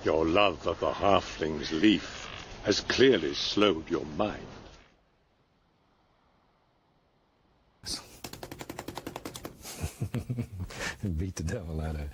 Your love of the halfling's leaf has clearly slowed your mind. Beat the devil out of it.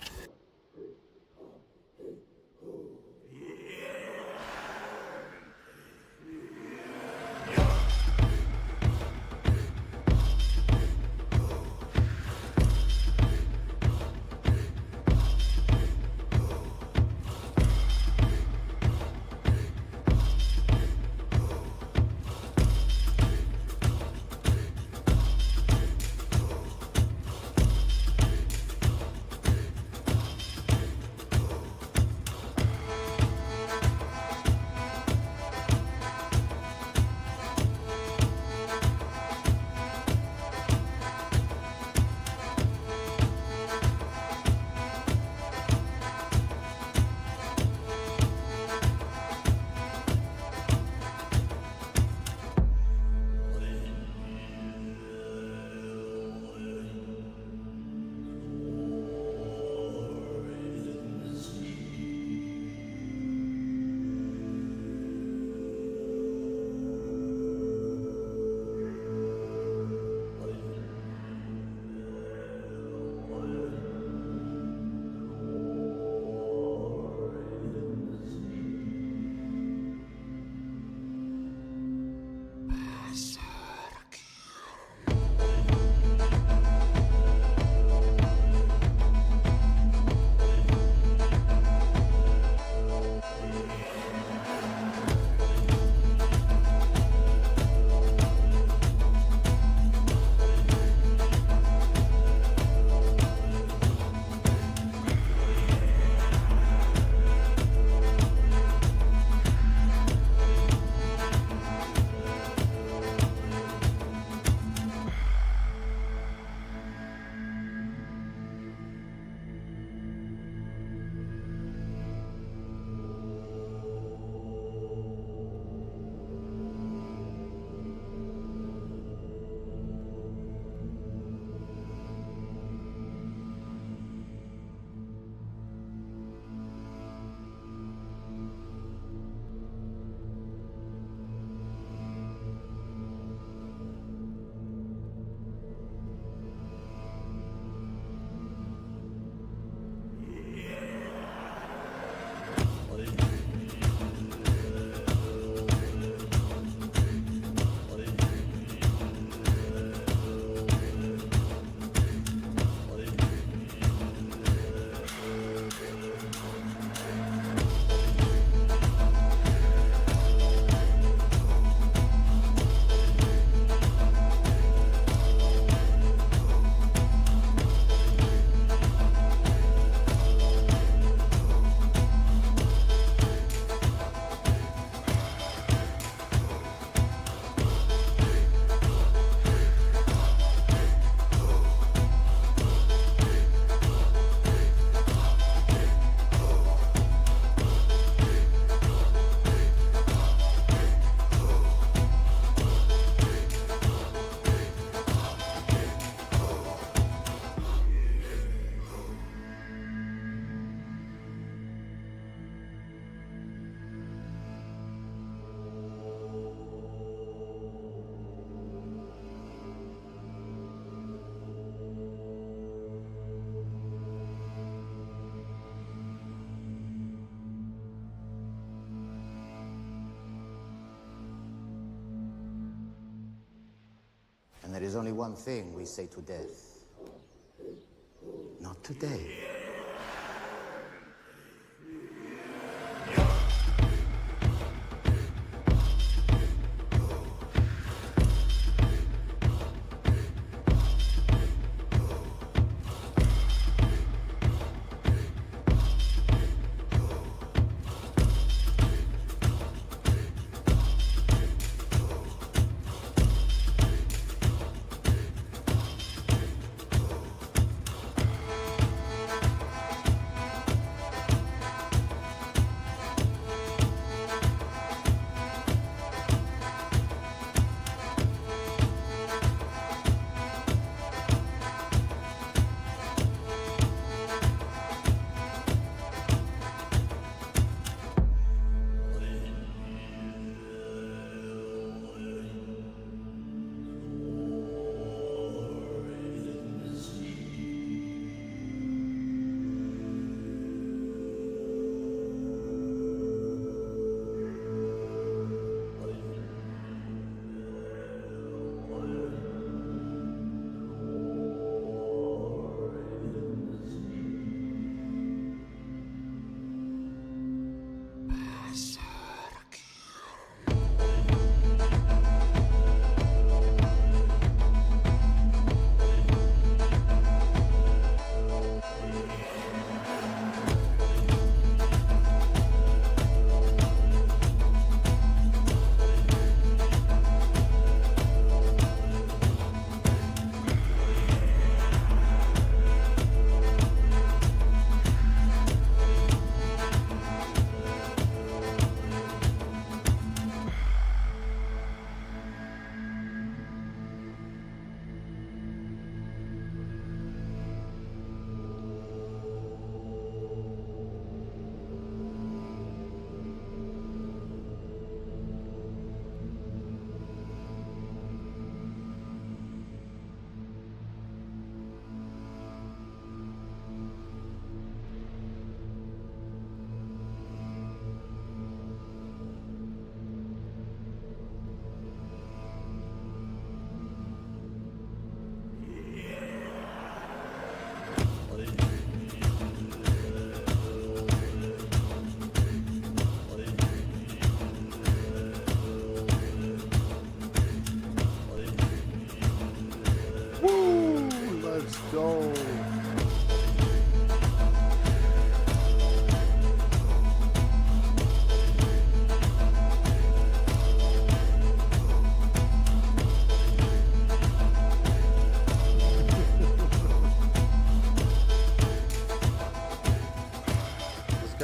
And there is only one thing we say to death. Not today.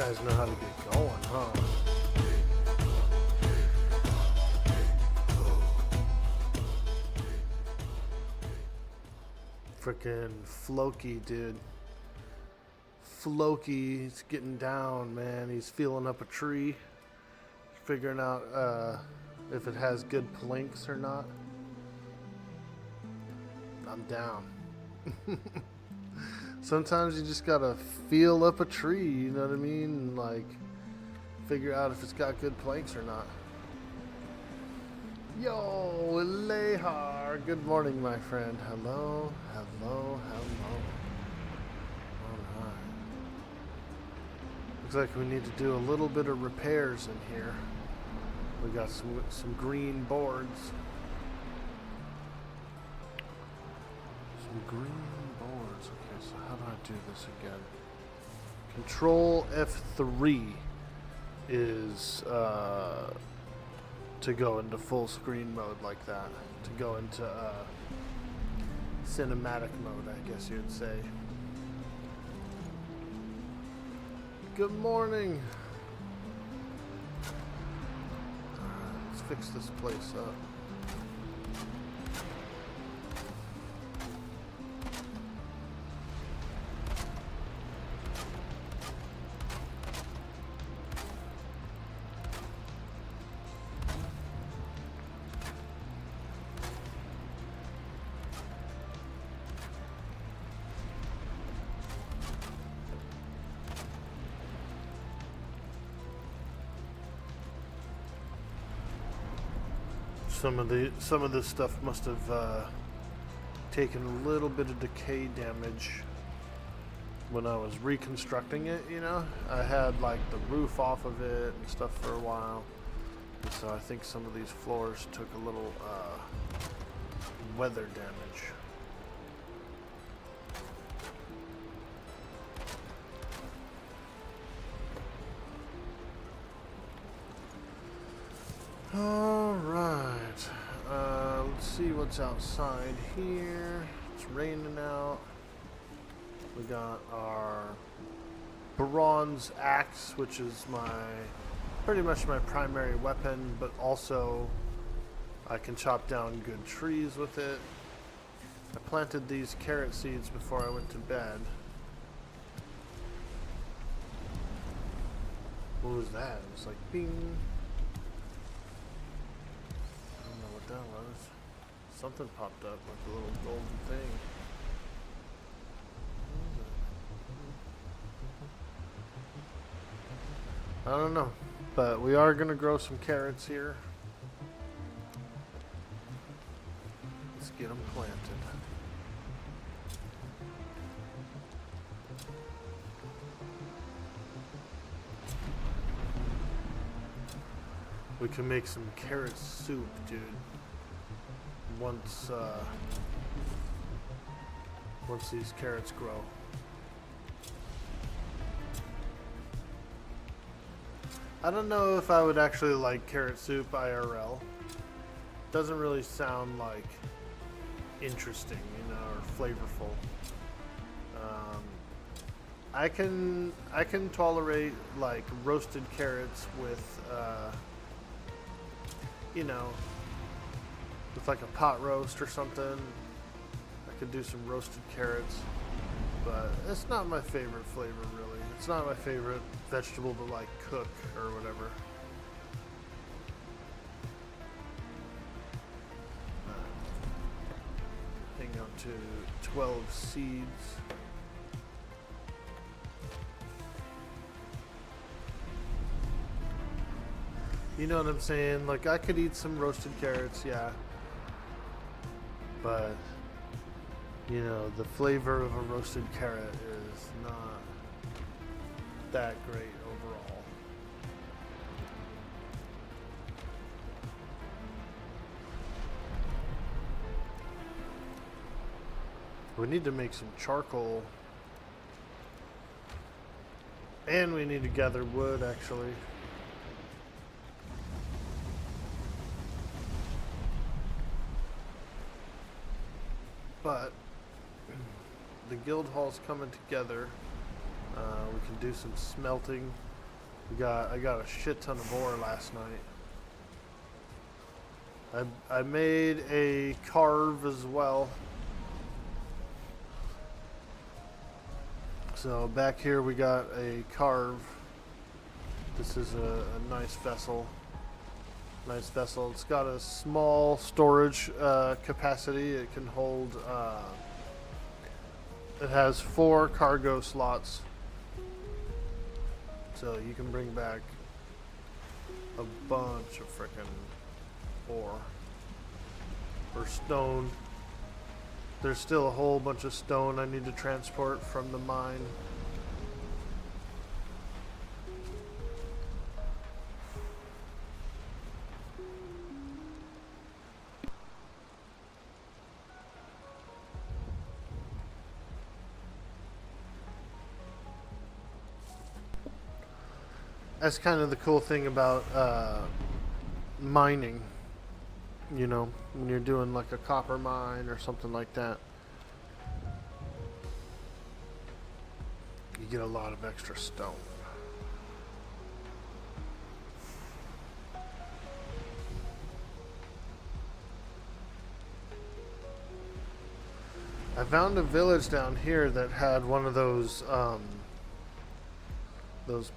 guys know how to get going, huh? Frickin' Floki, dude. Floki's getting down, man. He's feeling up a tree, figuring out if it has good plinks or not. I'm down. Sometimes you just gotta feel up a tree, you know what I mean? And like, figure out if it's got good planks or not. Yo, Lehar, good morning, my friend. Hello, hello, hello. Alright. Looks like we need to do a little bit of repairs in here. We got some green boards. Some green boards. Okay, so how do I do this again? Control F3 is to go into full screen mode like that. To go into cinematic mode, I guess you'd say. Good morning. Alright, let's fix this place up. Some of this stuff must have taken a little bit of decay damage when I was reconstructing it, you know? I had like the roof off of it and stuff for a while. And so I think some of these floors took a little weather damage. Alright, let's see what's outside here. It's raining out. We got our bronze axe, which is pretty much my primary weapon, but also I can chop down good trees with it. I planted these carrot seeds before I went to bed. What was that? It was like bing. That was something popped up like a little golden thing. I don't know, but we are gonna grow some carrots here. Let's get them planted. We can make some carrot soup, dude. Once these carrots grow. I don't know if I would actually like carrot soup IRL. Doesn't really sound like interesting, you know, or flavorful. I can tolerate like roasted carrots with you know, with like a pot roast or something. I could do some roasted carrots, but it's not my favorite flavor really. It's not my favorite vegetable to like cook or whatever. Hang out to 12 seeds. You know what I'm saying? Like, I could eat some roasted carrots, yeah. But, you know, the flavor of a roasted carrot is not that great overall. We need to make some charcoal. And we need to gather wood, actually. But the guild hall's coming together. We can do some smelting I got a shit ton of ore last night. I made a carve as well. So back here we got a carve. This is a nice vessel. Nice vessel. It's got a small storage capacity. It can hold. It has 4 cargo slots. So you can bring back a bunch of frickin' ore or stone. There's still a whole bunch of stone I need to transport from the mine. That's kind of the cool thing about mining, you know, when you're doing like a copper mine or something like that. You get a lot of extra stone. I found a village down here that had one of those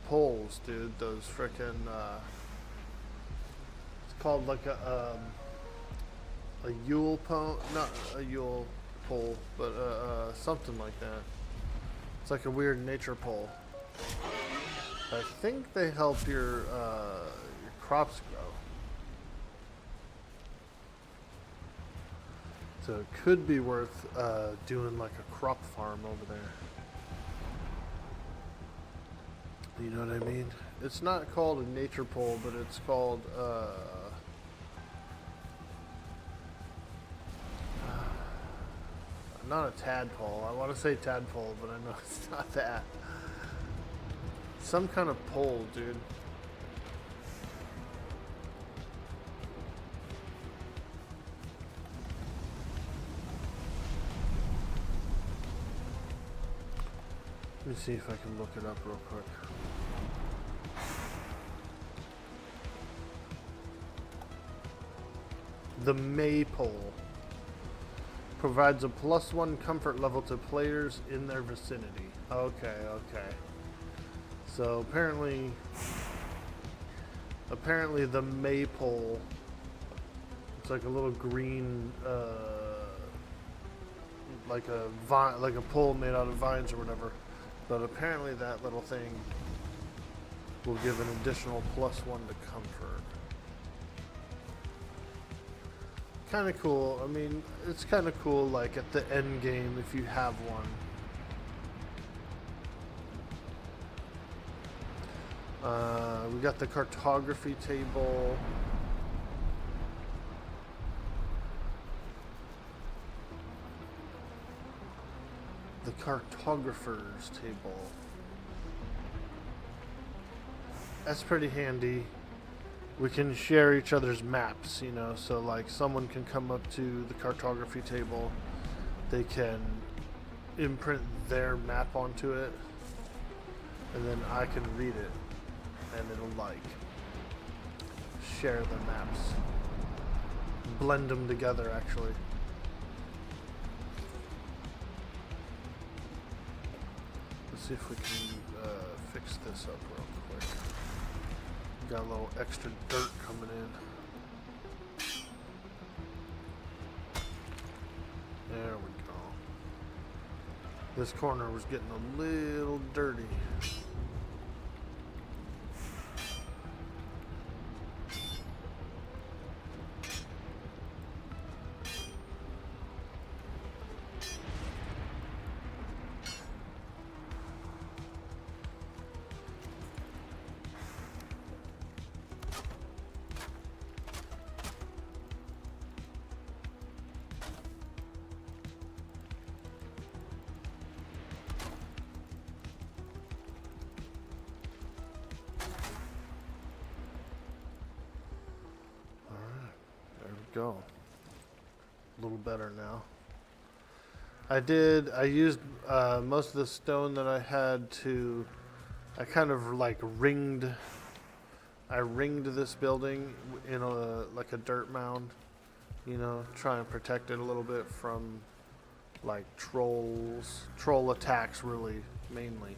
poles, dude. Those frickin' it's called like a Yule pole, not a Yule pole, but something like that. It's like a weird nature pole. I think they help your crops grow. So it could be worth doing like a crop farm over there. You know what I mean? It's not called a nature pole, but it's called not a tadpole. I want to say tadpole, but I know it's not that. Some kind of pole, dude. Let me see if I can look it up real quick. The maypole provides a +1 comfort level to players in their vicinity. Okay, okay. So apparently the maypole, it's like a little green, like a vine, like a pole made out of vines or whatever. But apparently that little thing will give an additional +1 to comfort. Kind of cool. I mean, it's kind of cool, like at the end game if you have one. We got the cartography table. The cartographer's table. That's pretty handy. We can share each other's maps, you know, so like someone can come up to the cartography table, they can imprint their map onto it, and then I can read it, and it'll like share the maps, blend them together actually. Let's see if we can fix this up real quick. Got a little extra dirt coming in. There we go. This corner was getting a little dirty. Go. A little better now. I used most of the stone that I had to I kind of like ringed this building in like a dirt mound, you know, try and protect it a little bit from like troll attacks, really, mainly,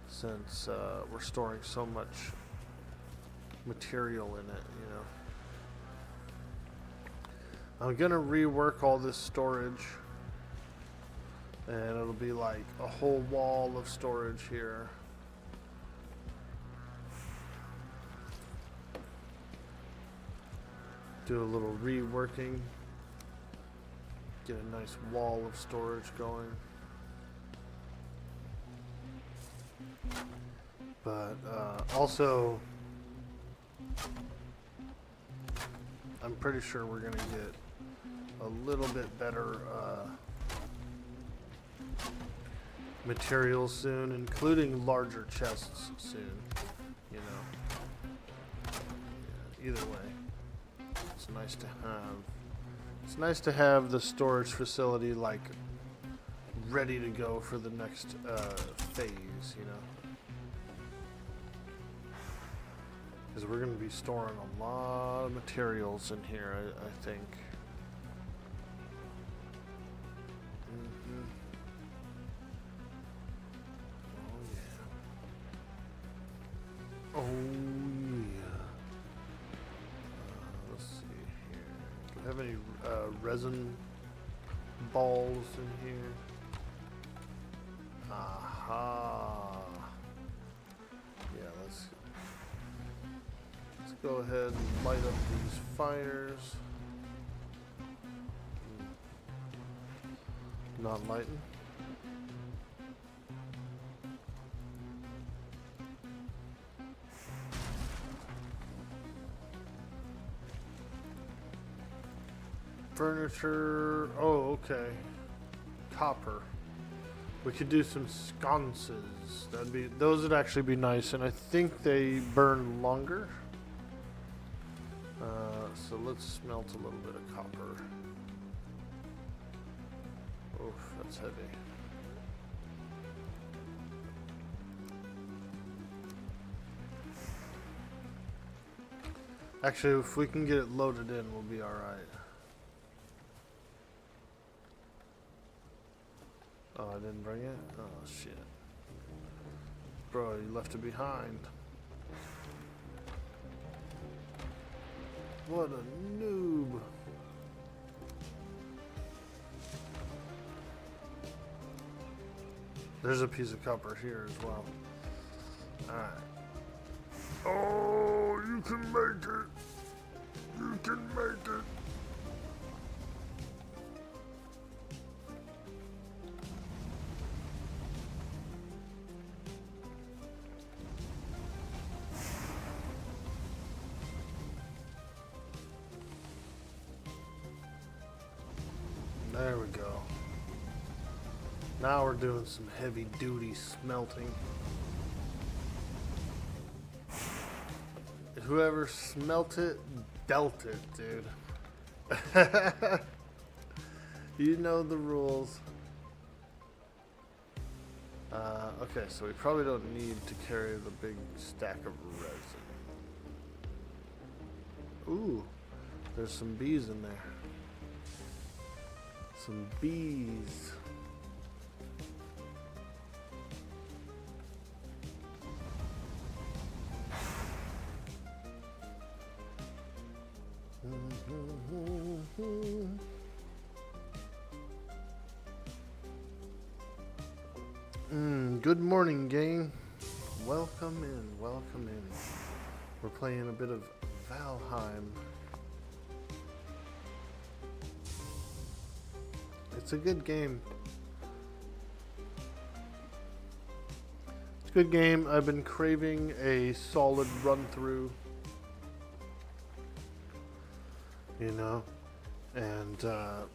since we're storing so much material in it, you know. I'm gonna rework all this storage, and it'll be like a whole wall of storage here. Do a little reworking, get a nice wall of storage going. But also, I'm pretty sure we're gonna get a little bit better materials soon, including larger chests soon, you know. Yeah, either way, it's nice to have. It's nice to have the storage facility like ready to go for the next phase, you know. Because we're going to be storing a lot of materials in here, I think. Oh, yeah. Oh, yeah. Let's see here. Do we have any resin balls in here? Aha. Yeah, let's go ahead and light up these fires. Not lighting. Furniture. Oh, okay. Copper. We could do some sconces. Those would actually be nice, and I think they burn longer. So let's smelt a little bit of copper. Oof, that's heavy. Actually, if we can get it loaded in, we'll be alright. Oh, I didn't bring it? Oh, shit. Bro, you left it behind. What a noob. There's a piece of copper here as well. Alright. Oh, you can make it. You can make it. There we go. Now we're doing some heavy duty smelting. Whoever smelt it, dealt it, dude. You know the rules. Okay, so we probably don't need to carry the big stack of resin. Ooh, there's some bees in there. Some bees. Good morning, gang. Welcome in, welcome in. We're playing a bit of Valheim. It's a good game. It's a good game. I've been craving a solid run through. You know? And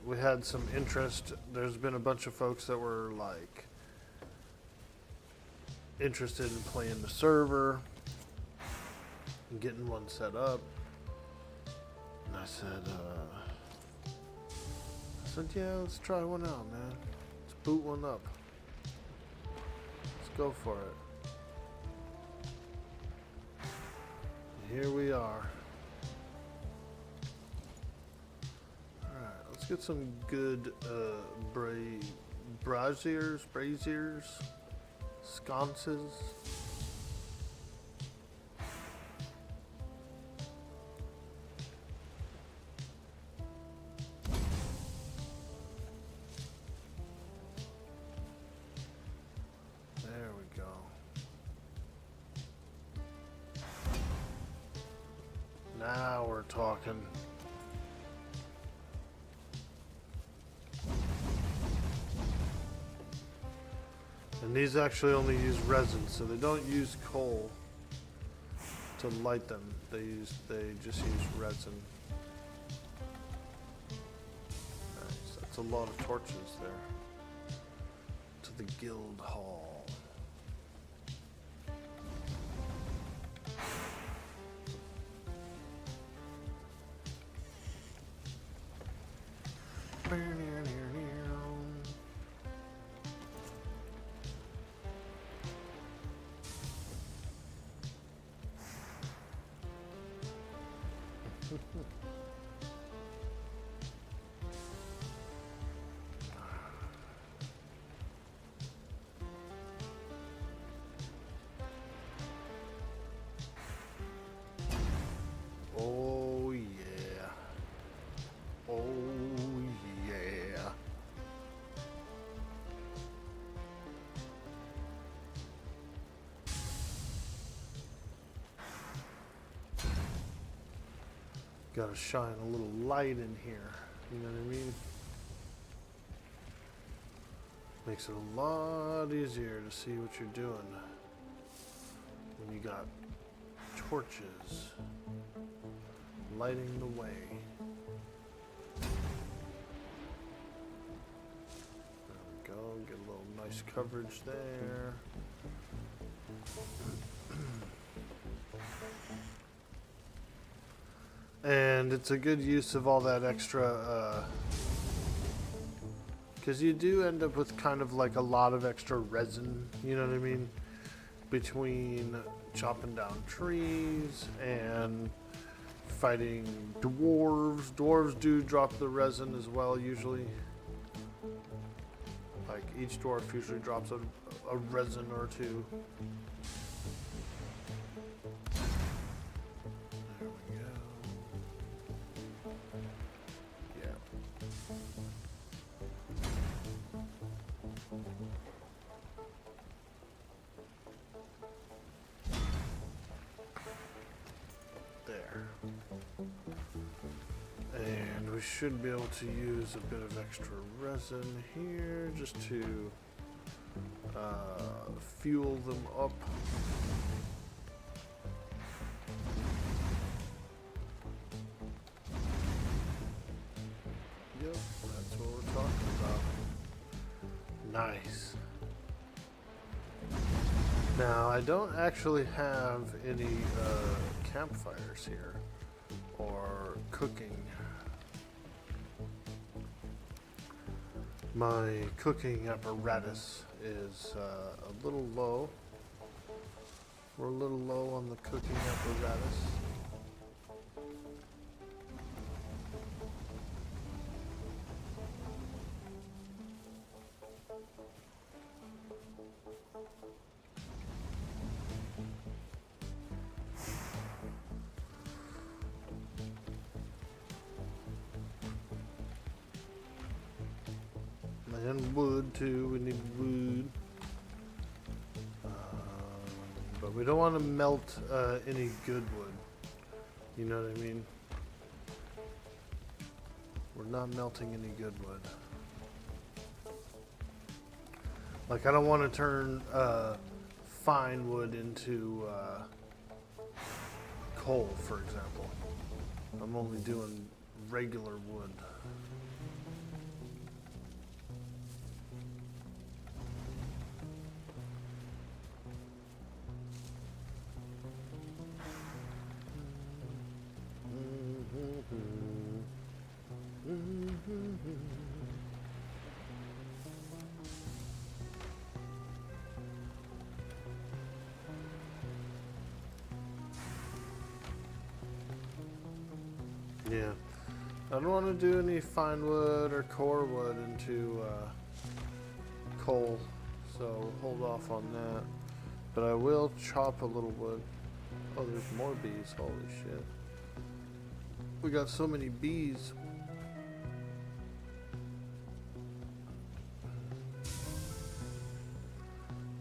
we had some interest. There's been a bunch of folks that were like interested in playing the server and getting one set up. And I said, yeah, let's try one out, man. Let's boot one up. Let's go for it. here we are. Alright, let's get some good braziers, sconces. There we go. Now we're talking. And these actually only use resin, so they don't use coal to light them. They just use resin. Nice. That's a lot of torches there. To the guild hall. Oh yeah. Oh yeah. Gotta shine a little light in here. You know what I mean? Makes it a lot easier to see what you're doing when you got torches lighting the way. There we go, get a little nice coverage there. And it's a good use of all that extra, because you do end up with kind of like a lot of extra resin, you know what I mean? Between chopping down trees and fighting dwarves. Dwarves do drop the resin as well, usually. Like each dwarf usually drops a resin or two. There we go. Yeah. There. And we should be able to use a bit of extra resin here just to fuel them up. Yep, that's what we're talking about. Nice. Now, I don't actually have any campfires here or cooking. My cooking apparatus is a little low. We're a little low on the cooking apparatus. And wood too, we need wood. But we don't want to melt any good wood. You know what I mean? We're not melting any good wood. Like I don't want to turn fine wood into coal, for example. I'm only doing regular wood. Yeah. I don't want to do any fine wood or core wood into coal, so hold off on that. But I will chop a little wood. Oh, there's more bees. Holy shit. We got so many bees.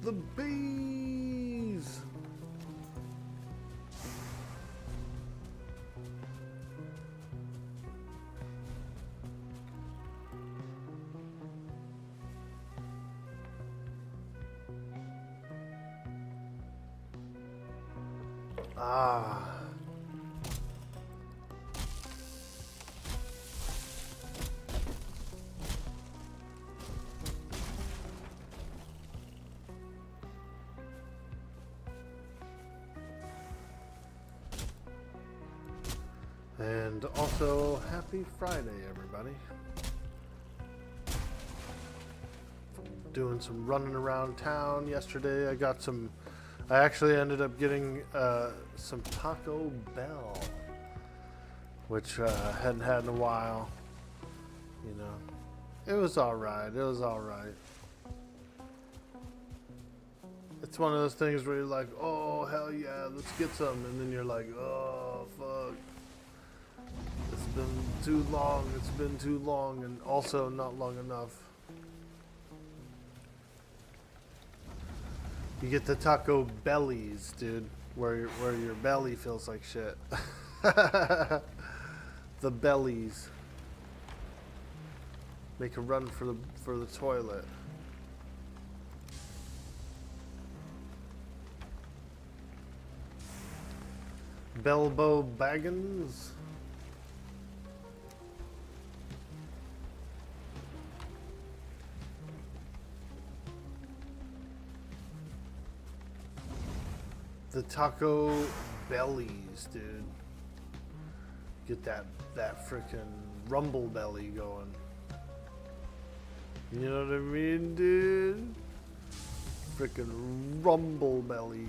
The bees! Ah. And also, happy Friday, everybody. Doing some running around town yesterday. I actually ended up getting some Taco Bell, which I hadn't had in a while. You know, it was alright. It was alright. It's one of those things where you're like, oh, hell yeah, let's get some. And then you're like, oh, fuck. It's been too long. It's been too long. And also not long enough. You get the taco bellies, dude, where your belly feels like shit. The bellies make a run for the toilet. Belbo Baggins. The taco bellies, dude. Get that frickin' rumble belly going. You know what I mean, dude? Frickin' rumble belly.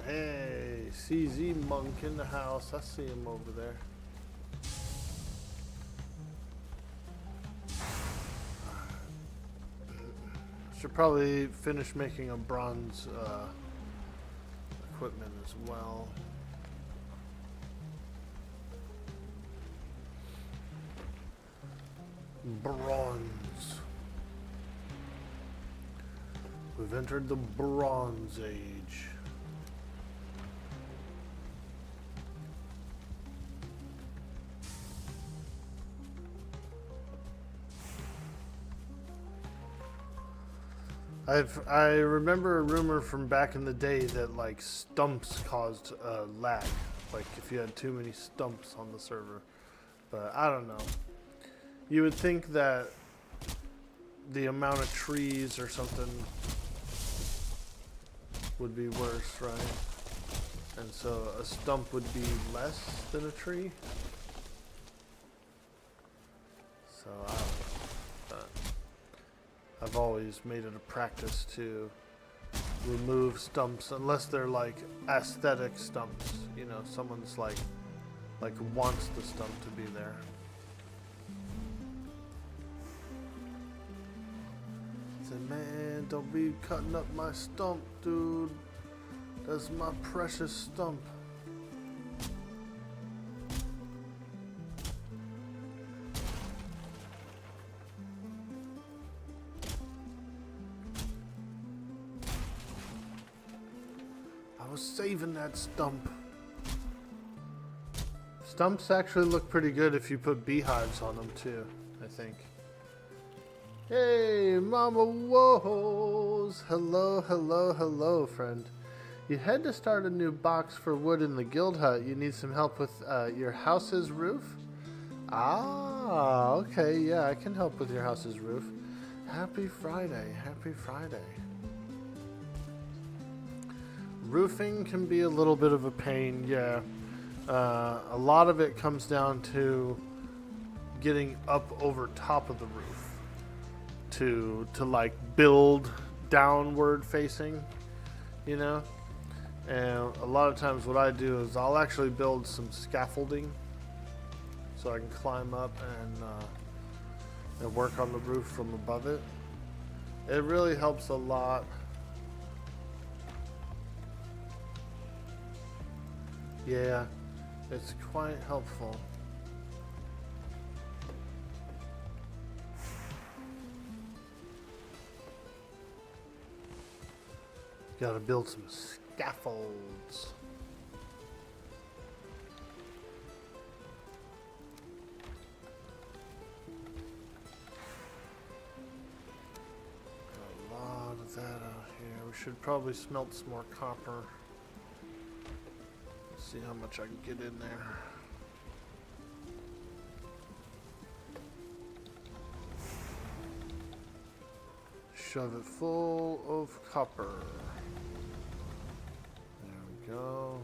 Hey, CZ Monk in the house. I see him over there. Should probably finish making a bronze equipment as well. Bronze. We've entered the Bronze Age. I remember a rumor from back in the day that like stumps caused lag, like if you had too many stumps on the server, but I don't know. You would think that the amount of trees or something would be worse, right? And so a stump would be less than a tree. So I don't know. I've always made it a practice to remove stumps unless they're like aesthetic stumps. You know, someone's like wants the stump to be there. Say, man, don't be cutting up my stump, dude. That's my precious stump. I was saving that stump. Stumps actually look pretty good if you put beehives on them too, I think. Hey, Mama Woes! Hello, hello, hello, friend. You had to start a new box for wood in the guild hut. You need some help with your house's roof? Ah, okay, yeah, I can help with your house's roof. Happy Friday, happy Friday. roofing can be a little bit of a pain, yeah. A lot of it comes down to getting up over top of the roof to like build downward facing, you know. And a lot of times what I do is I'll actually build some scaffolding so I can climb up and work on the roof from above it. It really helps a lot. Yeah, it's quite helpful. Gotta build some scaffolds. A lot of that out here. We should probably smelt some more copper. See how much I can get in there. Shove it full of copper. There we go.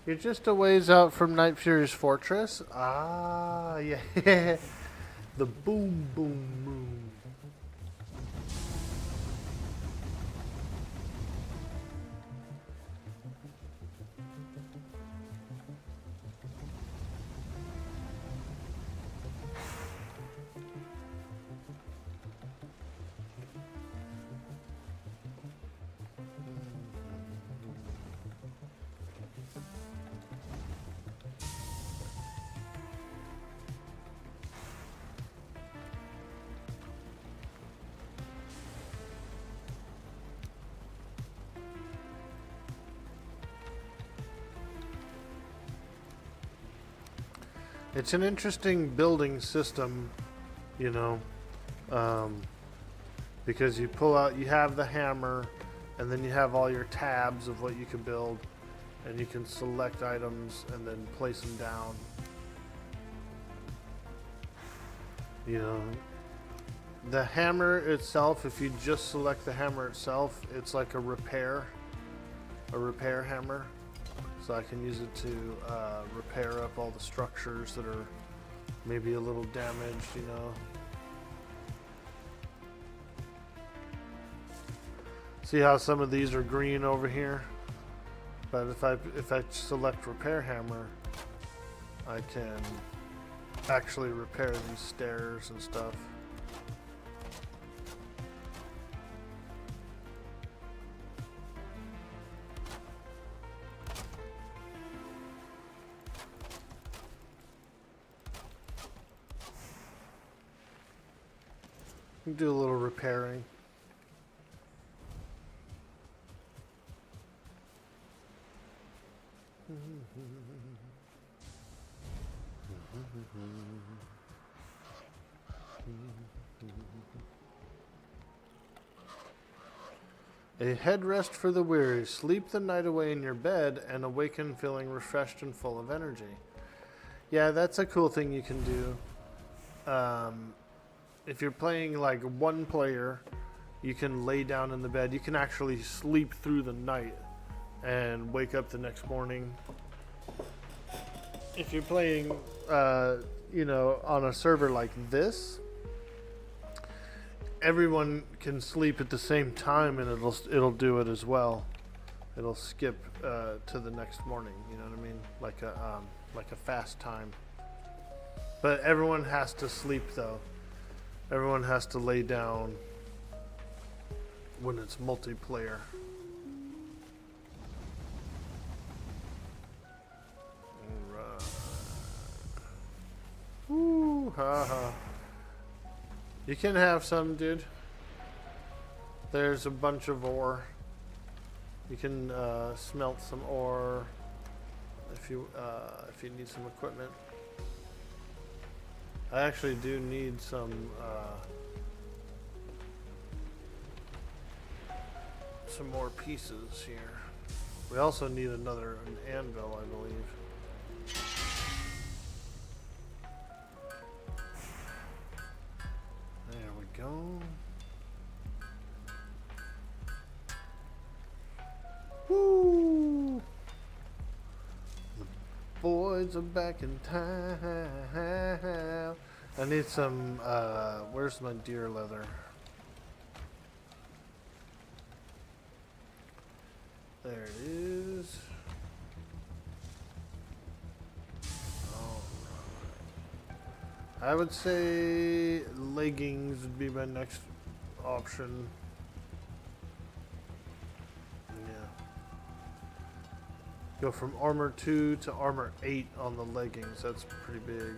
You're just a ways out from Night Fury's fortress. Ah, yeah. The boom boom boom. It's an interesting building system, you know, because you pull out, you have the hammer, and then you have all your tabs of what you can build, and you can select items and then place them down. You know, the hammer itself, if you just select the hammer itself, it's like a repair hammer. So I can use it to repair up all the structures that are maybe a little damaged, you know. See how some of these are green over here? But if I select repair hammer, I can actually repair these stairs and stuff. Do a little repairing. A headrest for the weary. Sleep the night away in your bed and awaken feeling refreshed and full of energy. Yeah, that's a cool thing you can do. If you're playing like one player, you can lay down in the bed. You can actually sleep through the night and wake up the next morning. If you're playing, you know, on a server like this, everyone can sleep at the same time, and it'll do it as well. It'll skip to the next morning. You know what I mean? Like a fast time. But everyone has to sleep though. Everyone has to lay down when it's multiplayer. Alright. Woo, haha. You can have some, dude. There's a bunch of ore. You can smelt some ore if you need some equipment. I actually do need some some more pieces here. We also need an anvil, I believe. There we go. Woo! The boys are back in town. I need some, where's my deer leather? There it is. I would say leggings would be my next option. Yeah. Go from armor 2 to armor 8 on the leggings. That's pretty big.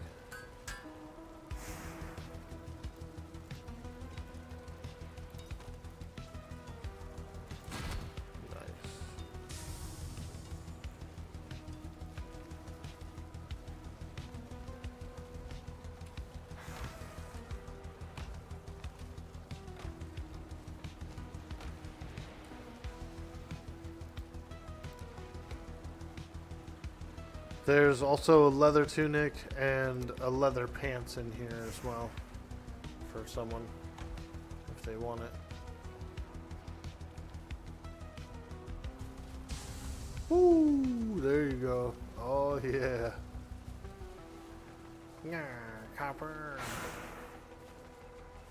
There's also a leather tunic and a leather pants in here as well for someone if they want it. Ooh, there you go. Oh yeah. Yeah, copper.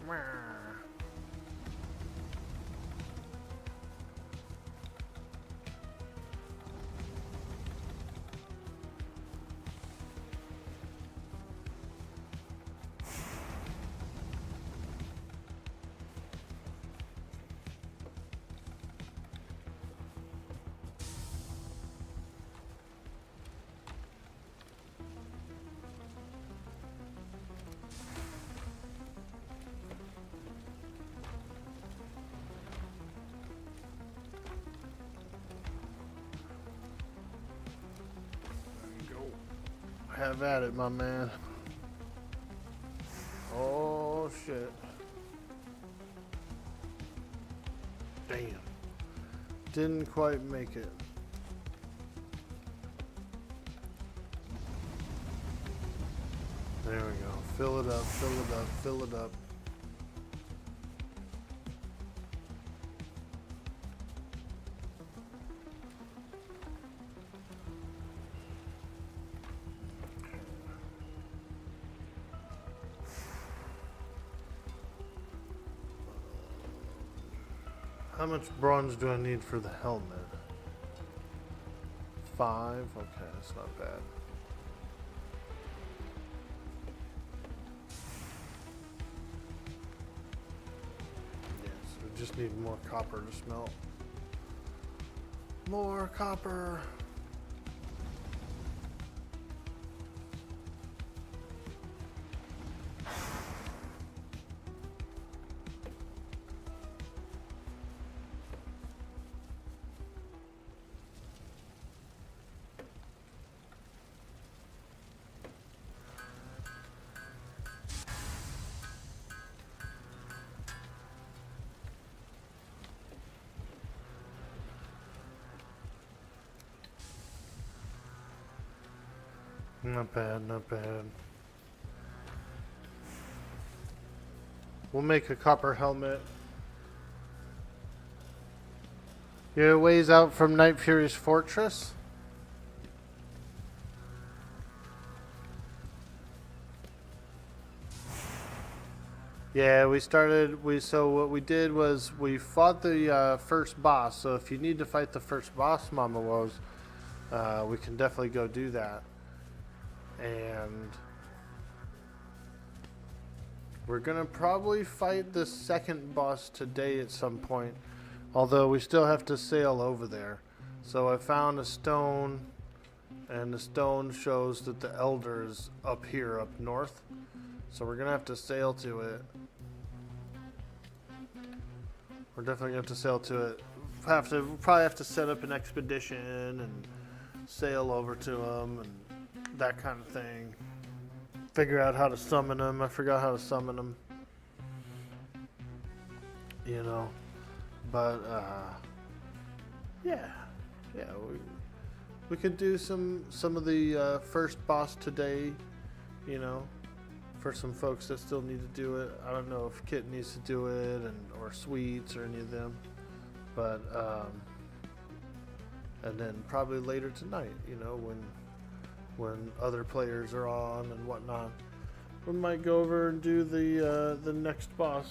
Mwah. Have at it, my man. Oh shit. Damn. Didn't quite make it. There we go. Fill it up, fill it up, fill it up. How much bronze do I need for the helmet? 5? Okay, that's not bad. Yes, we just need more copper to smelt. More copper! Not bad, not bad. We'll make a copper helmet. You're a ways out from Night Fury's fortress? Yeah, so what we did was we fought the first boss. So if you need to fight the first boss, Mama Woes, we can definitely go do that. And we're gonna probably fight the second boss today at some point, although we still have to sail over there. So I found a stone, and the stone shows that the ELDAR is up here, up north. So we're gonna have to sail to it. We're definitely gonna have to sail to it. We'll probably have to set up an expedition and sail over to them and that kind of thing. Figure out how to summon them. I forgot how to summon them. You know. But, Yeah, yeah. We could do some of the first boss today. You know, for some folks that still need to do it. I don't know if Kit needs to do it, or Sweets or any of them, but and then probably later tonight. You know, when other players are on and whatnot, we might go over and do the next boss.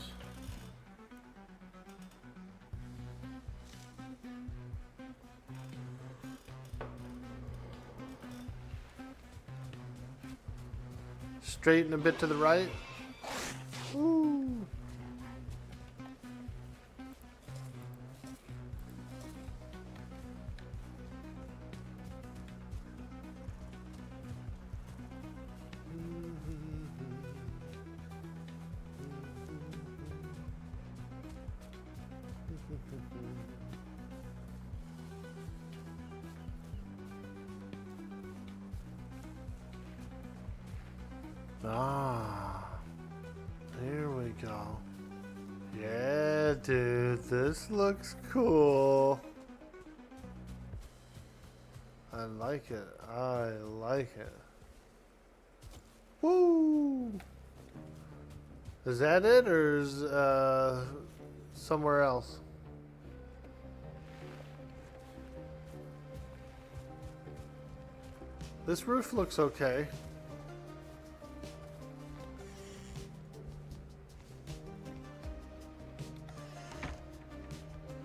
Straighten a bit to the right. Ooh. Ah, here we go. Yeah, dude, this looks cool. I like it. I like it. Woo! Is that it, or is somewhere else? This roof looks okay.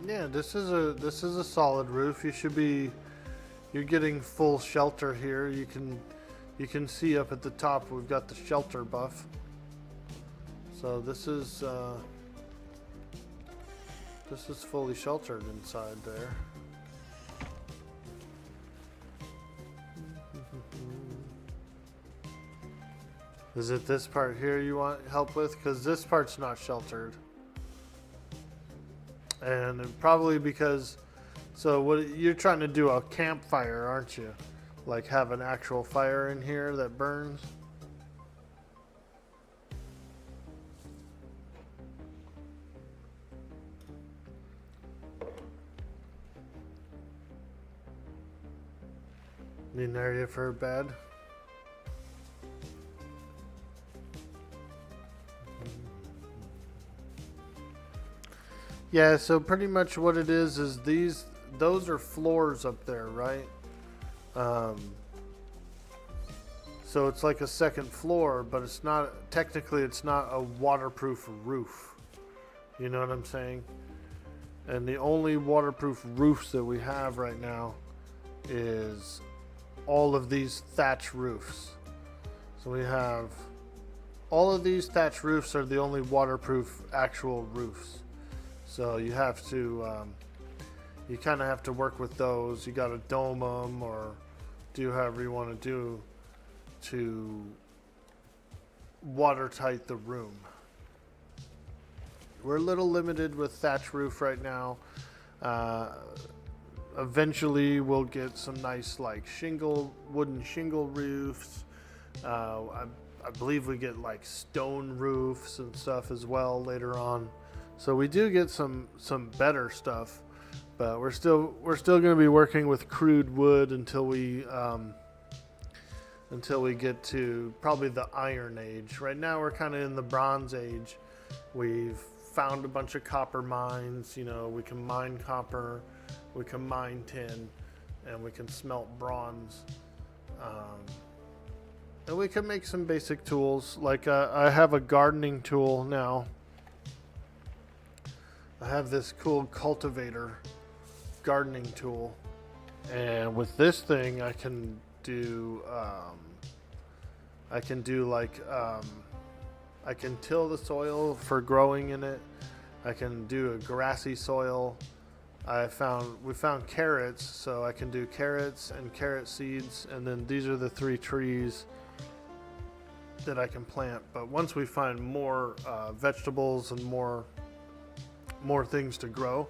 Yeah, this is a solid roof. You're getting full shelter here. You can see up at the top we've got the shelter buff. So this is fully sheltered inside there. Is it this part here you want help with? Because this part's not sheltered. And probably because, so what you're trying to do a campfire, aren't you? Like have an actual fire in here that burns? Need an area for a bed? Yeah, so pretty much what it is those are floors up there, right? So it's like a second floor, but it's not, technically it's not a waterproof roof. You know what I'm saying? And the only waterproof roofs that we have right now is all of these thatch roofs. So we have all of these thatch roofs are the only waterproof actual roofs. So you have to, you kind of have to work with those. You got to dome them or do however you want to do to watertight the room. We're a little limited with thatch roof right now. Eventually we'll get some nice like wooden shingle roofs. I believe we get like stone roofs and stuff as well later on. So we do get some better stuff, but we're still going to be working with crude wood until we get to probably the Iron Age. Right now we're kind of in the Bronze Age. We've found a bunch of copper mines. You know, we can mine copper, we can mine tin, and we can smelt bronze. And we can make some basic tools. Like I have a gardening tool now. I have this cool cultivator gardening tool, and with this thing I can do I can till the soil for growing in it. I can do a grassy soil. We found carrots, so I can do carrots and carrot seeds, and then these are the 3 trees that I can plant. But once we find more vegetables and more things to grow,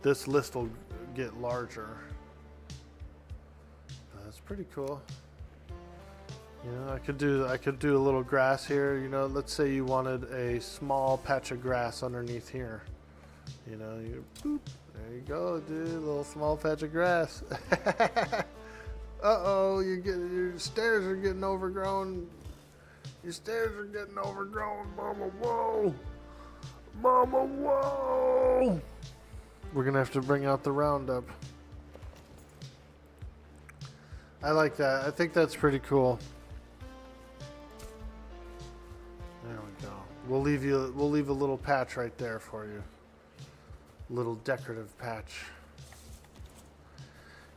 this list will get larger. That's pretty cool. You know, I could do a little grass here. You know, let's say you wanted a small patch of grass underneath here. You know, you boop, There you go, dude. A little small patch of grass. Uh-oh, your stairs are getting overgrown. Your stairs are getting overgrown, Mama. Whoa. Mama, whoa. We're going to have to bring out the Roundup. I like that. I think that's pretty cool. There we go. We'll leave a little patch right there for you. Little decorative patch.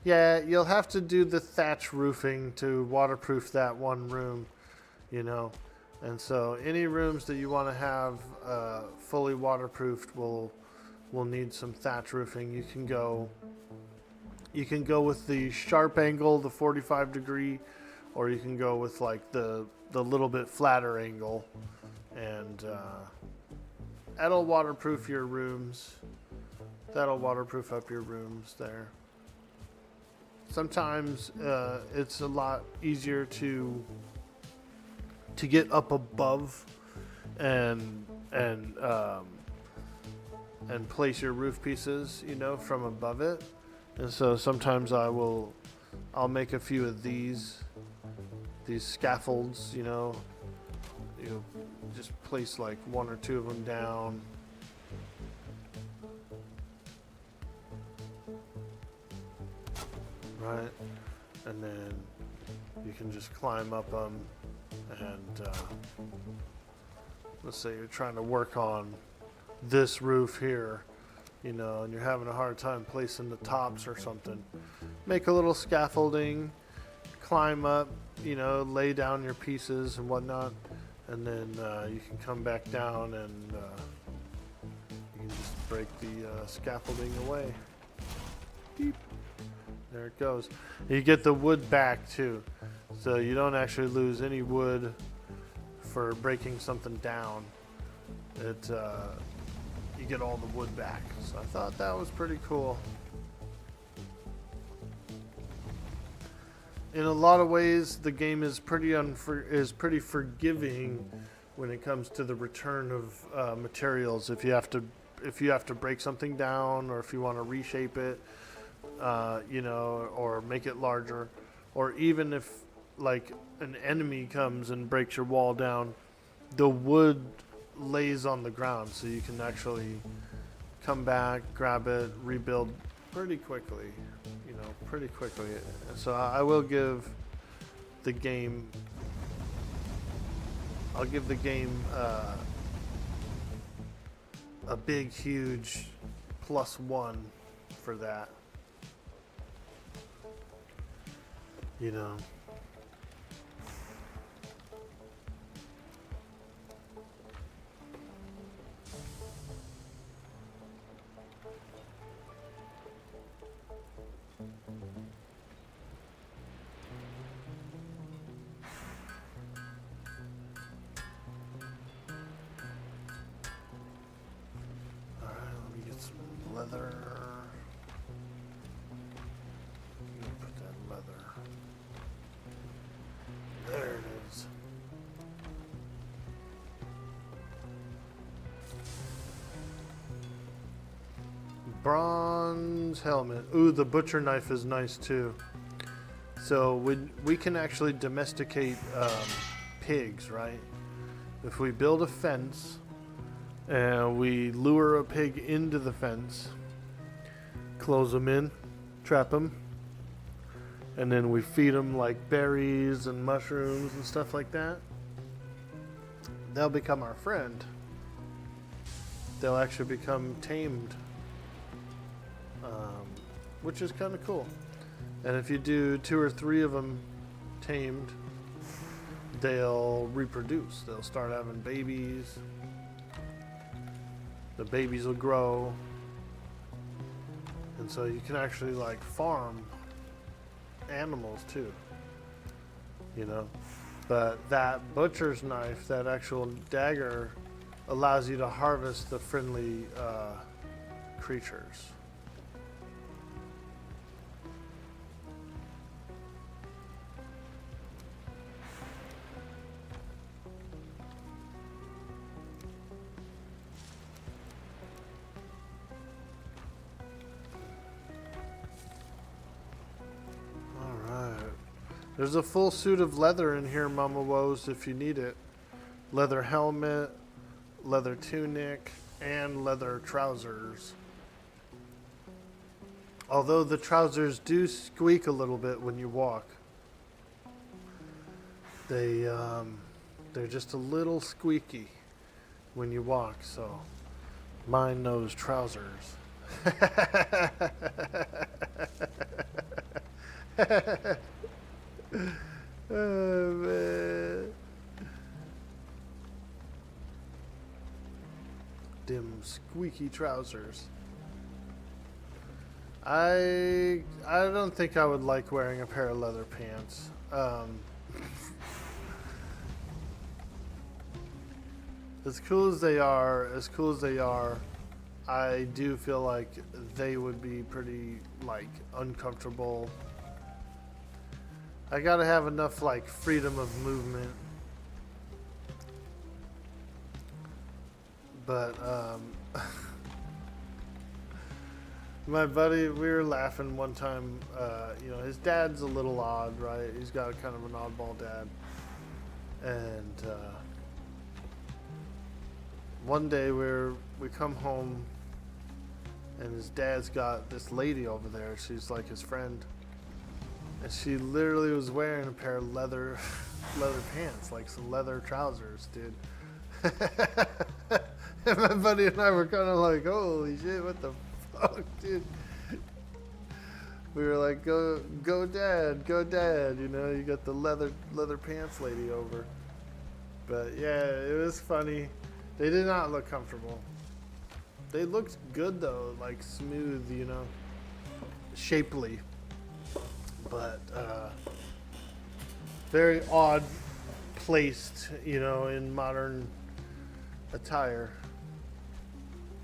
Yeah, you'll have to do the thatch roofing to waterproof that one room, you know. And so any rooms that you want to have fully waterproofed will need some thatch roofing. You can go with the sharp angle, the 45 degree, or you can go with like the little bit flatter angle, and that'll waterproof your rooms. That'll waterproof up your rooms there. Sometimes it's a lot easier to get up above and place your roof pieces, you know, from above it. And so sometimes I'll make a few of these scaffolds, you know, just place like one or two of them down. Right, and then you can just climb up them, and let's say you're trying to work on this roof here, you know, and you're having a hard time placing the tops or something. Make a little scaffolding, climb up, you know, lay down your pieces and whatnot, and then you can come back down and you can just break the scaffolding away. Beep. There it goes. You get the wood back too, so you don't actually lose any wood for breaking something down. You get all the wood back. So I thought that was pretty cool. In a lot of ways, the game is pretty forgiving when it comes to the return of materials. If you have to break something down, or if you want to reshape it. You know, or make it larger, or even if like an enemy comes and breaks your wall down, the wood lays on the ground, so you can actually come back, grab it, rebuild pretty quickly, you know, pretty quickly. So I will give the game, a big, huge +1 for that. You know. All right, let me get some leather. Put that leather. There it is. Bronze helmet. Ooh, the butcher knife is nice too. So we can actually domesticate pigs, right? If we build a fence and we lure a pig into the fence, close them in, trap them, and then we feed them like berries and mushrooms and stuff like that, they'll become our friend. They'll actually become tamed, which is kind of cool. And if you do 2 or 3 of them tamed, they'll reproduce. They'll start having babies. The babies will grow. And so you can actually like farm animals too, you know. But that butcher's knife, that actual dagger, allows you to harvest the friendly creatures. There's a full suit of leather in here, Mama Woes, if you need it. Leather helmet, leather tunic, and leather trousers. Although the trousers do squeak a little bit when you walk. They're just a little squeaky when you walk, so mind those trousers. Oh, man. Dim squeaky trousers. I don't think I would like wearing a pair of leather pants. As cool as they are, I do feel like they would be pretty, like, uncomfortable. I gotta have enough, like, freedom of movement. But, my buddy, we were laughing one time, you know, his dad's a little odd, right? He's got kind of an oddball dad. And, one day we come home and his dad's got this lady over there. She's like his friend. And she literally was wearing a pair of leather pants, like some leather trousers, dude. And my buddy and I were kind of like, holy shit, what the fuck, dude? We were like, go dad, you know, you got the leather pants lady over. But yeah, it was funny. They did not look comfortable. They looked good though, like smooth, you know, shapely. But very odd placed, you know, in modern attire.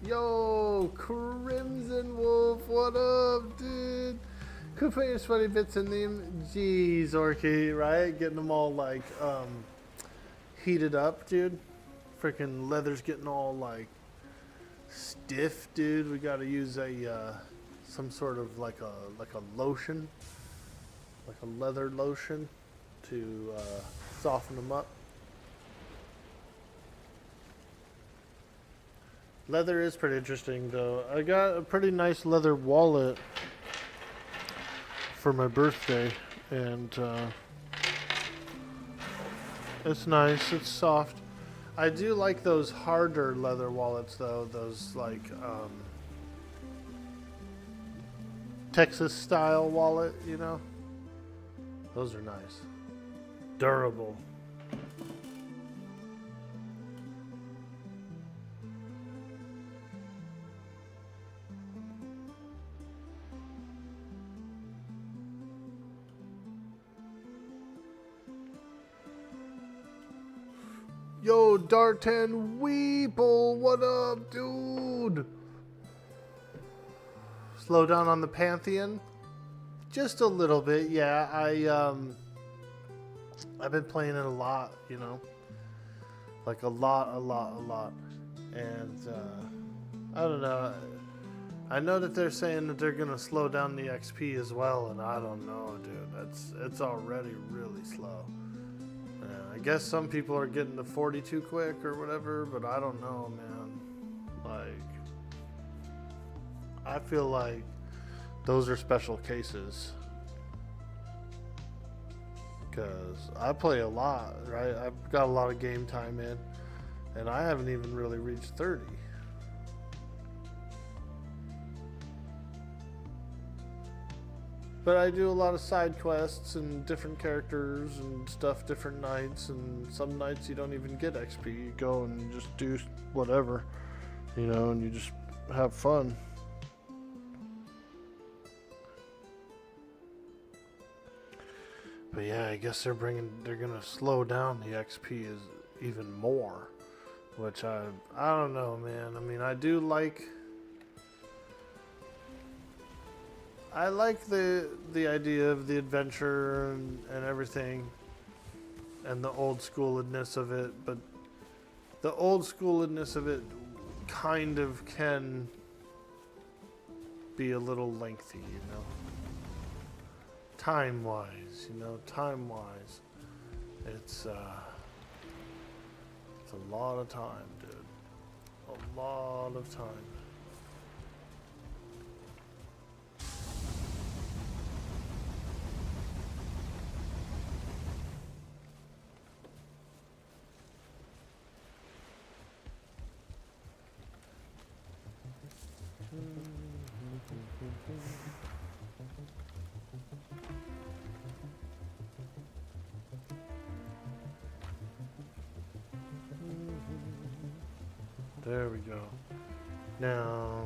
Yo, Crimson Wolf, what up, dude? Could put your sweaty bits in them. Jeez, Orky, right? Getting them all like heated up, dude. Freaking leather's getting all like stiff, dude. We gotta use a some sort of like a lotion. Like a leather lotion to soften them up. Leather is pretty interesting though. I got a pretty nice leather wallet for my birthday, and it's nice, it's soft. I do like those harder leather wallets though, those like Texas style wallet, you know? Those are nice. Durable. Yo, Dartan Weeple, what up, dude? Slow down on the Pantheon? Just a little bit, yeah. I've been playing it a lot, you know, like a lot, and I don't know. I know that they're saying that they're gonna slow down the XP as well, and I don't know, dude. It's already really slow. I guess some people are getting to 40 too quick or whatever, but I don't know, man. Like, I feel like those are special cases. Because I play a lot, right? I've got a lot of game time in, and I haven't even really reached 30. But I do a lot of side quests and different characters and stuff different nights, and some nights you don't even get XP. You go and you just do whatever, you know, and you just have fun. But yeah, I guess they're gonna slow down the XP is even more, which I don't know, man. I mean, I like the idea of the adventure and everything, and the old schooledness of it, but the old schooledness of it kind of can be a little lengthy, you know. time-wise, you know, time-wise, it's a lot of time, dude. A lot of time. There we go. Now,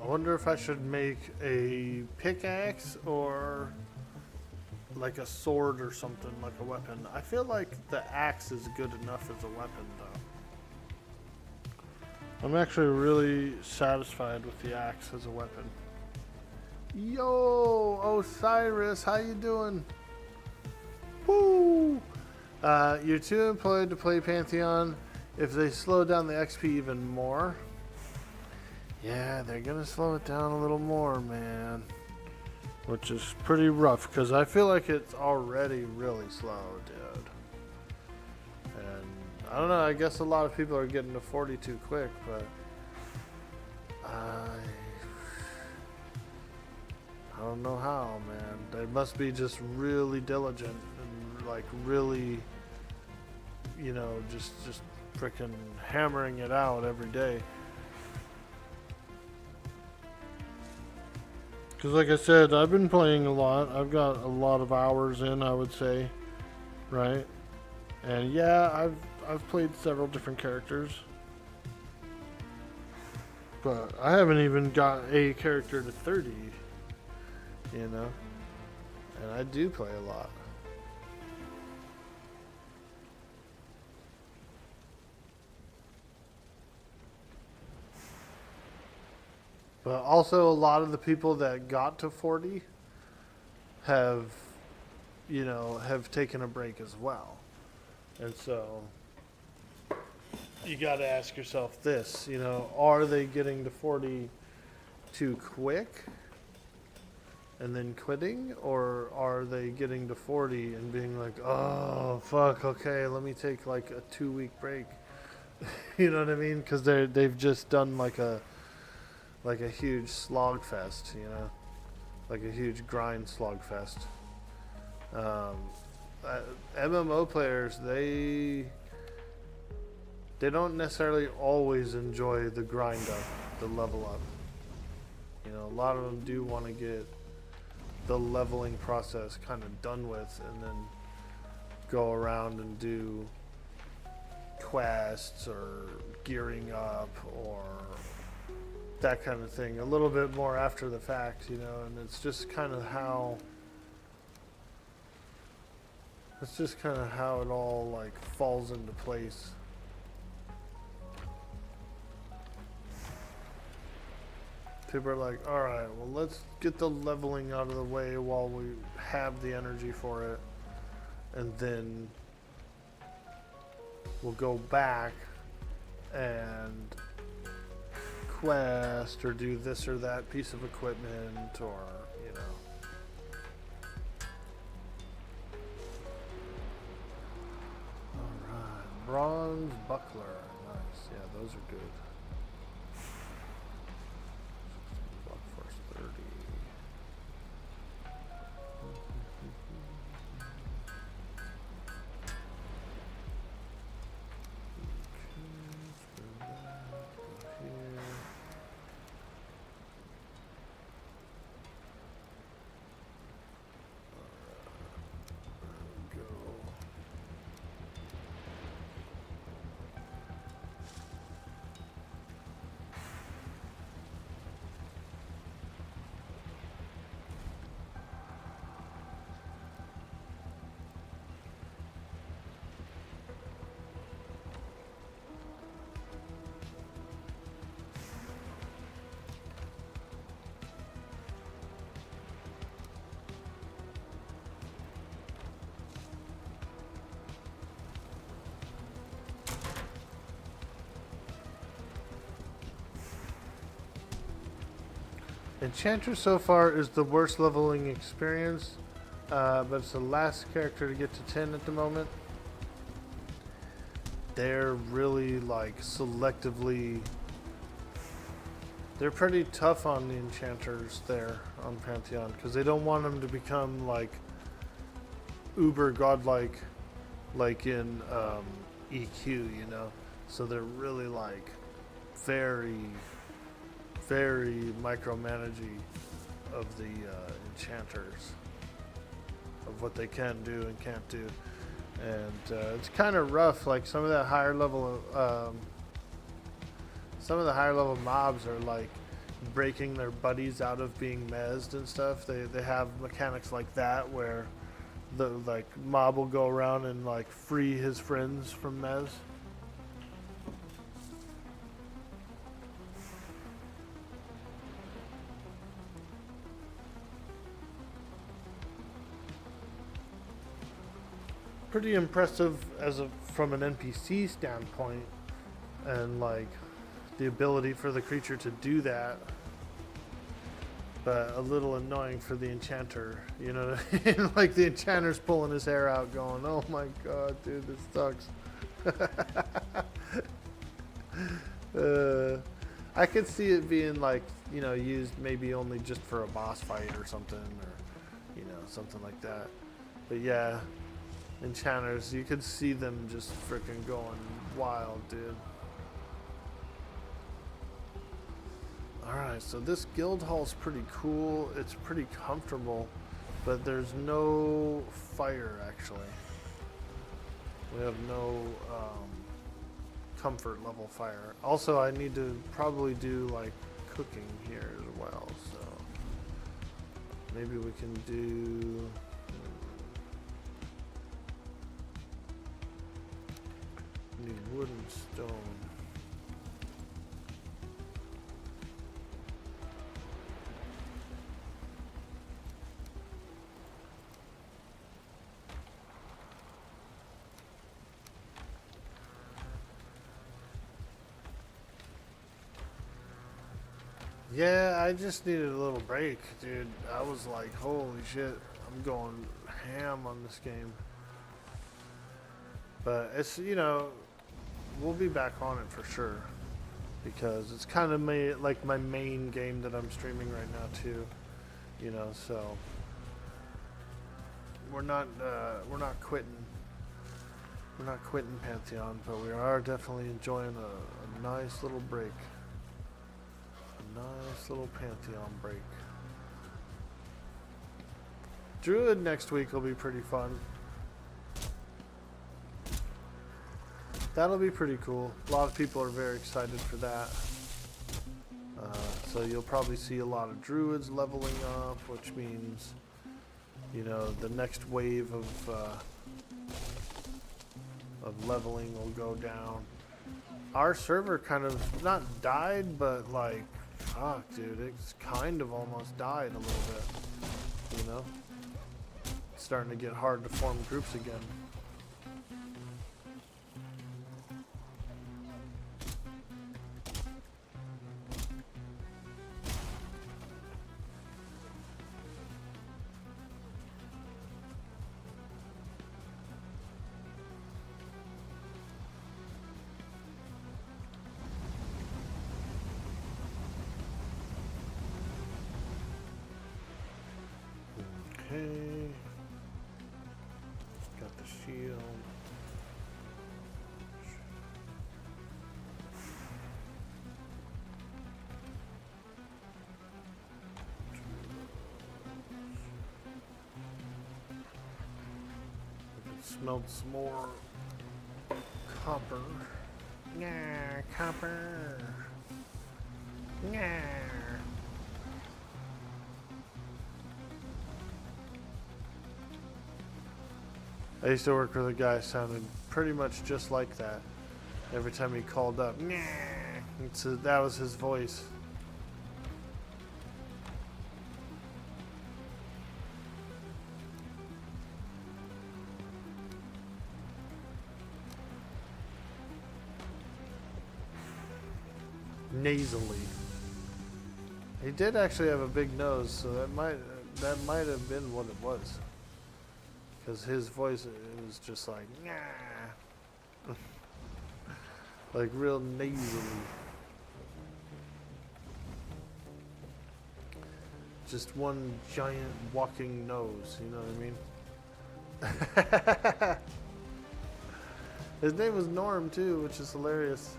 I wonder if I should make a pickaxe or like a sword or something, like a weapon. I feel like the axe is good enough as a weapon, though. I'm actually really satisfied with the axe as a weapon. Yo, Osiris, how you doing? Woo! You're too employed to play Pantheon. If they slow down the XP even more, yeah, they're gonna slow it down a little more, man. Which is pretty rough, because I feel like it's already really slow, dude. And I don't know, I guess a lot of people are getting to 40 too quick, but I don't know how, man. They must be just really diligent and like really, you know, just freaking hammering it out every day. Because like I said, I've been playing a lot. I've got a lot of hours in, I would say, right? And yeah, I've played several different characters, but I haven't even got a character to 30, you know? And I do play a lot. But also a lot of the people that got to 40 have, you know, have taken a break as well. And so you got to ask yourself this, you know, are they getting to 40 too quick and then quitting? Or are they getting to 40 and being like, oh, fuck, okay, let me take like a 2-week break. You know what I mean? Because they've just done like a huge slog fest, you know, like a huge grind slog fest. MMO players, they don't necessarily always enjoy the grind up, the level up. You know, a lot of them do want to get the leveling process kind of done with and then go around and do quests or gearing up or that kind of thing a little bit more after the fact, you know. And it's just kind of how it all like falls into place. People are like, all right, well, let's get the leveling out of the way while we have the energy for it, and then we'll go back and quest or do this or that piece of equipment, or you know. Alright, bronze buckler, nice. Yeah, those are good. Block force 30. Enchanter so far is the worst leveling experience, but it's the last character to get to 10 at the moment. They're really like selectively. They're pretty tough on the enchanters there on Pantheon because they don't want them to become like uber godlike, like in EQ, you know. So they're really like very, very micromanaging of the enchanters, of what they can do and can't do, and it's kind of rough. Like some of the higher level mobs are like breaking their buddies out of being mezzed and stuff. They have mechanics like that where the like mob will go around and like free his friends from mez. Pretty impressive from an NPC standpoint, and like the ability for the creature to do that, but a little annoying for the enchanter, you know what I mean? Like the enchanter's pulling his hair out going, oh my god, dude, this sucks. I could see it being like, you know, used maybe only just for a boss fight or something, or, you know, something like that. But yeah, enchanters, you could see them just freaking going wild, dude. Alright, so this guild hall's pretty cool. It's pretty comfortable, but there's no fire, actually. We have no comfort level fire. Also, I need to probably do, like, cooking here as well, so maybe we can do... Need wood and stone. Yeah, I just needed a little break, dude. I was like, holy shit, I'm going ham on this game. But it's, you know, we'll be back on it for sure, because it's kind of like my main game that I'm streaming right now too, you know. So we're not quitting Pantheon, but we are definitely enjoying a nice little break, a nice little Pantheon break. Druid next week will be pretty fun. That'll be pretty cool. A lot of people are very excited for that. So you'll probably see a lot of druids leveling up, which means, you know, the next wave of leveling will go down. Our server kind of not died, but like, fuck, dude, it's kind of almost died a little bit. You know, it's starting to get hard to form groups again. Okay, got the shield. We can smelt some more copper. Yeah, copper. Yeah. I used to work with a guy who sounded pretty much just like that. Every time he called up, that was his voice. Nasally. He did actually have a big nose, so that might have been what it was. Because his voice, it was just like, nah. Like real nasally. Just one giant walking nose, you know what I mean? His name was Norm too, which is hilarious.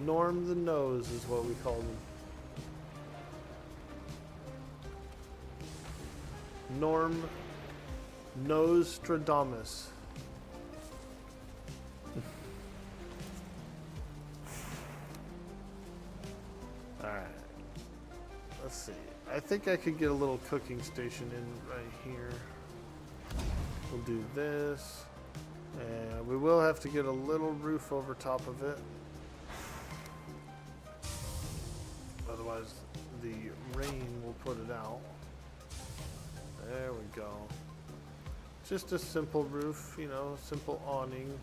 Norm the Nose is what we called him. Norm Nostradamus. Alright. Let's see. I think I could get a little cooking station in right here. We'll do this. And we will have to get a little roof over top of it. Otherwise, the rain will put it out. There we go. Just a simple roof, you know, simple awning.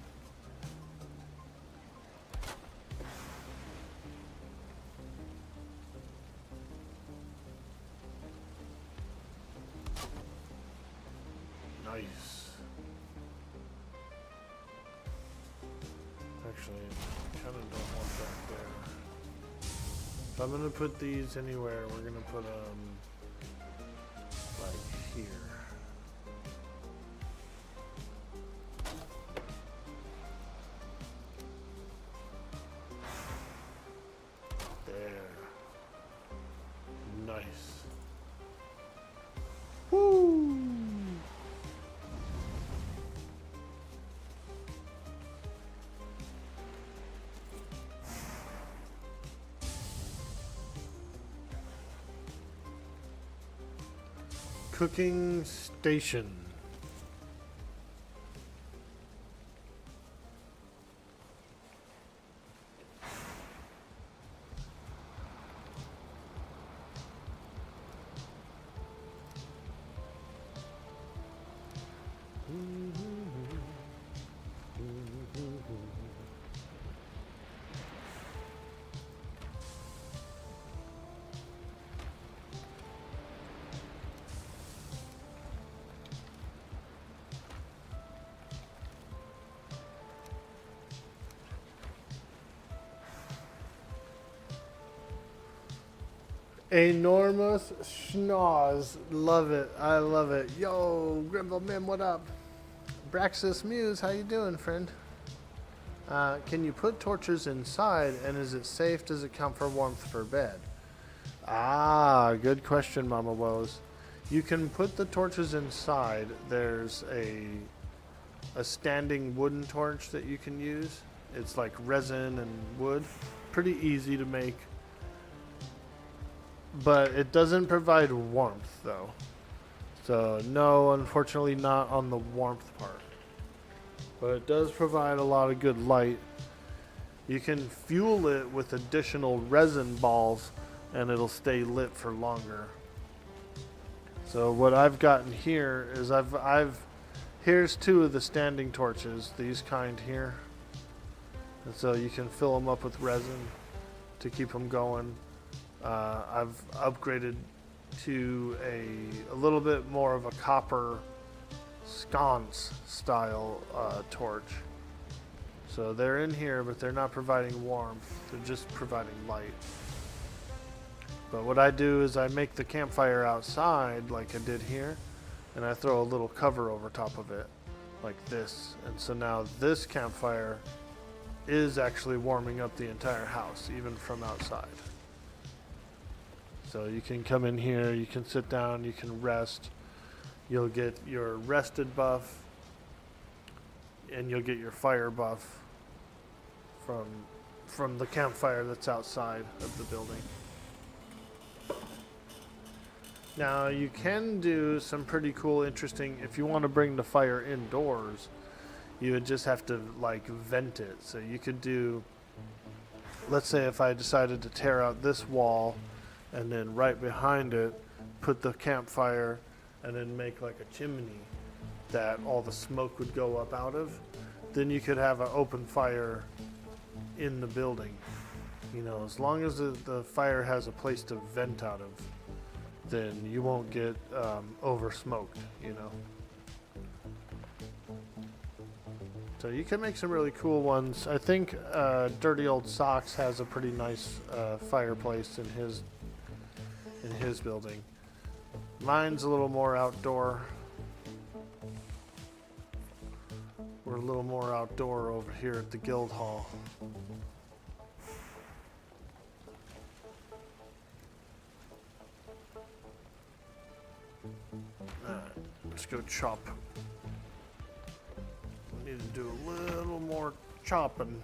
Nice. Actually, I kind of don't want that there. If I'm gonna put these anywhere, we're gonna put them like here. There. Nice. Woo! Cooking station. Enormous schnoz. Love it. I love it. Yo, Grimble Mim, what up? Braxis Muse, how you doing, friend? Can you put torches inside, and is it safe? Does it count for warmth for bed? Ah, good question, Mama Woes. You can put the torches inside. There's a standing wooden torch that you can use. It's like resin and wood. Pretty easy to make. But it doesn't provide warmth, though. So, no, unfortunately not on the warmth part. But it does provide a lot of good light. You can fuel it with additional resin balls, and it'll stay lit for longer. So what I've gotten here is here's two of the standing torches, these kind here. And so you can fill them up with resin to keep them going. I've upgraded to a little bit more of a copper sconce style torch. So they're in here, but they're not providing warmth. They're just providing light. But what I do is I make the campfire outside like I did here, and I throw a little cover over top of it like this. And so now this campfire is actually warming up the entire house, even from outside. So you can come in here, you can sit down, you can rest. You'll get your rested buff, and you'll get your fire buff from the campfire that's outside of the building. Now you can do some pretty cool, interesting, if you want to bring the fire indoors, you would just have to like vent it. So you could do, let's say if I decided to tear out this wall and then right behind it put the campfire and then make like a chimney that all the smoke would go up out of, then you could have an open fire in the building. You know, as long as the fire has a place to vent out of, then you won't get over smoked, you know. So you can make some really cool ones. I think Dirty Old Socks has a pretty nice fireplace in his building. Mine's a little more outdoor. We're a little more outdoor over here at the Guild Hall. Alright, let's go chop. We need to do a little more chopping.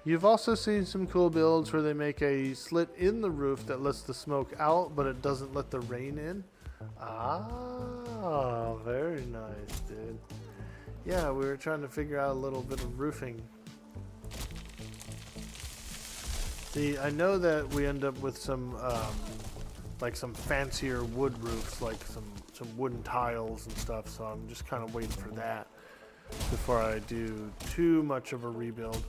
You've also seen some cool builds where they make a slit in the roof that lets the smoke out, but it doesn't let the rain in. Ah, very nice, dude. Yeah, we were trying to figure out a little bit of roofing. See, I know that we end up with some, like some fancier wood roofs, like some wooden tiles and stuff, so I'm just kind of waiting for that before I do too much of a rebuild.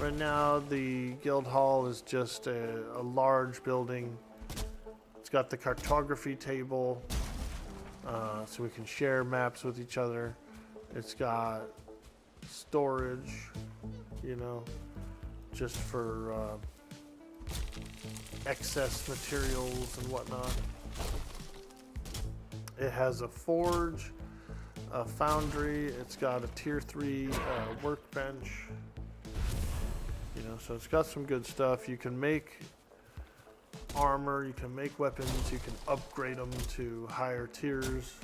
Right now, the Guild Hall is just a large building. It's got the cartography table, so we can share maps with each other. It's got storage, you know, just for excess materials and whatnot. It has a forge, a foundry. It's got a tier 3 workbench. You know, so it's got some good stuff. You can make armor, you can make weapons, you can upgrade them to higher tiers.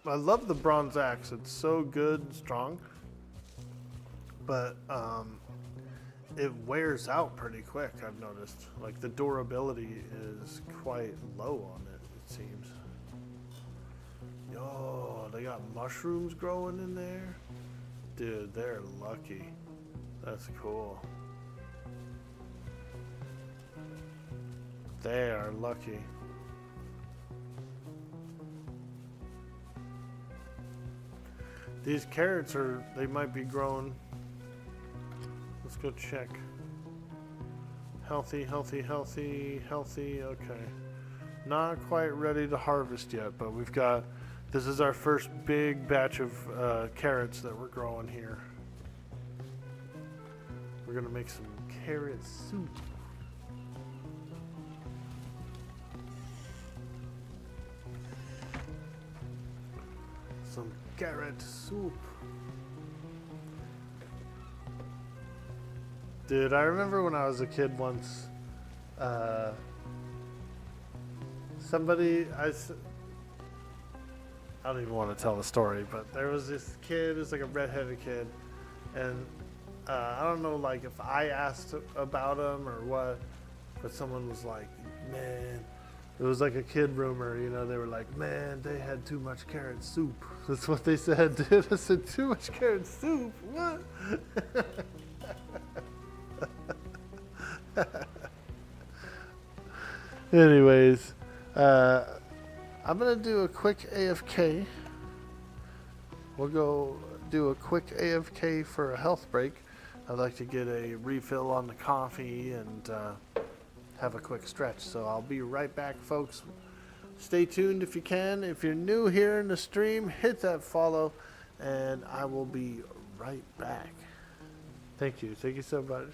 I love the bronze axe. It's so good and strong, but it wears out pretty quick, I've noticed. Like, the durability is quite low on it, it seems. Yo, they got mushrooms growing in there? Dude, they're lucky. That's cool. They are lucky. These carrots they might be growing. Let's go check. Healthy, healthy, healthy, healthy. Okay. Not quite ready to harvest yet, but we've got, this is our first big batch of carrots that we're growing here. We're gonna make some carrot soup. Some carrot soup. Dude, I remember when I was a kid once, I don't even want to tell the story, but there was this kid, it's like a redheaded kid, and I don't know, like, if I asked about him or what, but someone was like, man, it was like a kid rumor, you know, they were like, man, they had too much carrot soup. That's what they said, dude. I said, too much carrot soup? What? Anyways, I'm gonna do a quick AFK. We'll go do a quick AFK for a health break. I'd like to get a refill on the coffee and have a quick stretch. So I'll be right back, folks. Stay tuned if you can. If you're new here in the stream, hit that follow, and I will be right back. Thank you. Thank you so much.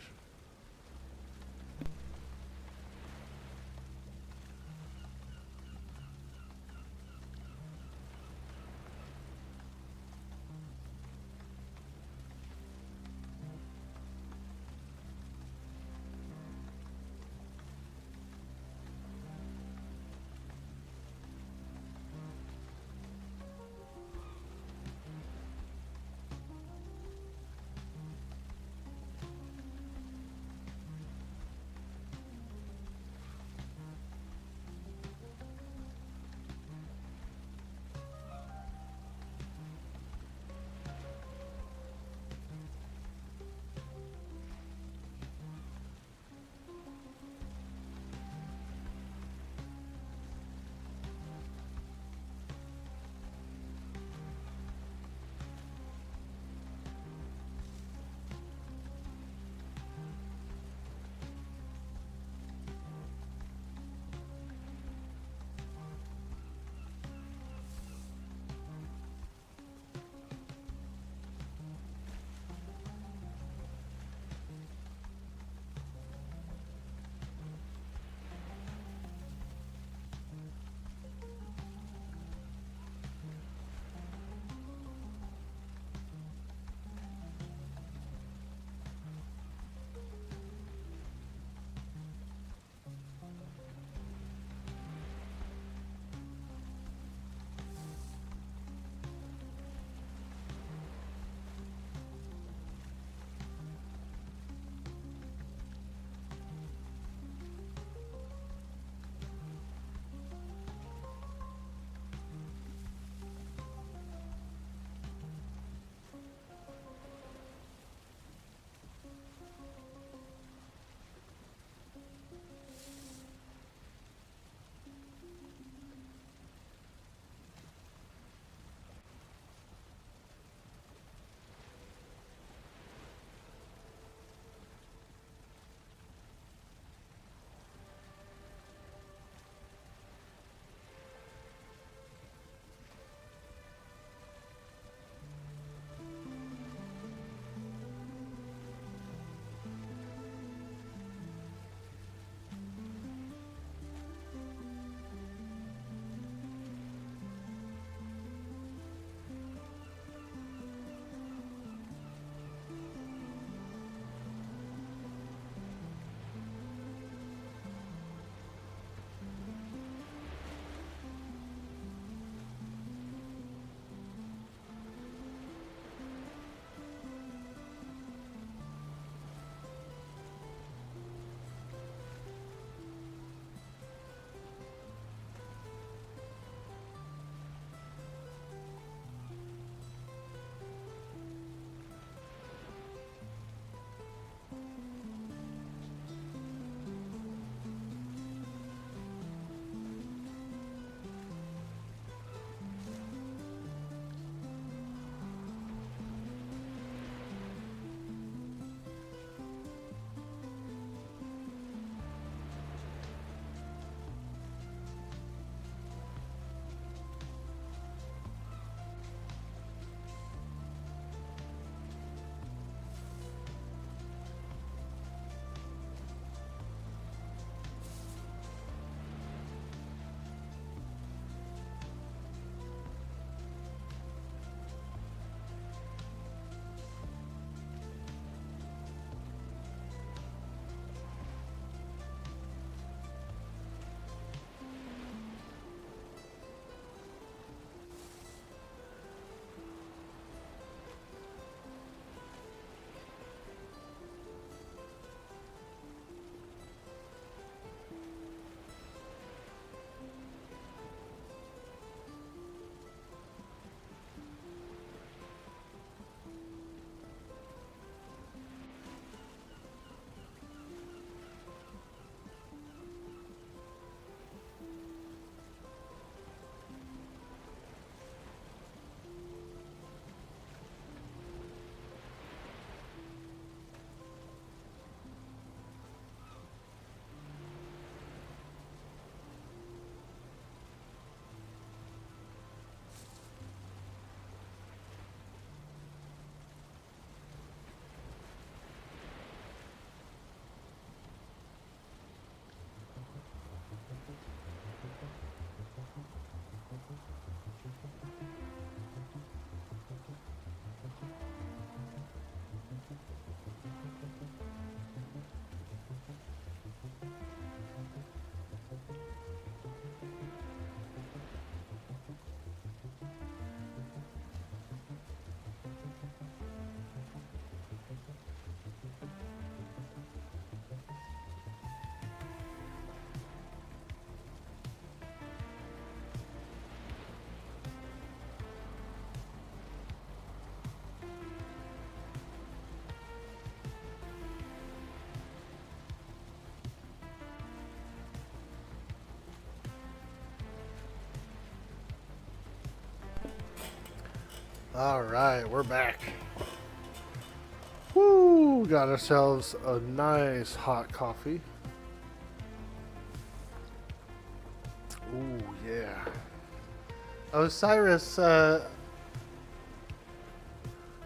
Alright, we're back. Woo! Got ourselves a nice hot coffee. Ooh, yeah. Oh, Cyrus, I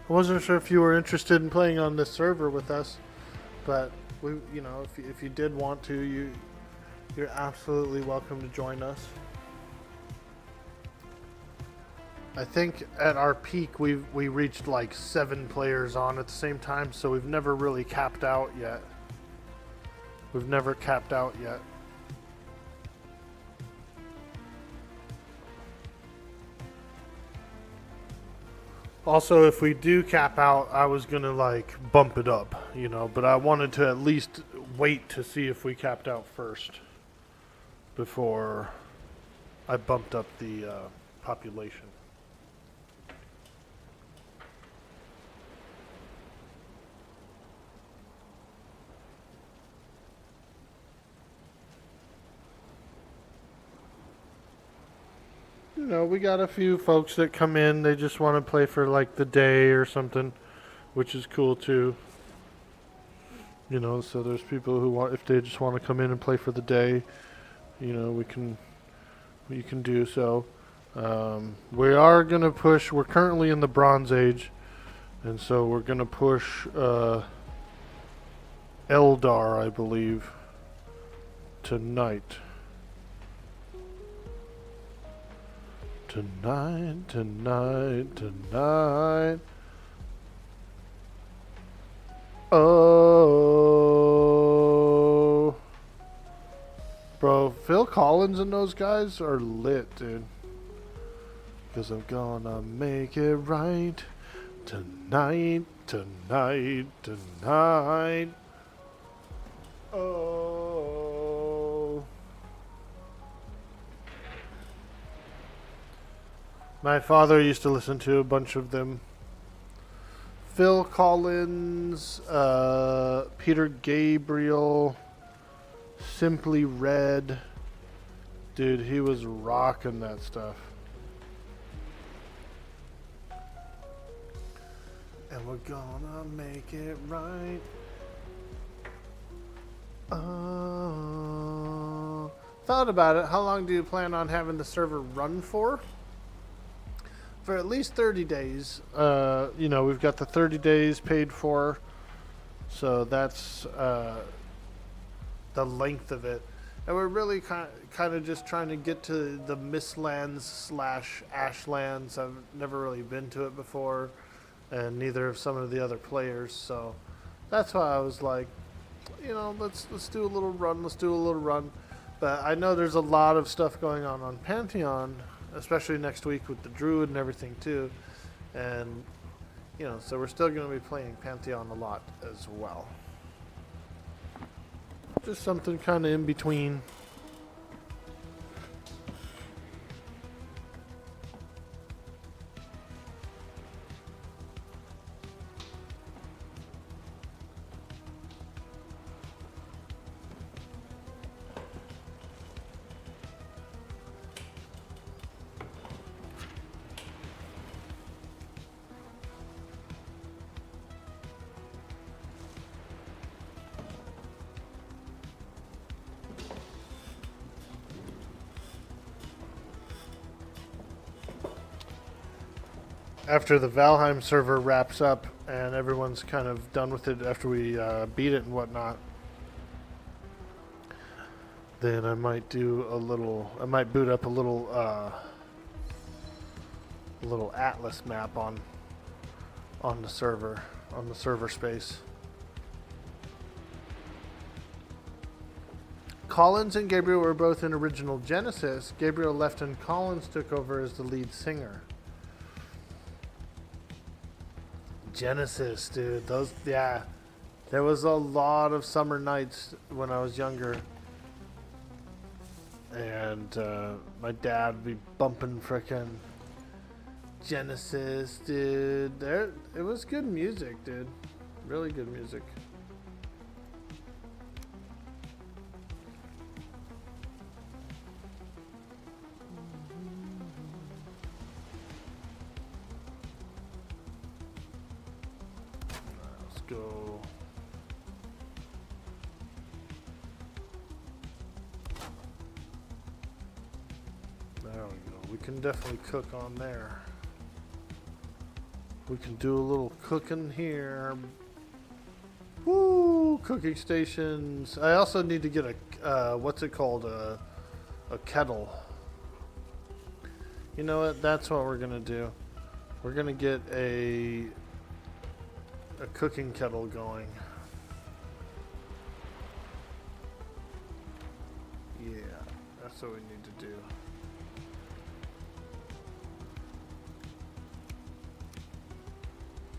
wasn't sure if you were interested in playing on this server with us, but if you did want to, you're absolutely welcome to join us. I think at our peak we reached like 7 players on at the same time, so we've never really capped out yet. We've never capped out yet. Also, if we do cap out, I was gonna like bump it up, but I wanted to at least wait to see if we capped out first before I bumped up the population. We got a few folks that come in, they just want to play for like the day or something, which is cool too. So there's people who want, if they just want to come in and play for the day, we can do so. We are going to push, we're currently in the Bronze Age, and so we're going to push ELDAR, I believe, tonight. Tonight. Oh. Bro, Phil Collins and those guys are lit, dude. Because I'm gonna make it right. Tonight. Oh. My father used to listen to a bunch of them. Phil Collins, Peter Gabriel, Simply Red. Dude, he was rocking that stuff. And we're gonna make it right. Thought about it. How long do you plan on having the server run for? For at least 30 days. We've got the 30 days paid for. So that's the length of it. And we're really kind of just trying to get to the Mistlands / Ashlands. I've never really been to it before. And neither have some of the other players. So that's why I was like, let's do a little run. But I know there's a lot of stuff going on Pantheon, especially next week with the Druid and everything too. And, so we're still going to be playing Pantheon a lot as well. Just something kind of in between. After the Valheim server wraps up and everyone's kind of done with it after we beat it and whatnot, then I might boot up a little atlas map on the server space. Collins and Gabriel were both in original Genesis. Gabriel left and Collins took over as the lead singer. Genesis, dude. There was a lot of summer nights when I was younger. And my dad would be bumping frickin' Genesis, dude. It was good music, dude. Really good music. go. There we go. We can definitely cook on there. We can do a little cooking here. Woo! Cooking stations. I also need to get a, what's it called? A kettle. You know what? That's what we're gonna do. We're gonna get a cooking kettle going. Yeah, that's what we need to do.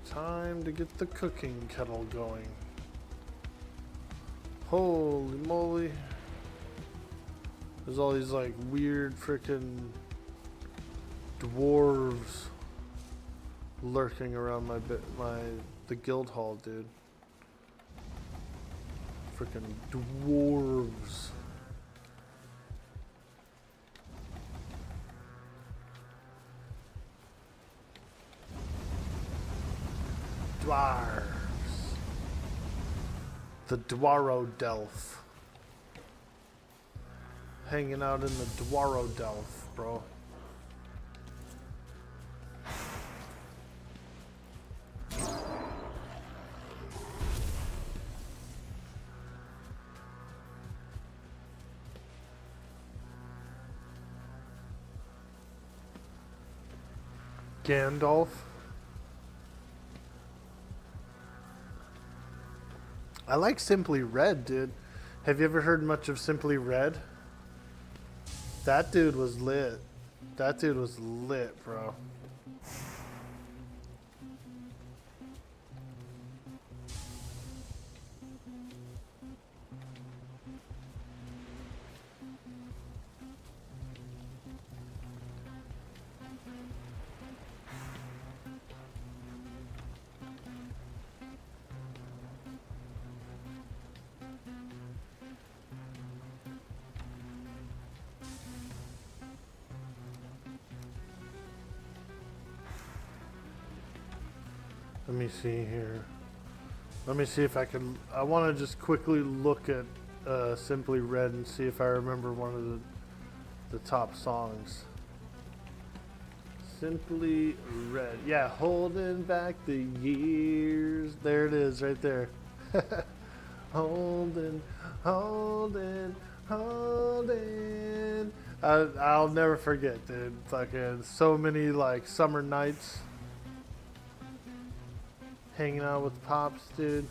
Time to get the cooking kettle going. Holy moly. There's all these like weird frickin' dwarves lurking around the guild hall, dude. Frickin' dwarves. Dwarves. The Dwaro Delph. Hanging out in the Dwaro Delph, bro. Gandalf. I like Simply Red, dude. Have you ever heard much of Simply Red? That dude was lit. That dude was lit, bro. Let me see here. Let me see if I can. I want to just quickly look at Simply Red and see if I remember one of the top songs. Simply Red. Yeah, holding back the years. There it is, right there. Holding, holding, holding. I'll never forget, dude. Fucking so many like summer nights. Hanging out with Pops, dude.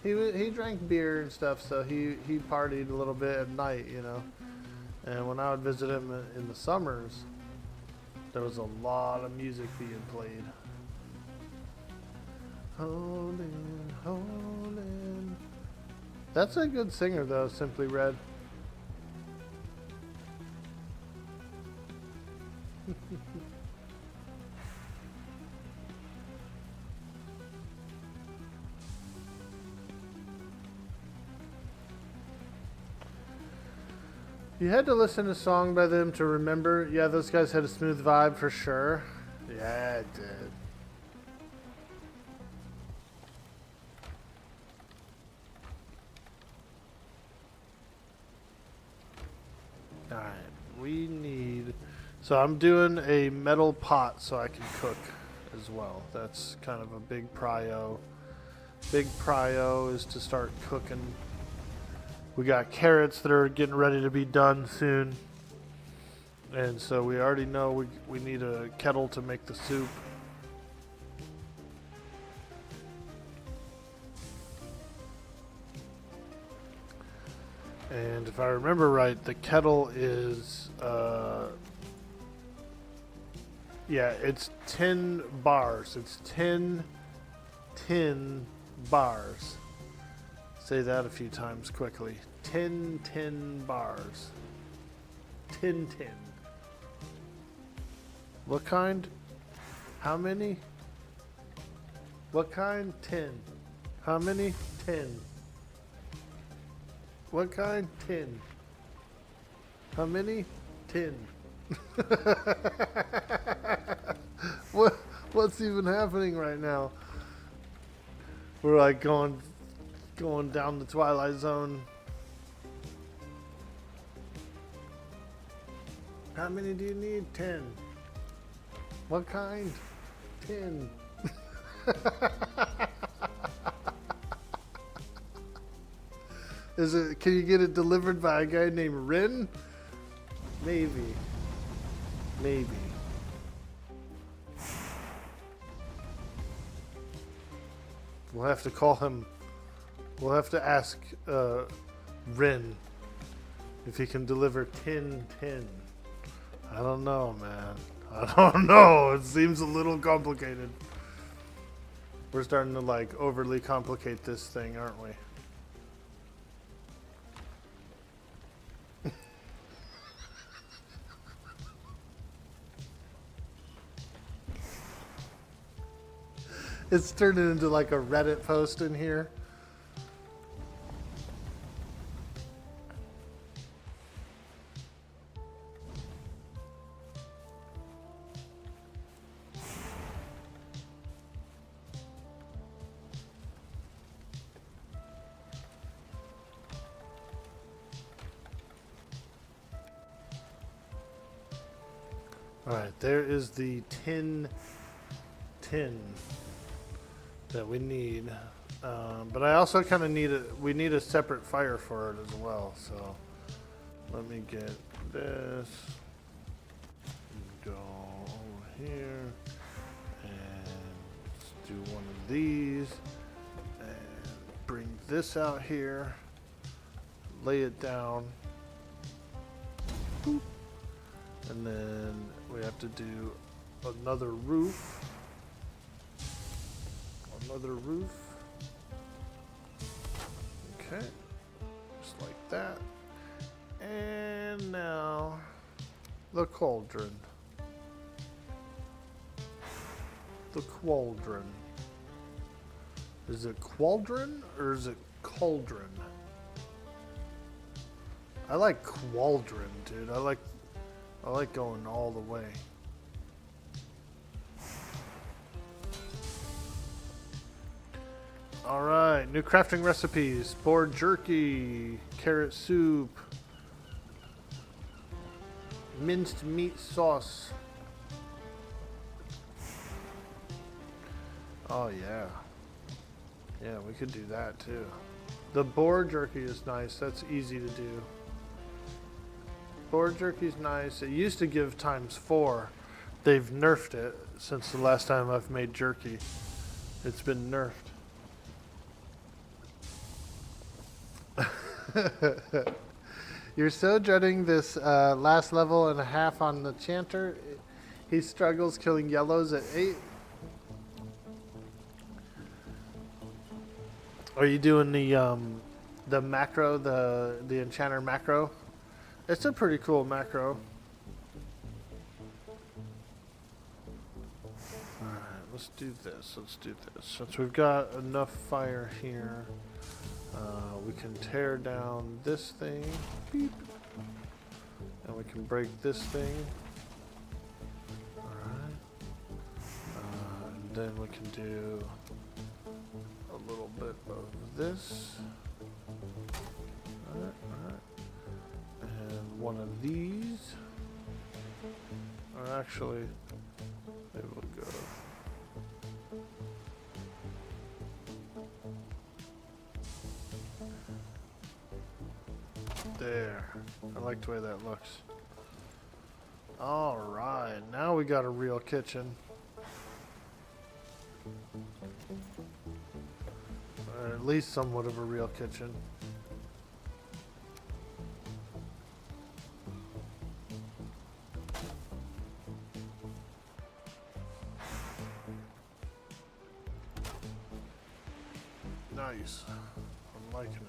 He drank beer and stuff, so he partied a little bit at night, you know. And when I would visit him in the summers, there was a lot of music being played. Holding, holding. That's a good singer, though, Simply Red. You had to listen to a song by them to remember. Yeah, those guys had a smooth vibe for sure. Yeah, it did. Alright, we need... So I'm doing a metal pot so I can cook as well. That's kind of a big prio. Big prio is to start cooking. We got carrots that are getting ready to be done soon. And so we already know we need a kettle to make the soup. And if I remember right, the kettle is, yeah, it's 10 bars. It's 10 bars. Say that a few times quickly. 10 bars. 10. What kind? How many? What kind? 10. How many? 10. What kind? 10. How many? 10. What's even happening right now? We're like going down the Twilight Zone. How many do you need? 10. What kind? 10. Is it? Can you get it delivered by a guy named Rin? Maybe. Maybe. We'll have to call him. We'll have to ask Rin if he can deliver 10. I don't know, man. I don't know. It seems a little complicated. We're starting to like overly complicate this thing, aren't we? It's turning into like a Reddit post in here. Alright, there is the tin that we need. But I also kind of need we need a separate fire for it as well. So let me get this. Go over here. And let's do one of these. And bring this out here. Lay it down. Boop. And then we have to do another roof. Another roof. Okay. Just like that. And now the cauldron. The cauldron. Is it cauldron or is it cauldron? I like cauldron, dude. I like going all the way. Alright, new crafting recipes. Boar jerky, carrot soup, minced meat sauce. Oh yeah. Yeah, we could do that too. The boar jerky is nice. That's easy to do. Boar jerky's nice. It used to give ×4. They've nerfed it since the last time I've made jerky. It's been nerfed. You're so dreading this last level and a half on the chanter. He struggles killing yellows at 8. Are you doing the macro, the enchanter macro? It's a pretty cool macro. Alright, let's do this. Since we've got enough fire here, we can tear down this thing. Beep. And we can break this thing. Alright. And then we can do a little bit of this. Alright. And one of these. Or actually, maybe we'll go. There. I like the way that looks. Alright, now we got a real kitchen. Or at least somewhat of a real kitchen. Nice. I'm liking it.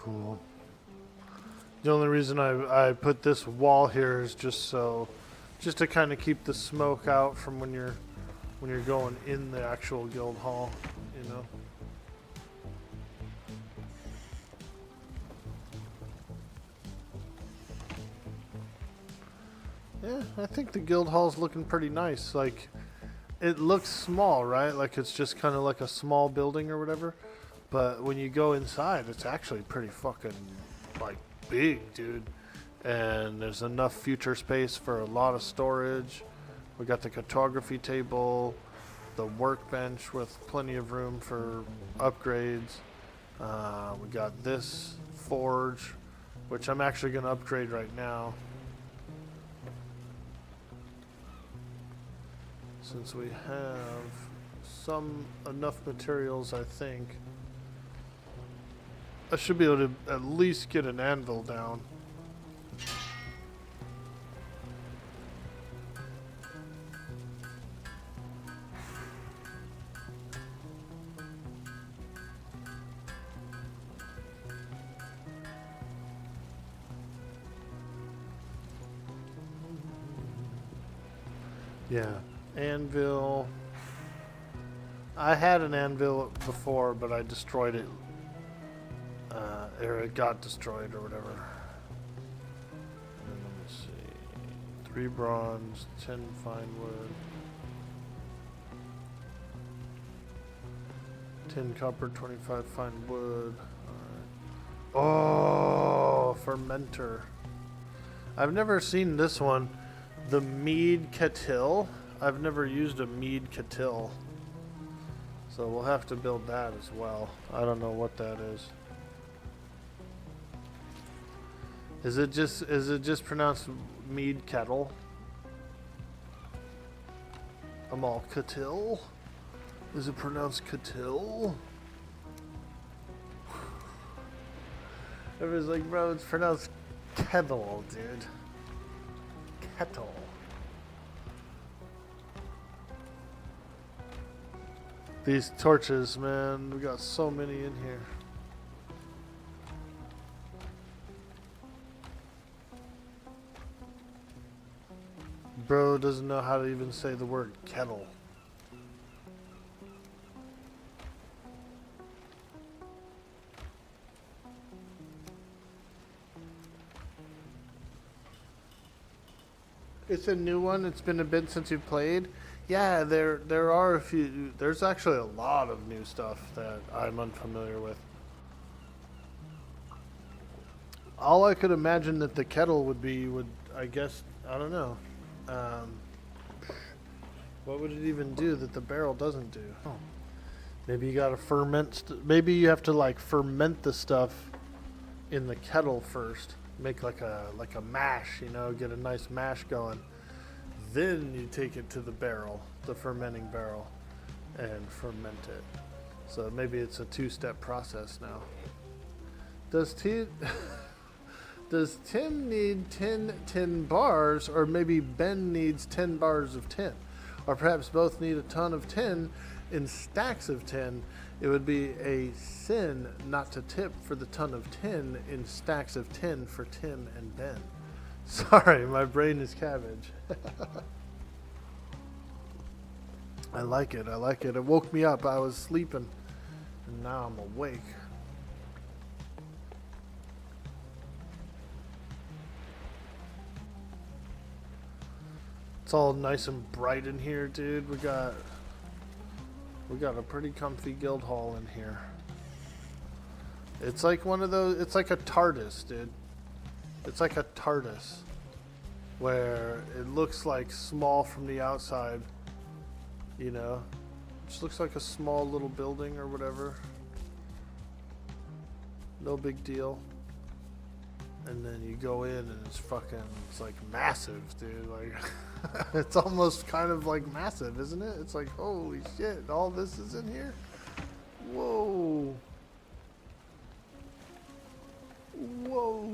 cool. The only reason I put this wall here is just to kind of keep the smoke out from when you're going in the actual guild hall, you know. Yeah, I think the guild hall's looking pretty nice. Like, it looks small, right? Like it's just kind of like a small building or whatever. But when you go inside, it's actually pretty fucking like big, dude. And there's enough future space for a lot of storage. We got the cartography table, the workbench with plenty of room for upgrades. We got this forge, which I'm actually going to upgrade right now. Since we have enough materials, I think I should be able to at least get an anvil down. Yeah. Anvil. I had an anvil before, but I destroyed it. Or it got destroyed or whatever. And let me see. 3 bronze, 10 fine wood. 10 copper, 25 fine wood. Alright. Oh, fermenter. I've never seen this one. The mead kettle. I've never used a mead kettle, so we'll have to build that as well. I don't know what that is. Is it just pronounced mead kettle? I'm all kettle. Is it pronounced kettle? Everyone's like, bro, it's pronounced kettle, dude. Kettle. These torches, man, we got so many in here. Bro doesn't know how to even say the word kettle. It's a new one. It's been a bit since you've played. Yeah, there are a few. There's actually a lot of new stuff that I'm unfamiliar with. All I could imagine that the kettle would I guess, I don't know. What would it even do that the barrel doesn't do? Oh. Maybe you gotta ferment. Maybe you have to like ferment the stuff in the kettle first. Make like a mash, you know, get a nice mash going. Then you take it to the barrel, the fermenting barrel, and ferment it. So maybe it's a 2-step process now. Does Tim need 10 tin bars, or maybe Ben needs 10 bars of tin? Or perhaps both need a ton of tin in stacks of tin. It would be a sin not to tip for the ton of tin in stacks of tin for Tim and Ben. Sorry, my brain is cabbage. I like it. It woke me up. I was sleeping, and now I'm awake. It's all nice and bright in here, dude. We got a pretty comfy guild hall in here. It's like one of those, it's like a TARDIS, dude. It's like a TARDIS, where it looks like small from the outside, you know? It just looks like a small little building or whatever. No big deal. And then you go in and it's like massive, dude. Like, it's almost kind of like massive, isn't it? It's like, holy shit, all this is in here? Whoa. Whoa.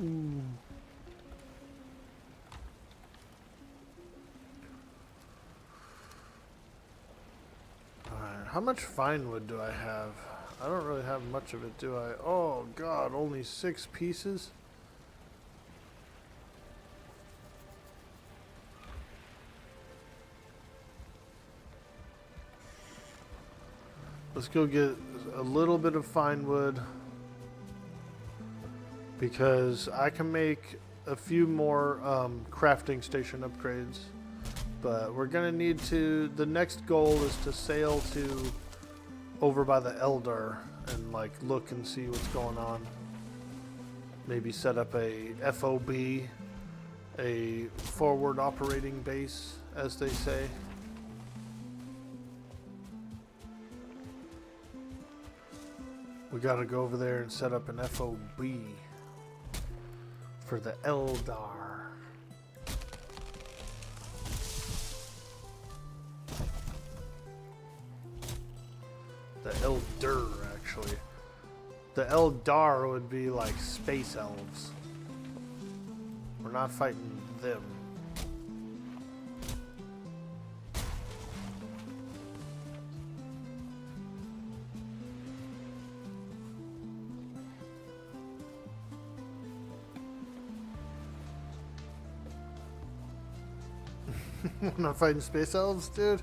Alright, how much fine wood do I have? I don't really have much of it, do I? Oh god, only 6 pieces? Let's go get a little bit of fine wood, because I can make a few more crafting station upgrades, but we're gonna need to, the next goal is to sail to over by the ELDAR and like look and see what's going on. Maybe set up a FOB, a forward operating base, as they say. We gotta go over there and set up an FOB for the ELDAR. The ELDAR, actually. The ELDAR would be like space elves. We're not fighting them. We're not fighting space elves, dude.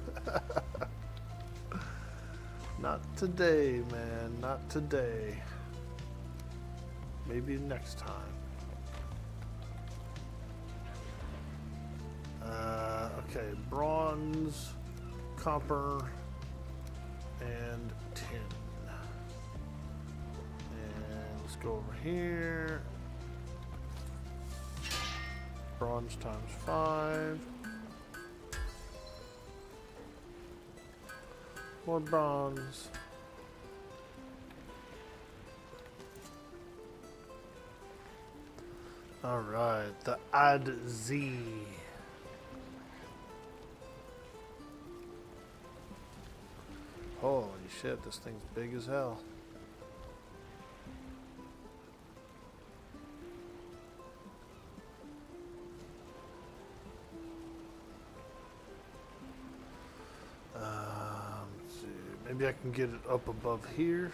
Not today, man. Not today. Maybe next time. Okay, bronze, copper, and tin. And let's go over here. Bronze times 5. More bronze. Alright, the AD-Z. Holy shit, this thing's big as hell. Let's see. Maybe I can get it up above here.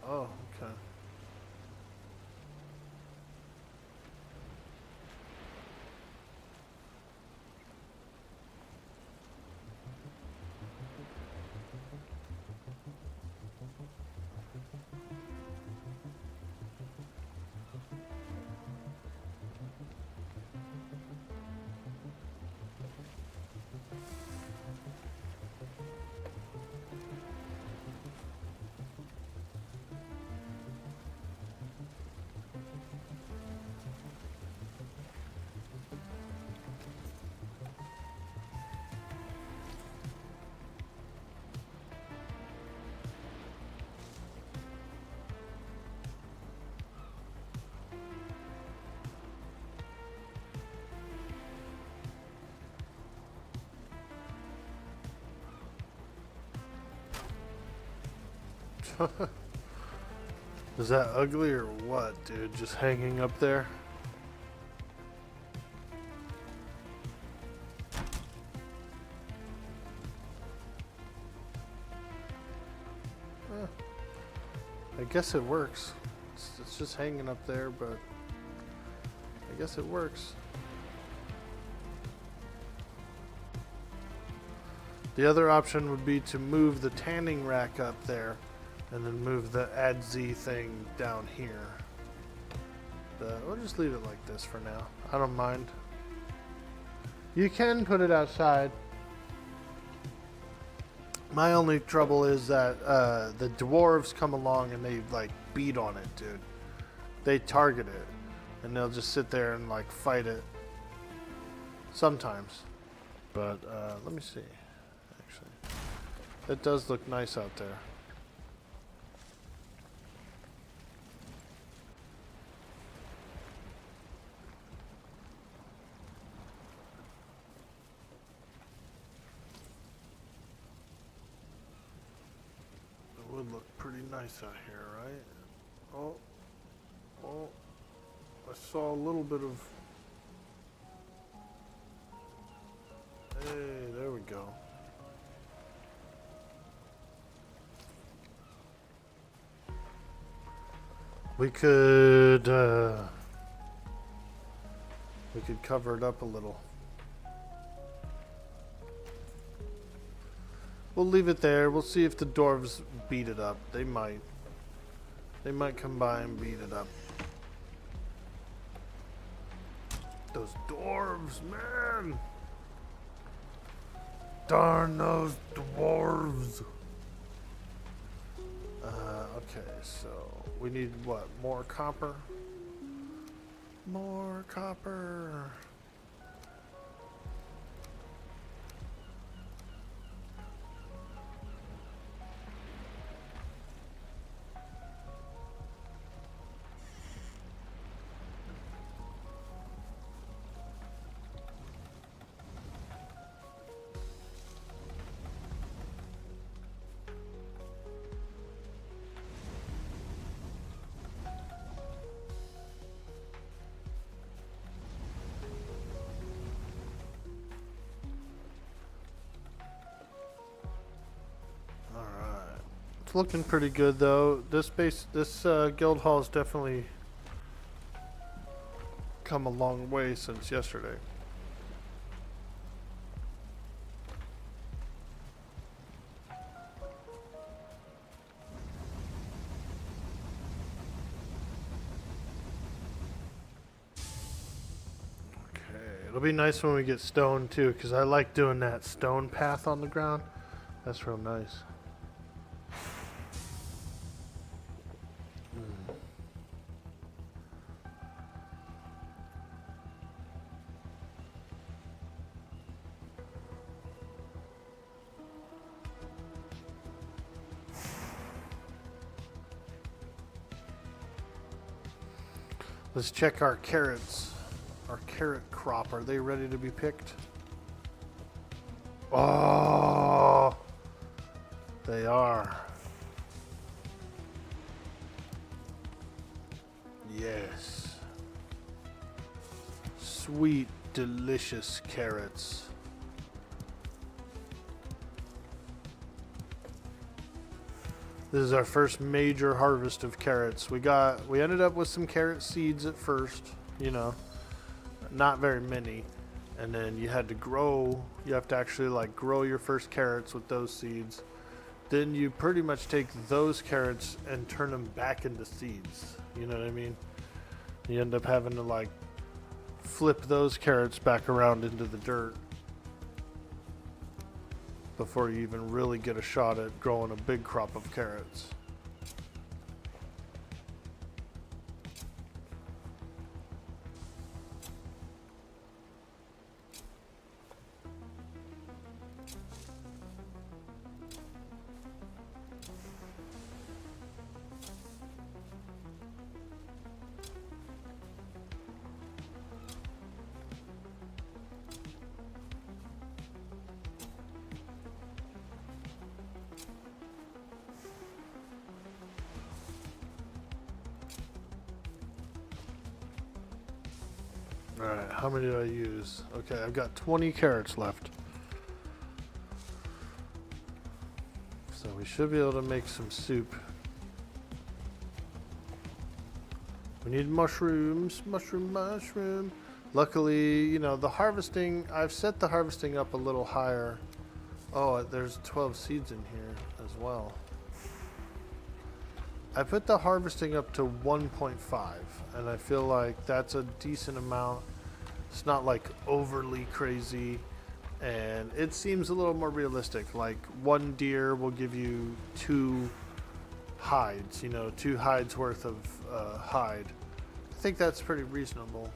Oh, okay. Is that ugly or what, dude? Just hanging up there? I guess it works. It's just hanging up there, but I guess it works. The other option would be to move the tanning rack up there and then move the AD-Z thing down here. But we'll just leave it like this for now. I don't mind. You can put it outside. My only trouble is that the dwarves come along and they like beat on it, dude. They target it and they'll just sit there and like fight it sometimes. But let me see. Actually, it does look nice out there. Would look pretty nice out here, right? Oh, I saw a little bit of... Hey, there we go. We could cover it up a little. We'll leave it there. We'll see if the dwarves beat it up. They might. They might come by and beat it up. Those dwarves, man! Darn those dwarves! Okay, so we need what? More copper? More copper! It's looking pretty good though. This guild hall has definitely come a long way since yesterday. Okay, it'll be nice when we get stone too, because I like doing that stone path on the ground. That's real nice. Let's check our carrots. Our carrot crop. Are they ready to be picked? Oh, they are. Yes. Sweet, delicious carrots. This is our first major harvest of carrots. We ended up with some carrot seeds at first, you know, not very many. And then you have to actually like grow your first carrots with those seeds. Then you pretty much take those carrots and turn them back into seeds. You know what I mean? You end up having to like flip those carrots back around into the dirt before you even really get a shot at growing a big crop of carrots. Alright, how many did I use? Okay, I've got 20 carrots left. So we should be able to make some soup. We need mushrooms, mushroom. Luckily, you know, the harvesting, I've set the harvesting up a little higher. Oh, there's 12 seeds in here as well. I put the harvesting up to 1.5, and I feel like that's a decent amount. It's not like overly crazy, and it seems a little more realistic. Like one deer will give you 2 hides, you know, 2 hides worth of hide. I think that's pretty reasonable.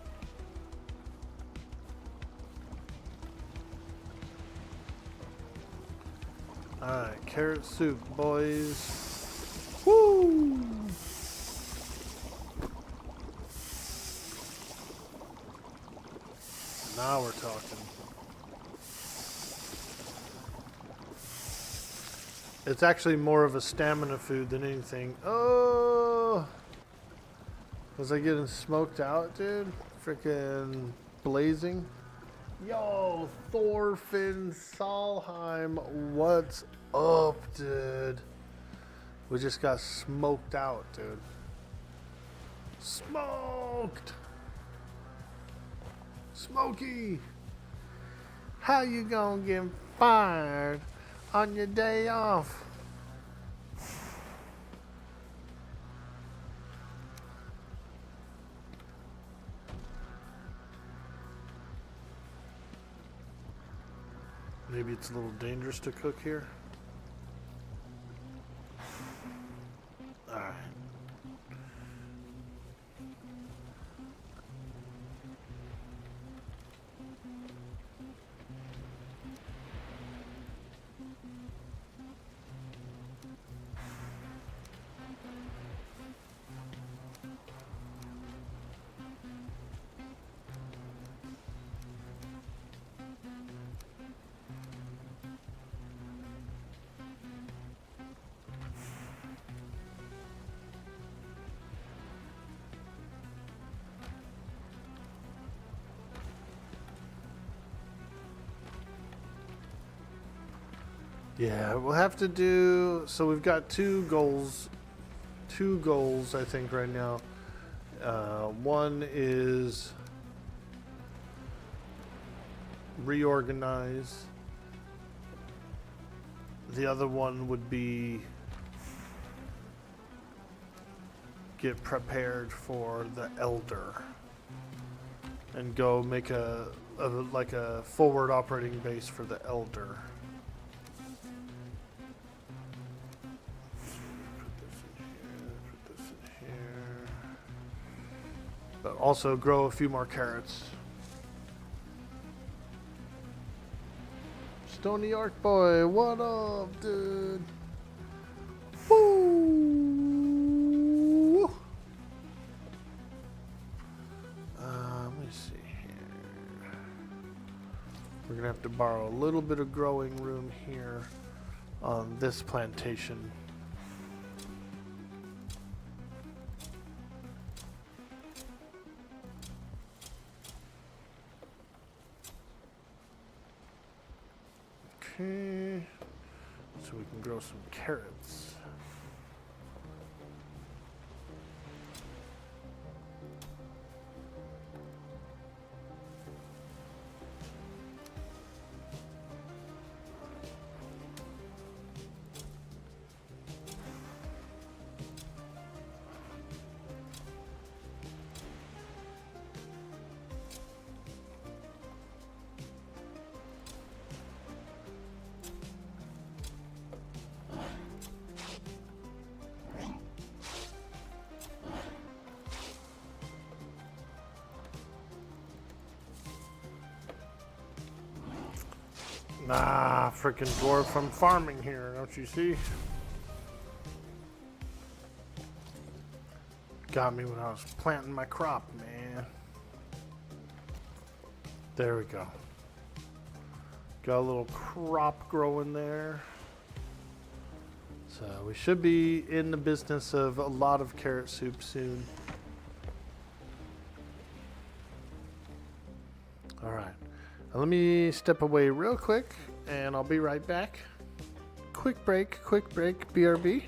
Alright, carrot soup, boys. Woo! Now we're talking. It's actually more of a stamina food than anything. Oh! Was I getting smoked out, dude? Freaking blazing. Yo, Thorfinn Solheim, what's up, dude? We just got smoked out, dude. Smoked! Smokey! How you gonna get fired on your day off? Maybe it's a little dangerous to cook here. Alright. Yeah, we'll have to do, so we've got two goals I think right now. One is reorganize. The other one would be get prepared for the ELDAR and go make a like a forward operating base for the ELDAR. But also grow a few more carrots. Stony York boy, what up, dude? Woo! Let me see here. We're gonna have to borrow a little bit of growing room here on this plantation. Okay, so we can grow some carrots. Nah, freaking dwarf, I'm farming here, don't you see? Got me when I was planting my crop, man. There we go. Got a little crop growing there. So we should be in the business of a lot of carrot soup soon. All right. Let me step away real quick, and I'll be right back. Quick break, BRB.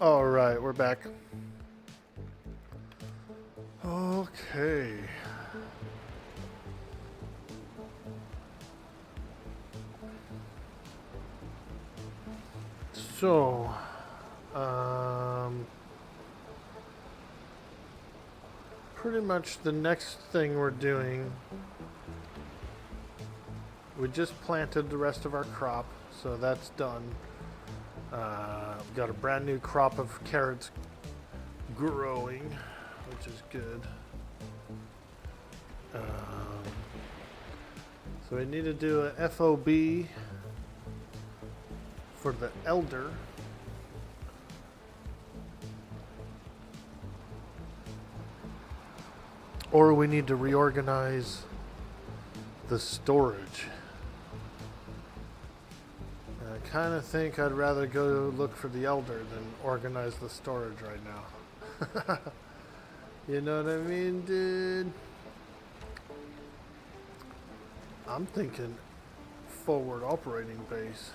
All right, we're back. Okay. So, pretty much the next thing we're doing, we just planted the rest of our crop, so that's done. We've got a brand new crop of carrots growing, which is good. So we need to do a FOB for the ELDAR. Or we need to reorganize the storage. I kind of think I'd rather go look for the ELDAR than organize the storage right now. You know what I mean, dude? I'm thinking forward operating base.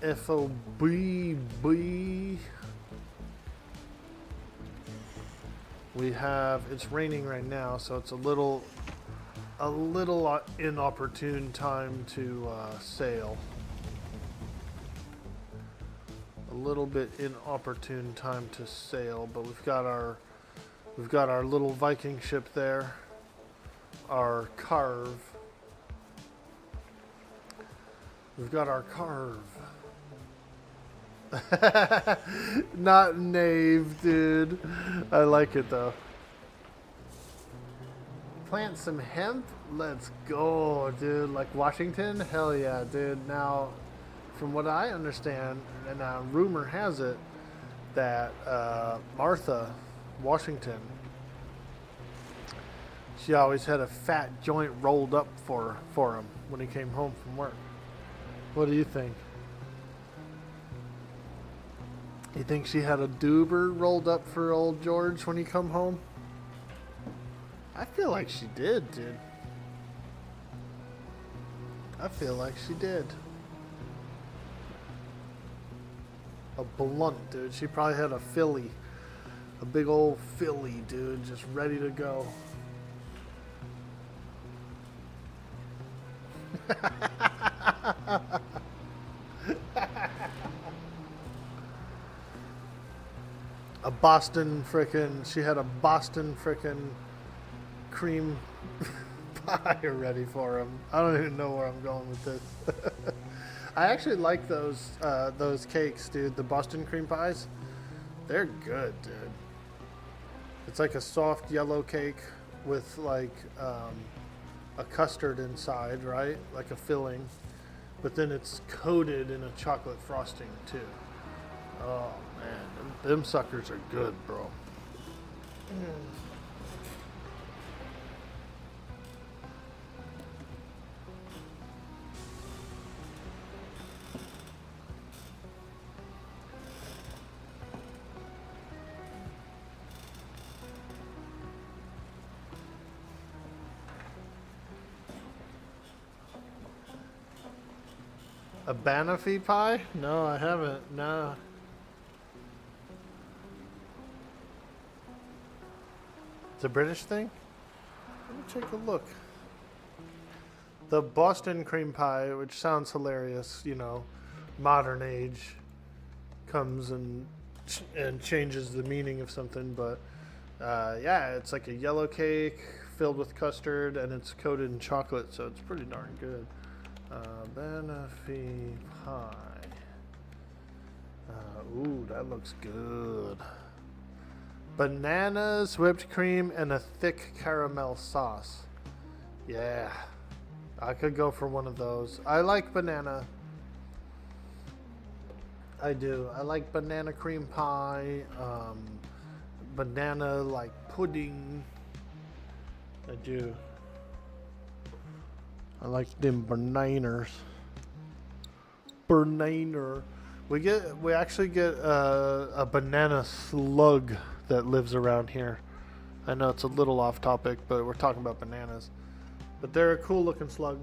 FOBB. We have, it's raining right now, so it's a little inopportune time to sail. A little bit inopportune time to sail, but we've got our little Viking ship there, our carve. We've got our carve. Not knave, dude. I like it though. Plant some hemp? Let's go, dude. Like Washington? Hell yeah, dude. Now, from what I understand, and rumor has it, that Martha Washington, she always had a fat joint rolled up for him when he came home from work. What do you think? You think she had a doober rolled up for old George when he come home? I feel like she did, dude. I feel like she did. A blunt, dude. She probably had a filly. A big old filly, dude, just ready to go. A Boston frickin', she had a Boston frickin' cream pie ready for him. I don't even know where I'm going with this. I actually like those cakes, dude. The Boston cream pies, they're good, dude. It's like a soft yellow cake with like a custard inside, right? Like a filling, but then it's coated in a chocolate frosting too. Oh man, them suckers are good, bro. A banoffee pie? No, I haven't. No. It's a British thing? Let me take a look. The Boston cream pie, which sounds hilarious, you know, modern age comes and changes the meaning of something, but yeah, it's like a yellow cake filled with custard and it's coated in chocolate, so it's pretty darn good. Banoffee pie. Ooh, that looks good. Bananas, whipped cream, and a thick caramel sauce. Yeah, I could go for one of those. I like banana. I do. I like banana cream pie, banana like pudding. I do. I like them bananas. Banana. We actually get a banana slug that lives around here. I know it's a little off topic, but we're talking about bananas. But they're a cool looking slug.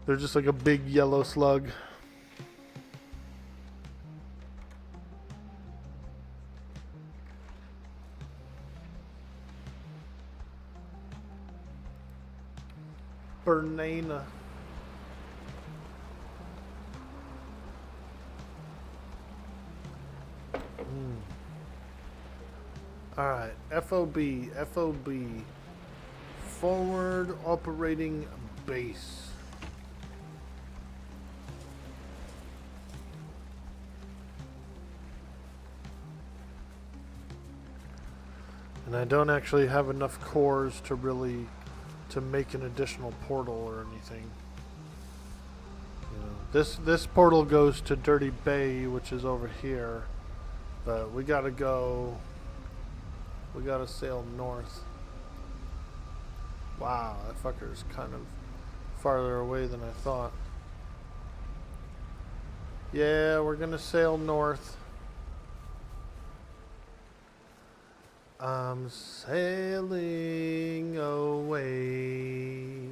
They're just like a big yellow slug. Banana. Alright, FOB. Forward Operating Base. And I don't actually have enough cores to really make an additional portal or anything. You know, this portal goes to Dirty Bay, which is over here, but we gotta sail north. Wow, that fucker's kind of farther away than I thought. Yeah, we're gonna sail north. I'm sailing away.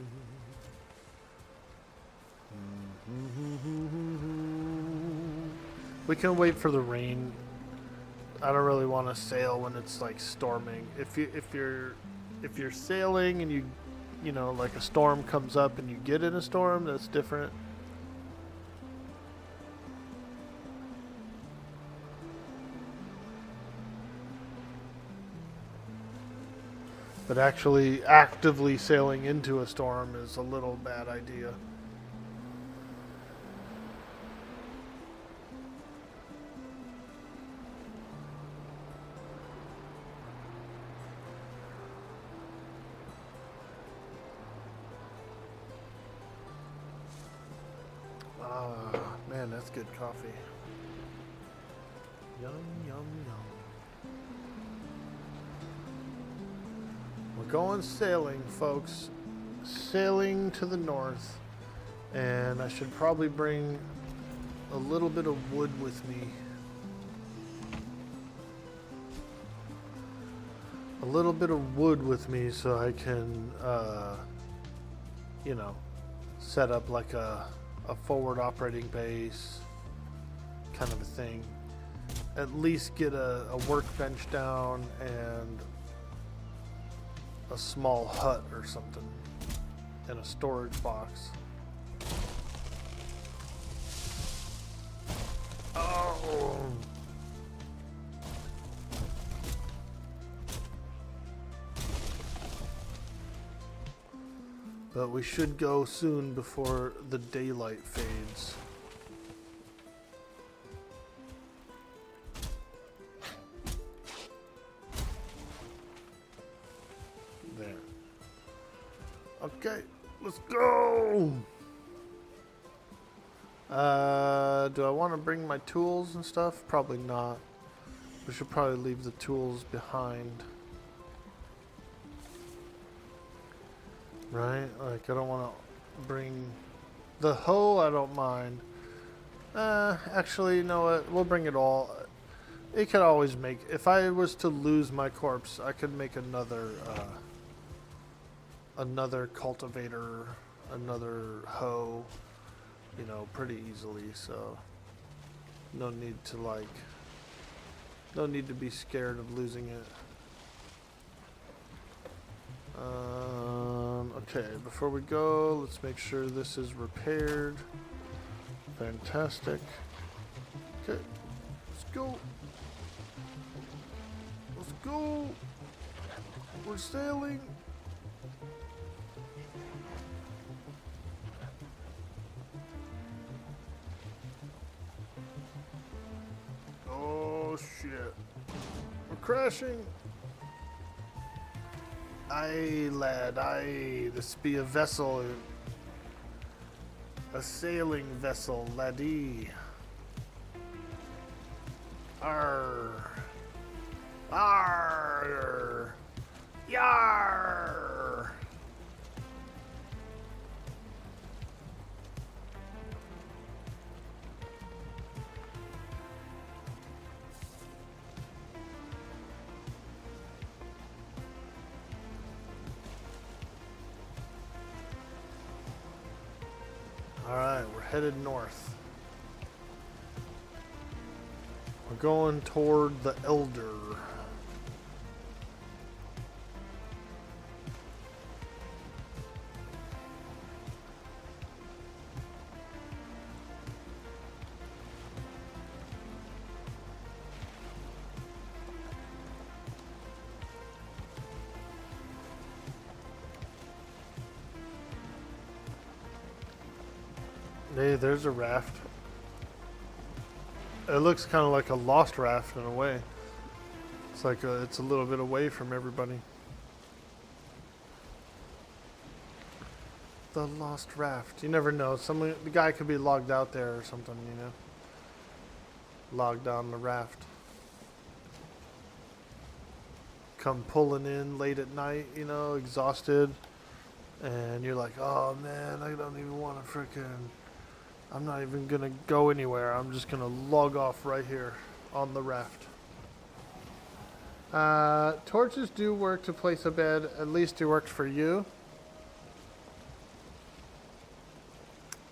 We can wait for the rain. I don't really want to sail when it's like storming. If you're sailing and you know, like a storm comes up and you get in a storm, that's different. But actually actively sailing into a storm is a little bad idea. Ah, man, that's good coffee. Yum, yum, yum. We're going sailing, folks. Sailing to the north. And I should probably bring a little bit of wood with me. A little bit of wood with me so I can, you know, set up like a forward operating base kind of a thing. At least get a workbench down and a small hut or something and a storage box. Oh. But we should go soon before the daylight fades. There. Okay, let's go! Do I want to bring my tools and stuff? Probably not. We should probably leave the tools behind. Right? Like, I don't want to bring... The hoe, I don't mind. Actually, you know what? We'll bring it all. It could always make... If I was to lose my corpse, I could make another cultivator, another hoe, you know, pretty easily, so... No need to, like... No need to be scared of losing it. Okay, before we go, let's make sure this is repaired. Fantastic. Okay, let's go. Let's go. We're sailing. Oh shit. We're crashing. Aye, lad, aye. This be a vessel. A sailing vessel, laddie. Arr. Arr. Yar. headed north. We're going toward the Elder. Hey, there's a raft. It looks kind of like a lost raft in a way. It's like it's a little bit away from everybody. The lost raft. You never know. The guy could be logged out there or something, you know. Logged on the raft. Come pulling in late at night, you know, exhausted. And you're like, oh man, I don't even want to frickin'... I'm not even gonna go anywhere. I'm just gonna log off right here on the raft. Torches do work to place a bed. At least it worked for you.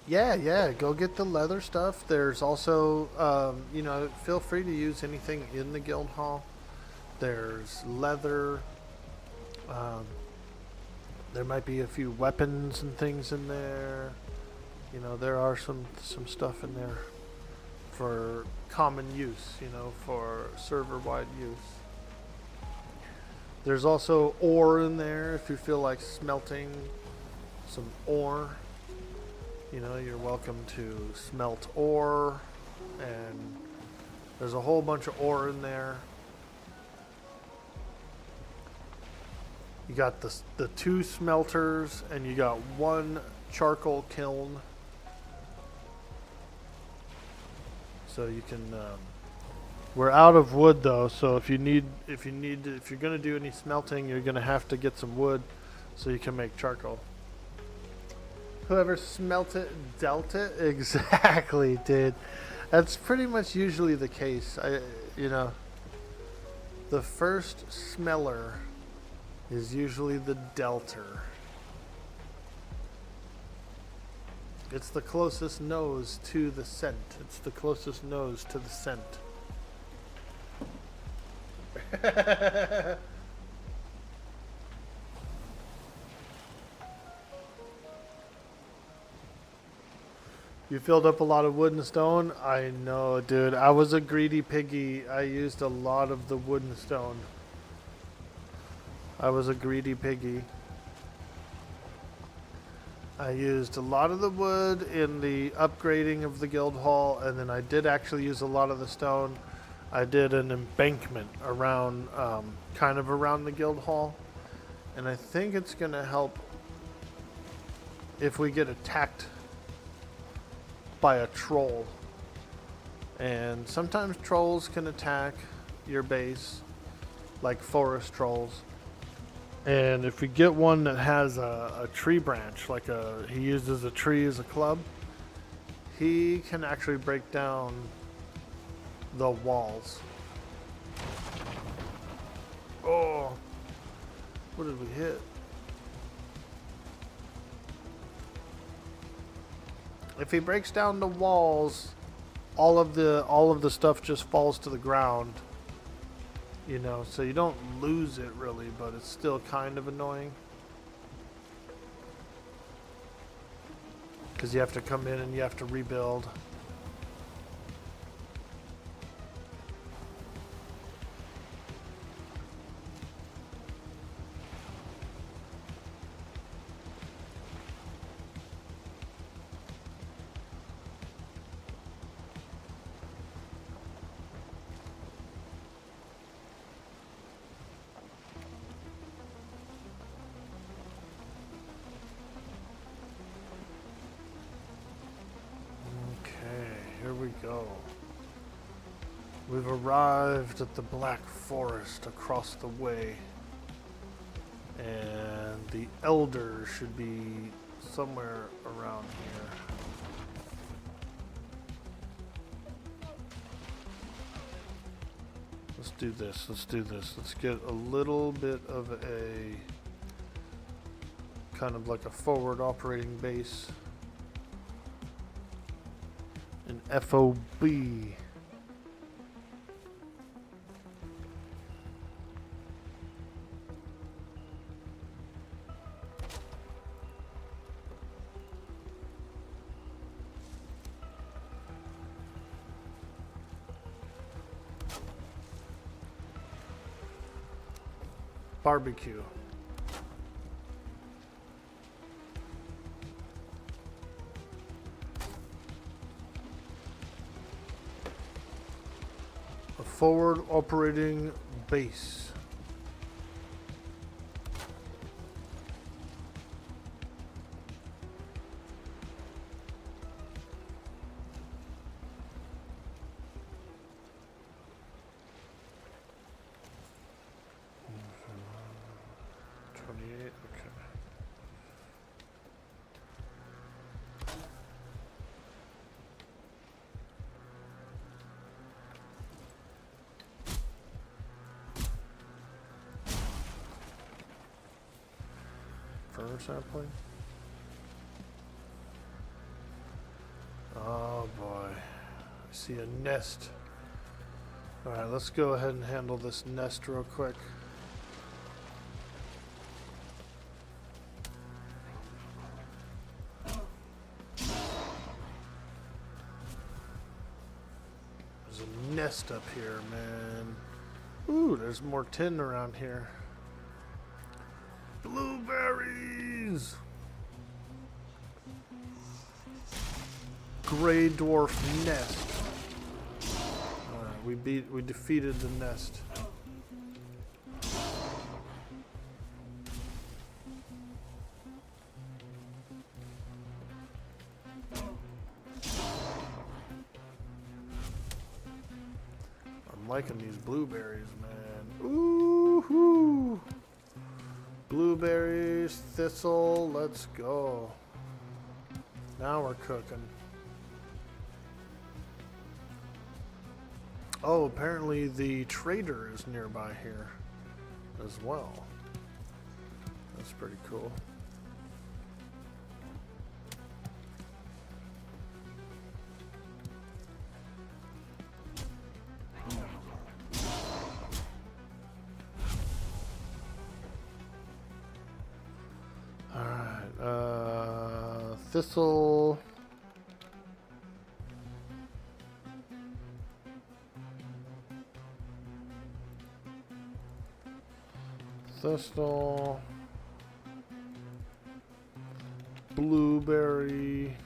Yeah. Go get the leather stuff. There's also, you know, feel free to use anything in the guild hall. There's leather. There might be a few weapons and things in there. You know, there are some stuff in there for common use, you know, for server-wide use. There's also ore in there if you feel like smelting some ore. You know, you're welcome to smelt ore, and there's a whole bunch of ore in there. You got the 2 smelters, and you got 1 charcoal kiln. So you can. We're out of wood though, so if you're gonna do any smelting, you're gonna have to get some wood, so you can make charcoal. Whoever smelt it, dealt it. Exactly, dude. That's pretty much usually the case. You know, the first smeller is usually the delter. It's the closest nose to the scent. It's the closest nose to the scent. You filled up a lot of wood and stone? I know, dude. I was a greedy piggy. I used a lot of the wood and stone. I was a greedy piggy. I used a lot of the wood in the upgrading of the guild hall, and then I did actually use a lot of the stone. I did an embankment around, kind of around the guild hall, and I think it's going to help if we get attacked by a troll. And sometimes trolls can attack your base, like forest trolls. And if we get one that has a tree branch, like he uses a tree as a club, he can actually break down the walls. Oh, what did we hit? If he breaks down the walls, all of the stuff just falls to the ground. You know, so you don't lose it really, but it's still kind of annoying. Because you have to come in and you have to rebuild. Here we go. We've arrived at the Black Forest across the way. And the Elder should be somewhere around here. Let's do this. Let's get a little bit of a kind of like a forward operating base. An FOB. Barbecue. A forward operating base. Okay. Fur sampling. Oh boy. I see a nest. Alright, let's go ahead and handle this nest real quick. Nest up here, man. Ooh, there's more tin around here. Blueberries! Gray dwarf nest. Alright, we defeated the nest. Liking these blueberries, man. Ooh-hoo. Blueberries, thistle, let's go. Now we're cooking. Oh, apparently the trader is nearby here as well. That's pretty cool. Thistle. Thistle. Blueberry.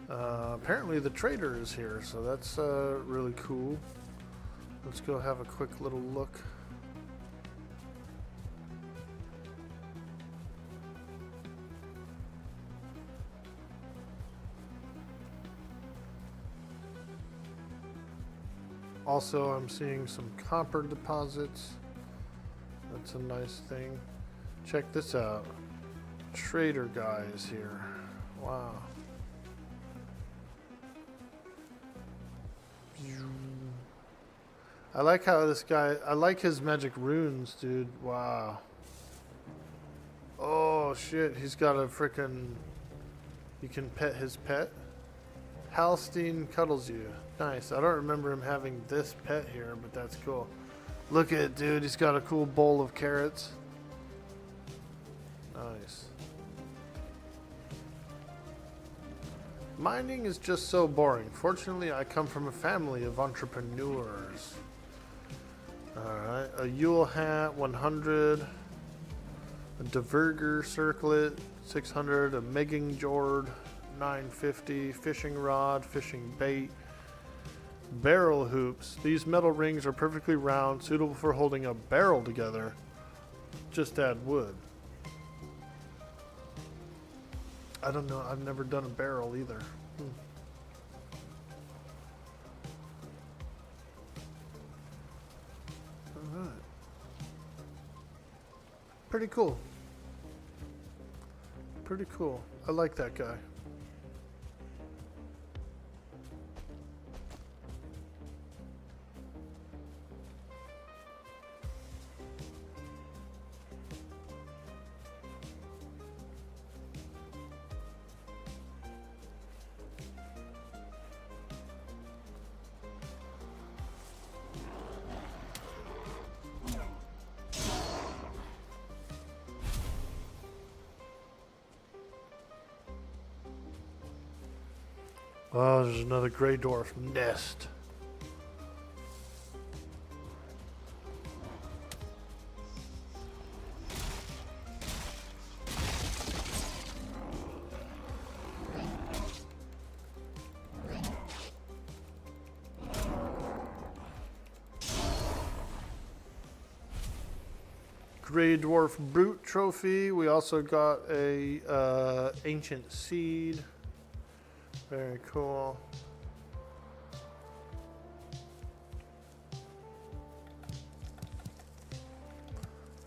Apparently the trader is here, so that's really cool. Let's go have a quick little look. Also, I'm seeing some copper deposits. That's a nice thing. Check this out. Trader guy is here. Wow. I like how this guy, I like his magic runes, dude. Wow. Oh shit, he's got a frickin', you can pet his pet. Halstein cuddles you. Nice. I don't remember him having this pet here, but that's cool. Look at it, dude. He's got a cool bowl of carrots. Nice. Mining is just so boring. Fortunately, I come from a family of entrepreneurs. Alright. A Yule hat, 100. A Diverger circlet, 600. A Megging Jord, 950. Fishing rod, fishing bait. Barrel hoops. These metal rings are perfectly round, suitable for holding a barrel together. Just add wood. I don't know. I've never done a barrel either. Alright. Pretty cool. Pretty cool. I like that guy. Oh, there's another gray dwarf nest. Gray Dwarf Brute Trophy. We also got a Ancient Seed. Very cool.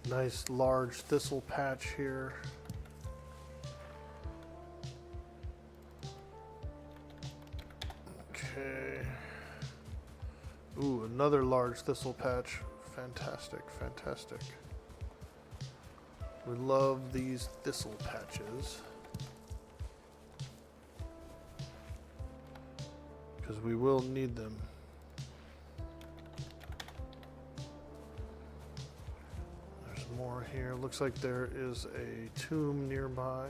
Nice large thistle patch here. Okay. Ooh, another large thistle patch. Fantastic, fantastic. We love these thistle patches because we will need them. There's more here. Looks like there is a tomb nearby.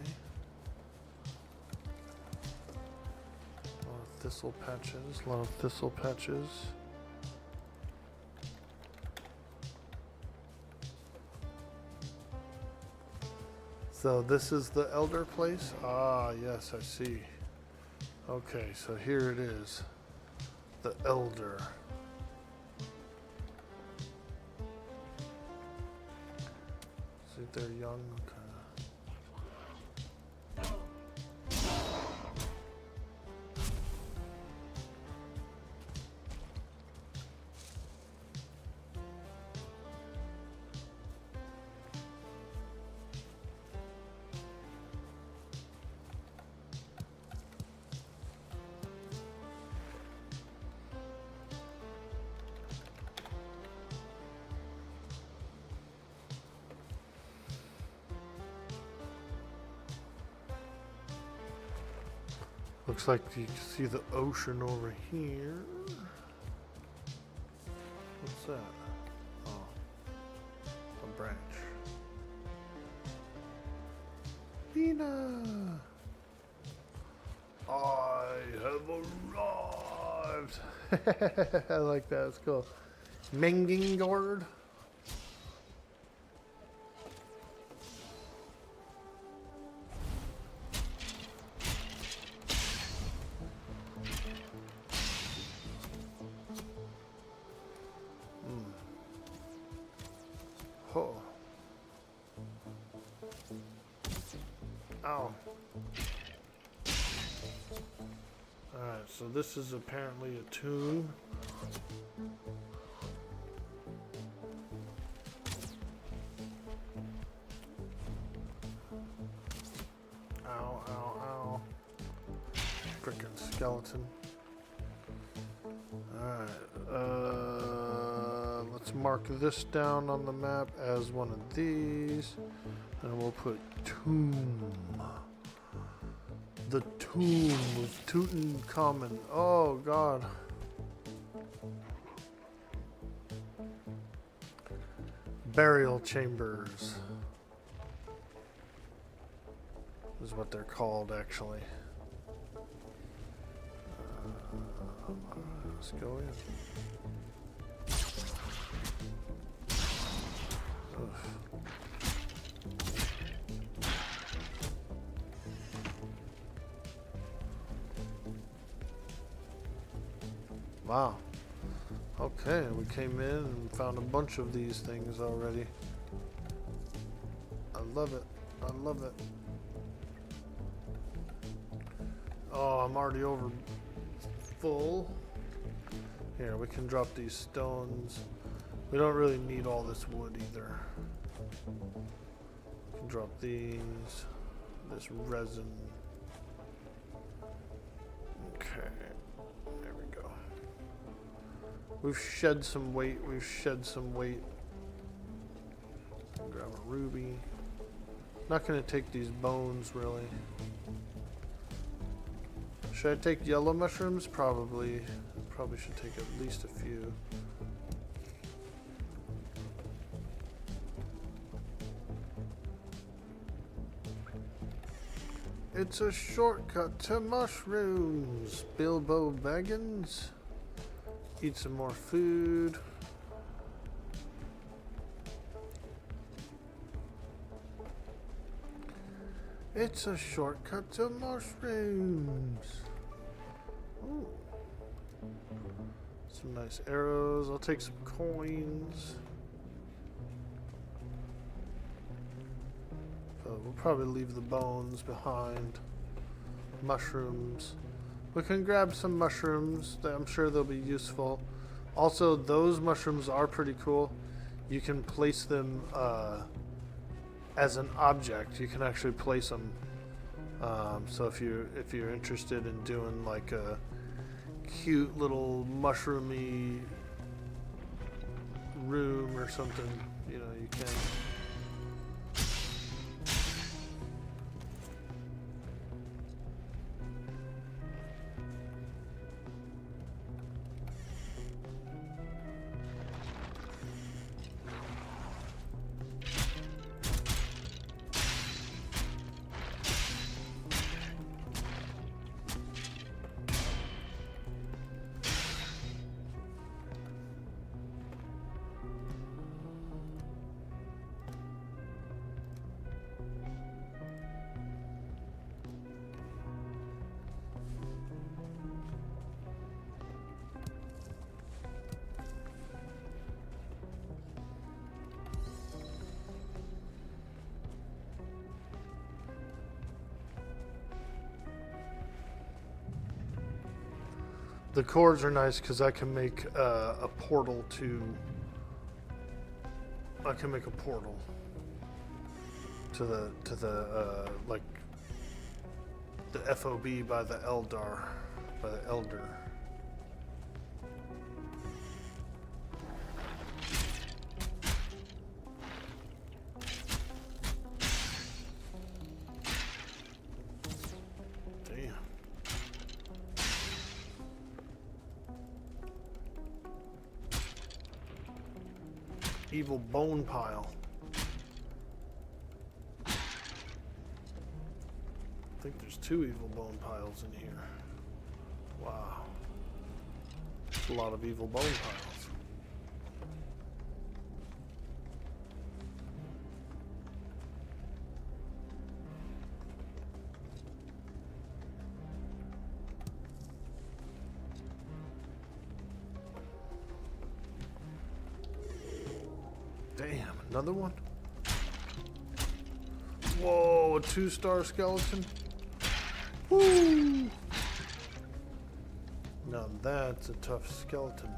A lot of thistle patches, a lot of thistle patches. So this is the Elder place? Ah, yes, I see. Okay, so here it is. The Elder. See if they're young? Okay. Looks like you can see the ocean over here. What's that? Oh, a branch. Bina! I have arrived! I like that, it's cool. Mengingord? Oh. Ow. Alright, so this is apparently a tomb. Ow, ow, ow. Frickin' skeleton. Alright, let's mark this down on the map as one of these. And we'll put tomb. The tomb of Tutankhamun. Oh, God. Burial chambers is what they're called, actually. Let's go in. Ugh. Wow. Okay, we came in and found a bunch of these things already. I love it. I love it. Oh, I'm already over full. Here, we can drop these stones. We don't really need all this wood either. We can drop these. This resin. Okay. There we go. We've shed some weight. We've shed some weight. Grab a ruby. Not going to take these bones, really. Should I take yellow mushrooms? Probably. Probably should take at least a few. It's a shortcut to mushrooms. Bilbo Baggins. Eat some more food. It's a shortcut to mushrooms. Ooh. Some nice arrows. I'll take some coins. But we'll probably leave the bones behind. Mushrooms. We can grab some mushrooms. I'm sure they'll be useful. Also, those mushrooms are pretty cool. You can place them as an object. You can actually place them. So if you're interested in doing like a cute little mushroomy room or something, you know, you can. The cores are nice because I can make a portal to. I can make a portal to the like the FOB by the ELDAR, by the Elder. Evil bone pile. I think there's 2 evil bone piles in here. Wow. That's a lot of evil bone piles. Damn, another one? Whoa, a 2-star skeleton? Woo! Now that's a tough skeleton.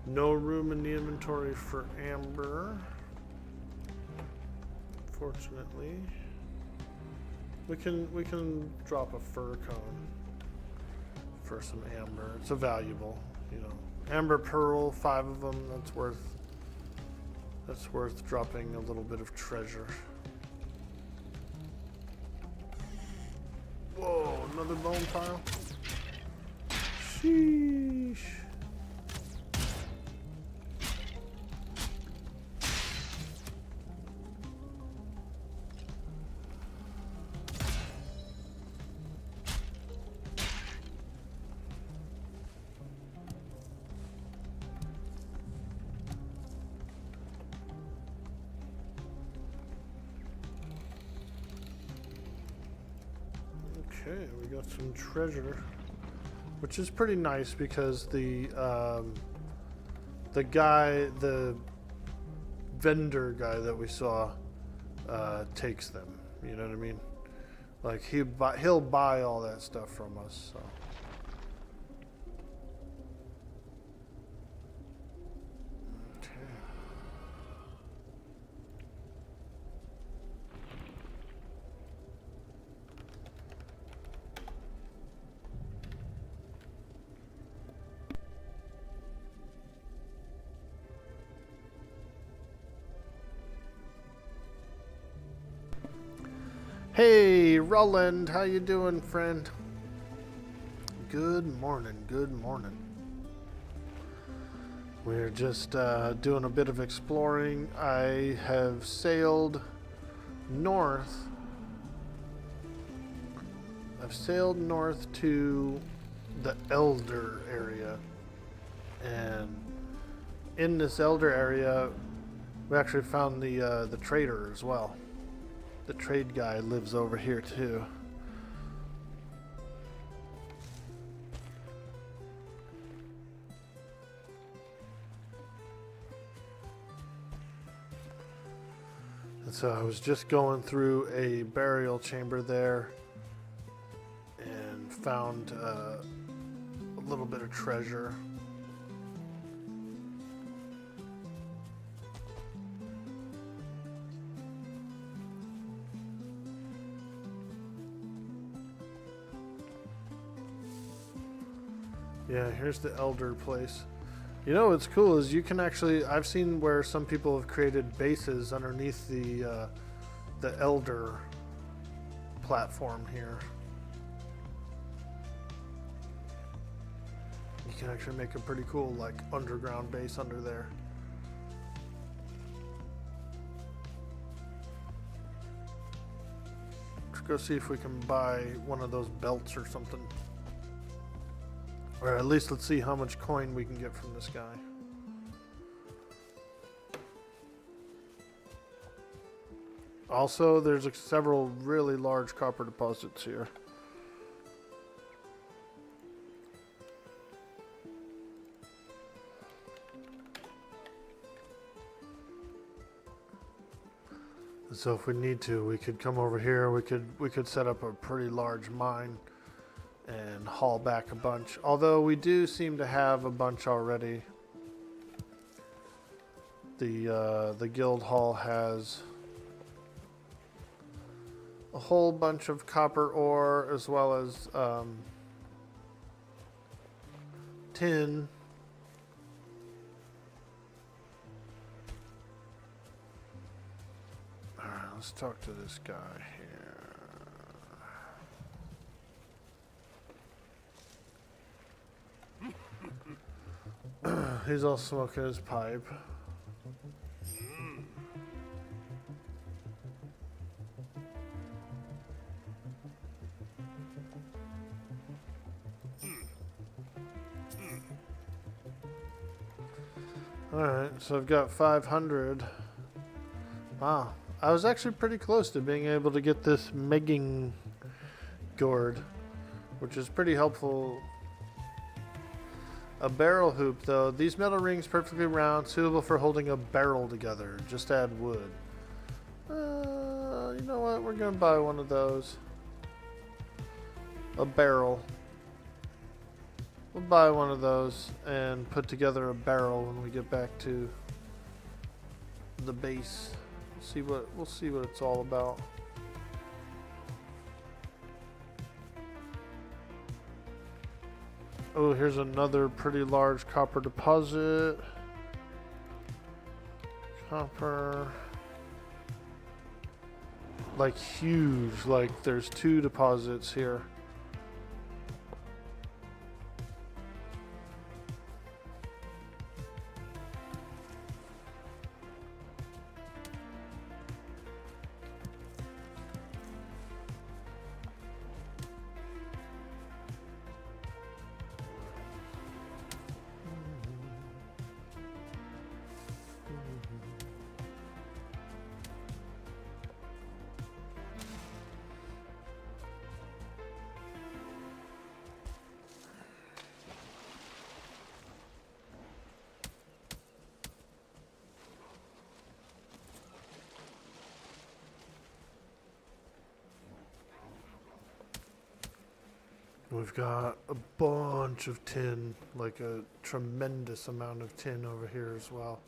No room in the inventory for amber. Fortunately. We can drop a fur cone for some amber. It's a valuable, you know. Amber pearl, 5 of them. That's worth dropping a little bit of treasure. Whoa, another bone pile. Sheesh. Okay, we got some treasure, which is pretty nice because the vendor guy that we saw takes them. You know what I mean? Like he'll buy all that stuff from us. So. Hey, Roland, how you doing, friend? Good morning, good morning. We're just doing a bit of exploring. I have sailed north. I've sailed north to the ELDAR area. And in this ELDAR area, we actually found the trader as well. The trade guy lives over here too. And so I was just going through a burial chamber there and found a little bit of treasure. Yeah, here's the ELDAR place. You know what's cool is you can actually, I've seen where some people have created bases underneath the ELDAR platform here. You can actually make a pretty cool like underground base under there. Let's go see if we can buy one of those belts or something. Or at least let's see how much coin we can get from this guy. Also, there's several really large copper deposits here. So if we need to, we could come over here. We could set up a pretty large mine and haul back a bunch. Although we do seem to have a bunch already. The guild hall has a whole bunch of copper ore as well as tin. All right, let's talk to this guy here. He's all smoking his pipe. Alright, so I've got 500. Wow. I was actually pretty close to being able to get this megging gourd, which is pretty helpful. A barrel hoop, though. These metal rings perfectly round, suitable for holding a barrel together. Just add wood. You know what? We're going to buy one of those. A barrel. We'll buy one of those and put together a barrel when we get back to the base. We'll see what it's all about. Oh, here's another pretty large copper deposit. Copper. Like huge, like there's 2 deposits here. We've got a bunch of tin, like a tremendous amount of tin over here as well.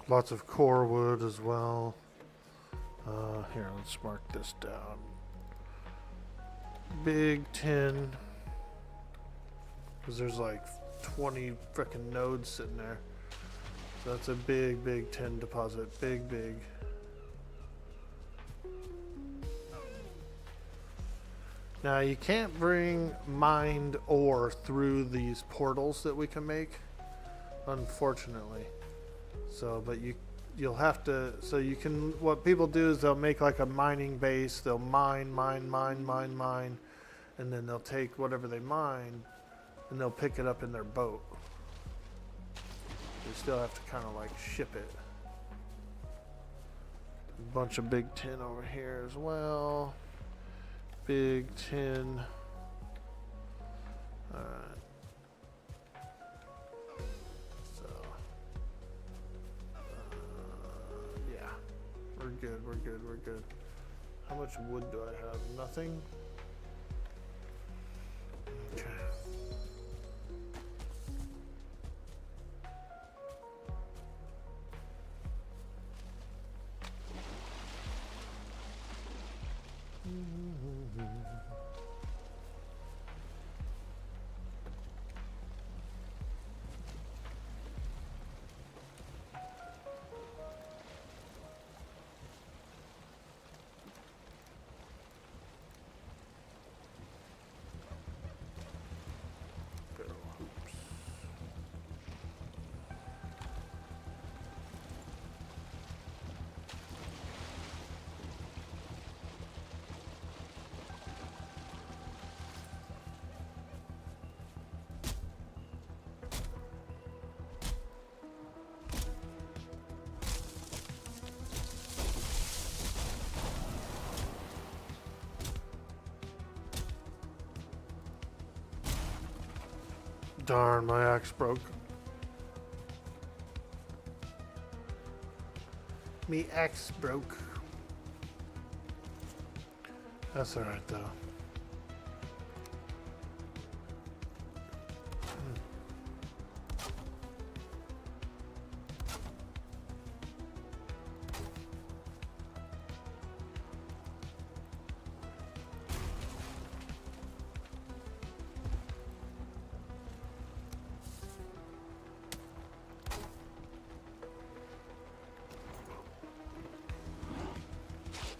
Lots of core wood as well. Here, let's mark this down. Big tin. Because there's like 20 frickin' nodes sitting there. So that's a big, big tin deposit. Big, big. Now you can't bring mined ore through these portals that we can make, unfortunately. So, but you'll have to, so you can, what people do is they'll make like a mining base, they'll mine, and then they'll take whatever they mine and they'll pick it up in their boat. You still have to kind of like ship it. A bunch of big tin over here as well. Big tin. Alright. So. Yeah. We're good, we're good, we're good. How much wood do I have? Nothing? Okay. Darn, my axe broke. Me axe broke. That's alright though.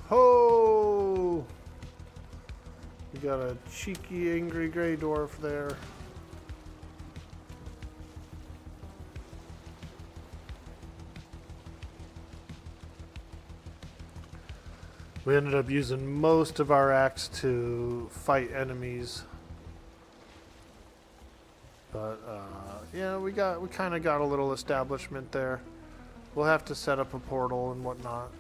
Ho! We got a cheeky, angry gray dwarf there. We ended up using most of our axe to fight enemies. But, yeah, we kind of got a little establishment there. We'll have to set up a portal and whatnot.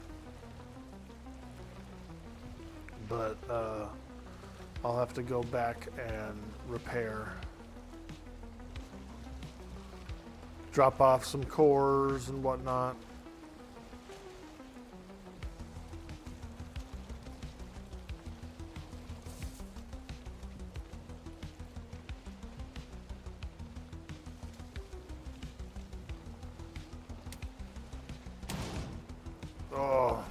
But I'll have to go back and repair. Drop off some cores and whatnot. Oh.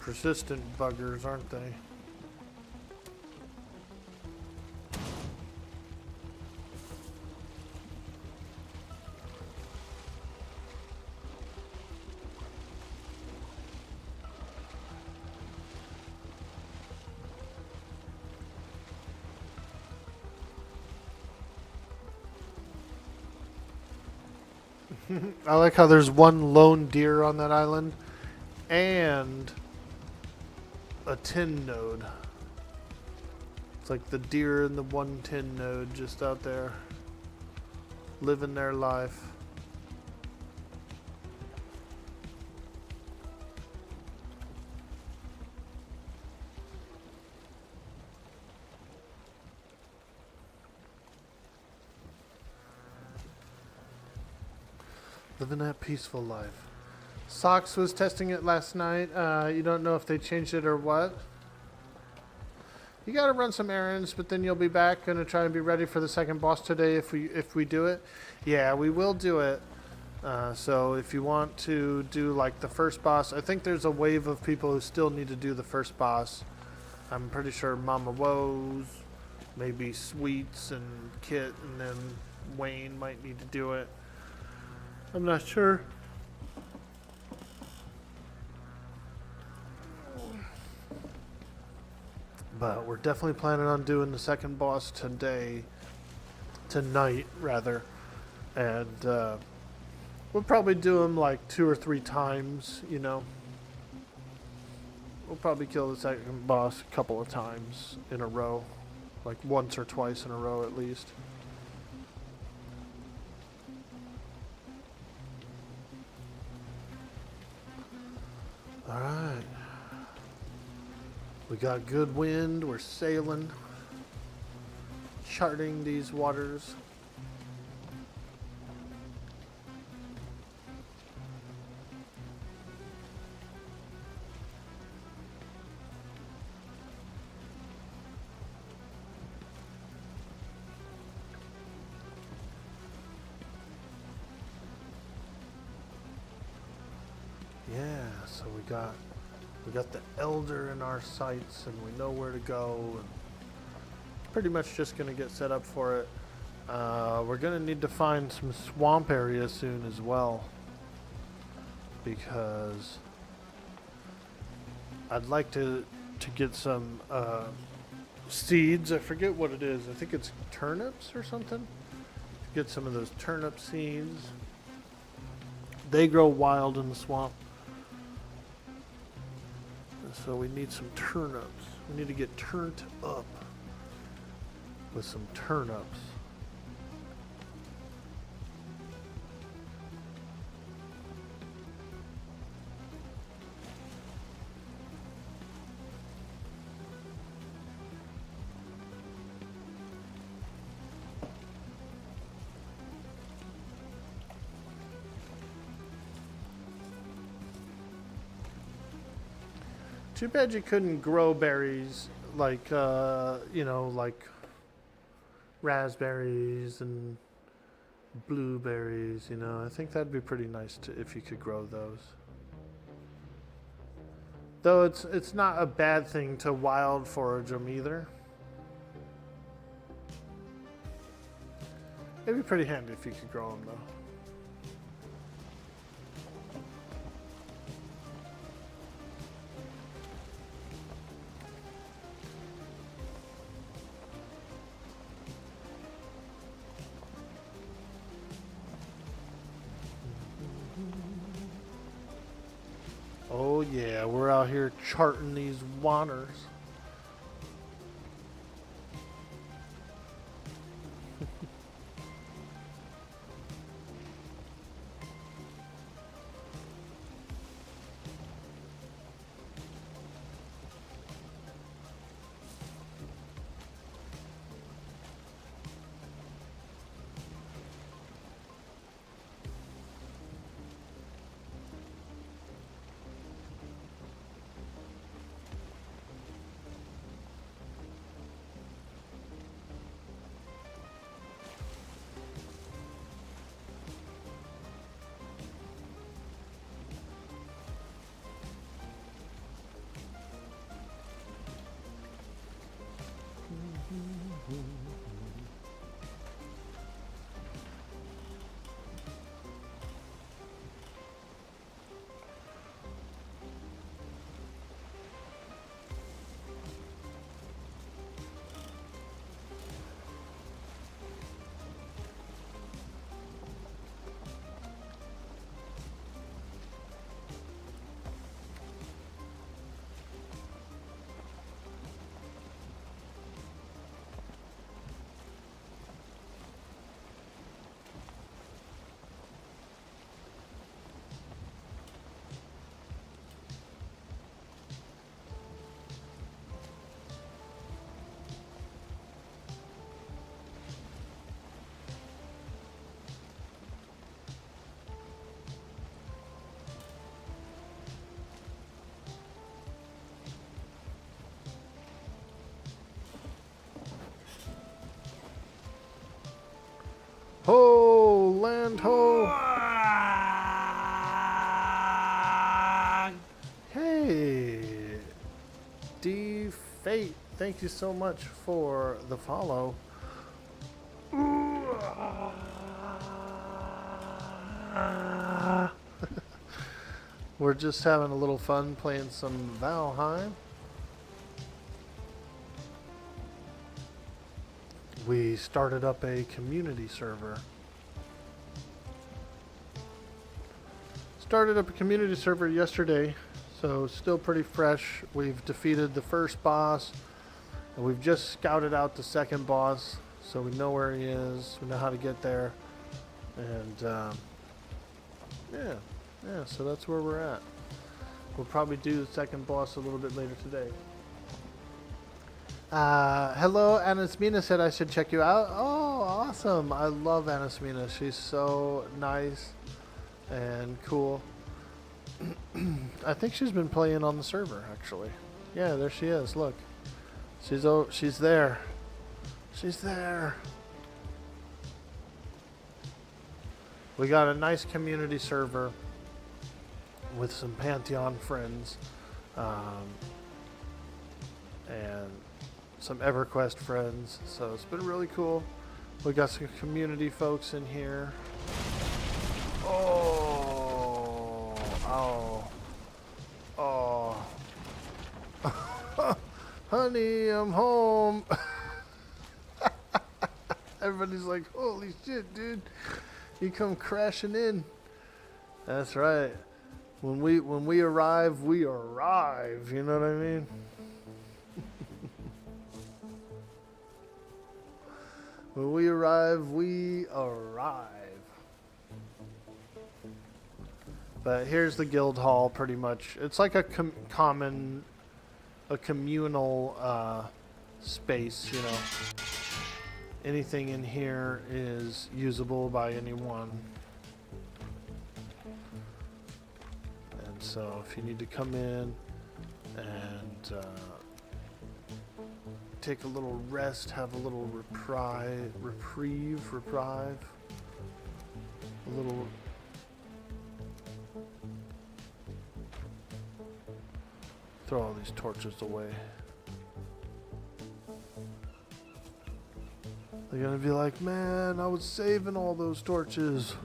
Persistent buggers, aren't they? I like how there's one lone deer on that island and a tin node. It's like the deer and the one tin node just out there living their life. Living that peaceful life. Socks was testing it last night. You don't know if they changed it or what. You got to run some errands, but then you'll be back. Gonna try and be ready for the second boss today if we do it. Yeah, we will do it. So if you want to do like the first boss, I think there's a wave of people who still need to do the first boss. I'm pretty sure Mama Woes, maybe Sweets and Kit, and then Wayne might need to do it. I'm not sure. But we're definitely planning on doing the second boss tonight rather. And we'll probably do him like 2 or 3 times, you know. We'll probably kill the second boss a couple of times in a row. Like once or twice in a row at least. Alright. We got good wind, we're sailing, charting these waters. Yeah, so we got the Elder in our sights, and we know where to go, and pretty much just gonna get set up for it. We're gonna need to find some swamp area soon as well, because I'd like to get some seeds. I forget what it is. I think it's turnips or something. Get some of those turnip seeds. They grow wild in the swamp. So we need some turnips. We need to get turned up with some turnips. Too bad you couldn't grow berries like, you know, like raspberries and blueberries, you know. I think that'd be pretty nice if you could grow those. Though it's not a bad thing to wild forage them either. It'd be pretty handy if you could grow them though. Oh yeah, we're out here charting these waters. Ho, land ho. Hey, D Fate, thank you so much for the follow. We're just having a little fun playing some Valheim. We started up a community server. Started up a community server yesterday, so still pretty fresh. We've defeated the first boss, and we've just scouted out the second boss, so we know where he is, we know how to get there, and yeah, so that's where we're at. We'll probably do the second boss a little bit later today. Hello, Anasmina said I should check you out. Oh, awesome. I love Anasmina. She's so nice and cool. I think she's been playing on the server, actually. Yeah, there she is. Look. She's there. She's there. We got a nice community server with some Pantheon friends, and some EverQuest friends, so it's been really cool. We got some community folks in here. Oh, honey, I'm home. Everybody's like, holy shit, dude, you come crashing in. That's right. When we arrive, we arrive. You know what I mean? When we arrive, we arrive. But here's the guild hall, pretty much. It's like a communal space, you know. Anything in here is usable by anyone. And so if you need to come in and take a little rest, have a little reprieve, a little throw all these torches away. They're gonna be like, man, I was saving all those torches.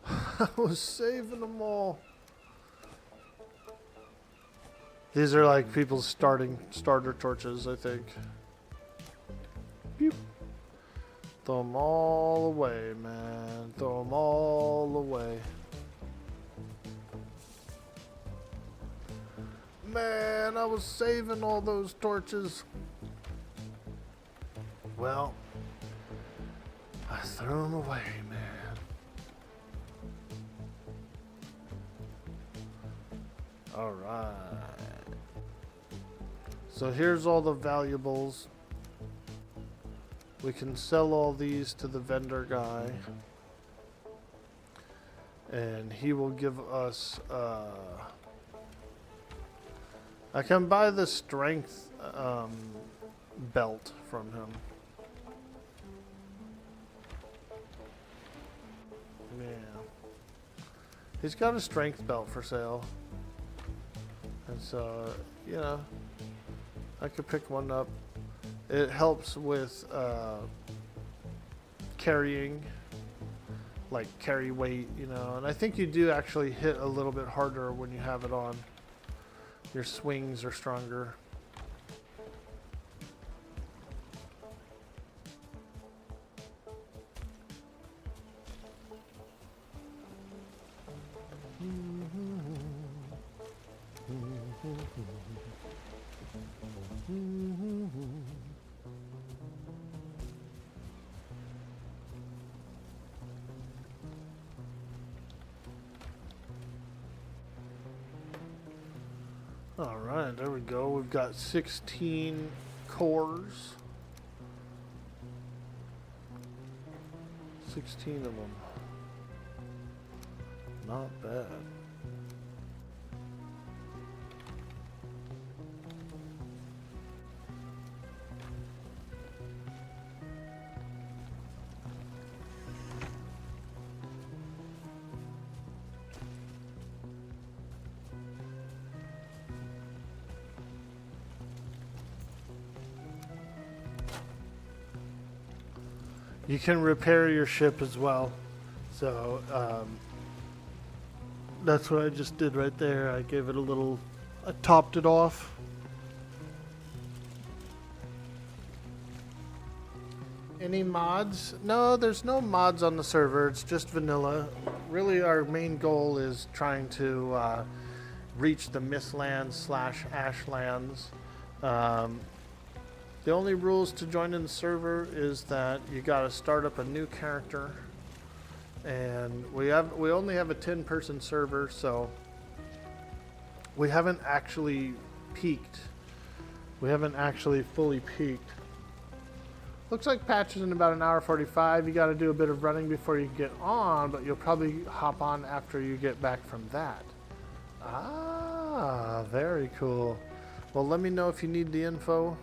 I was saving them all. These are like people's starter torches, I think. Beep. Throw them all away, man. Throw them all away. Man, I was saving all those torches. Well, I threw them away, man. All right. So here's all the valuables. We can sell all these to the vendor guy, and he will give us I can buy the strength belt from him. Yeah. He's got a strength belt for sale. And so, you know, I could pick one up. It helps with carrying, like carry weight, you know. And I think you do actually hit a little bit harder when you have it on. Your swings are stronger. All right, there we go. We've got 16 cores. 16 of them. Not bad. You can repair your ship as well. So That's what I just did right there. I gave it a little, I topped it off. Any mods? No, there's no mods on the server. It's just vanilla. Really, our main goal is trying to reach the Mistlands / Ashlands. The only rules to join in the server is that you gotta start up a new character, and we only have a 10-person server, so we haven't actually peaked. We haven't actually fully peaked. Looks like patch is in about 1:45. You gotta do a bit of running before you get on, but you'll probably hop on after you get back from that. Ah, very cool. Well, let me know if you need the info.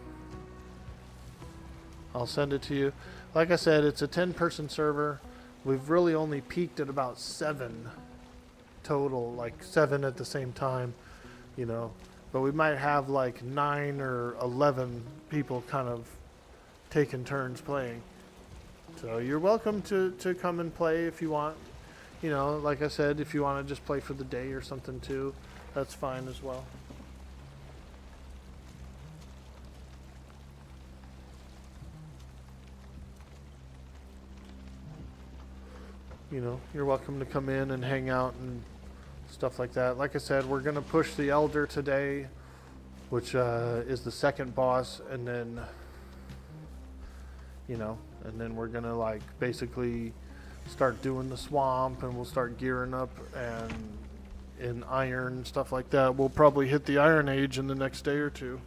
I'll send it to you. Like I said, it's a 10-person server. We've really only peaked at about 7 total, like 7 at the same time, you know. But we might have like 9 or 11 people kind of taking turns playing. So you're welcome to come and play if you want. You know, like I said, if you want to just play for the day or something too, that's fine as well. You know, you're welcome to come in and hang out and stuff like that. Like I said, we're going to push the Elder today, which is the second boss, and then, you know, and then we're going to like basically start doing the swamp, and we'll start gearing up and in iron and stuff like that. We'll probably hit the Iron Age in the next day or two.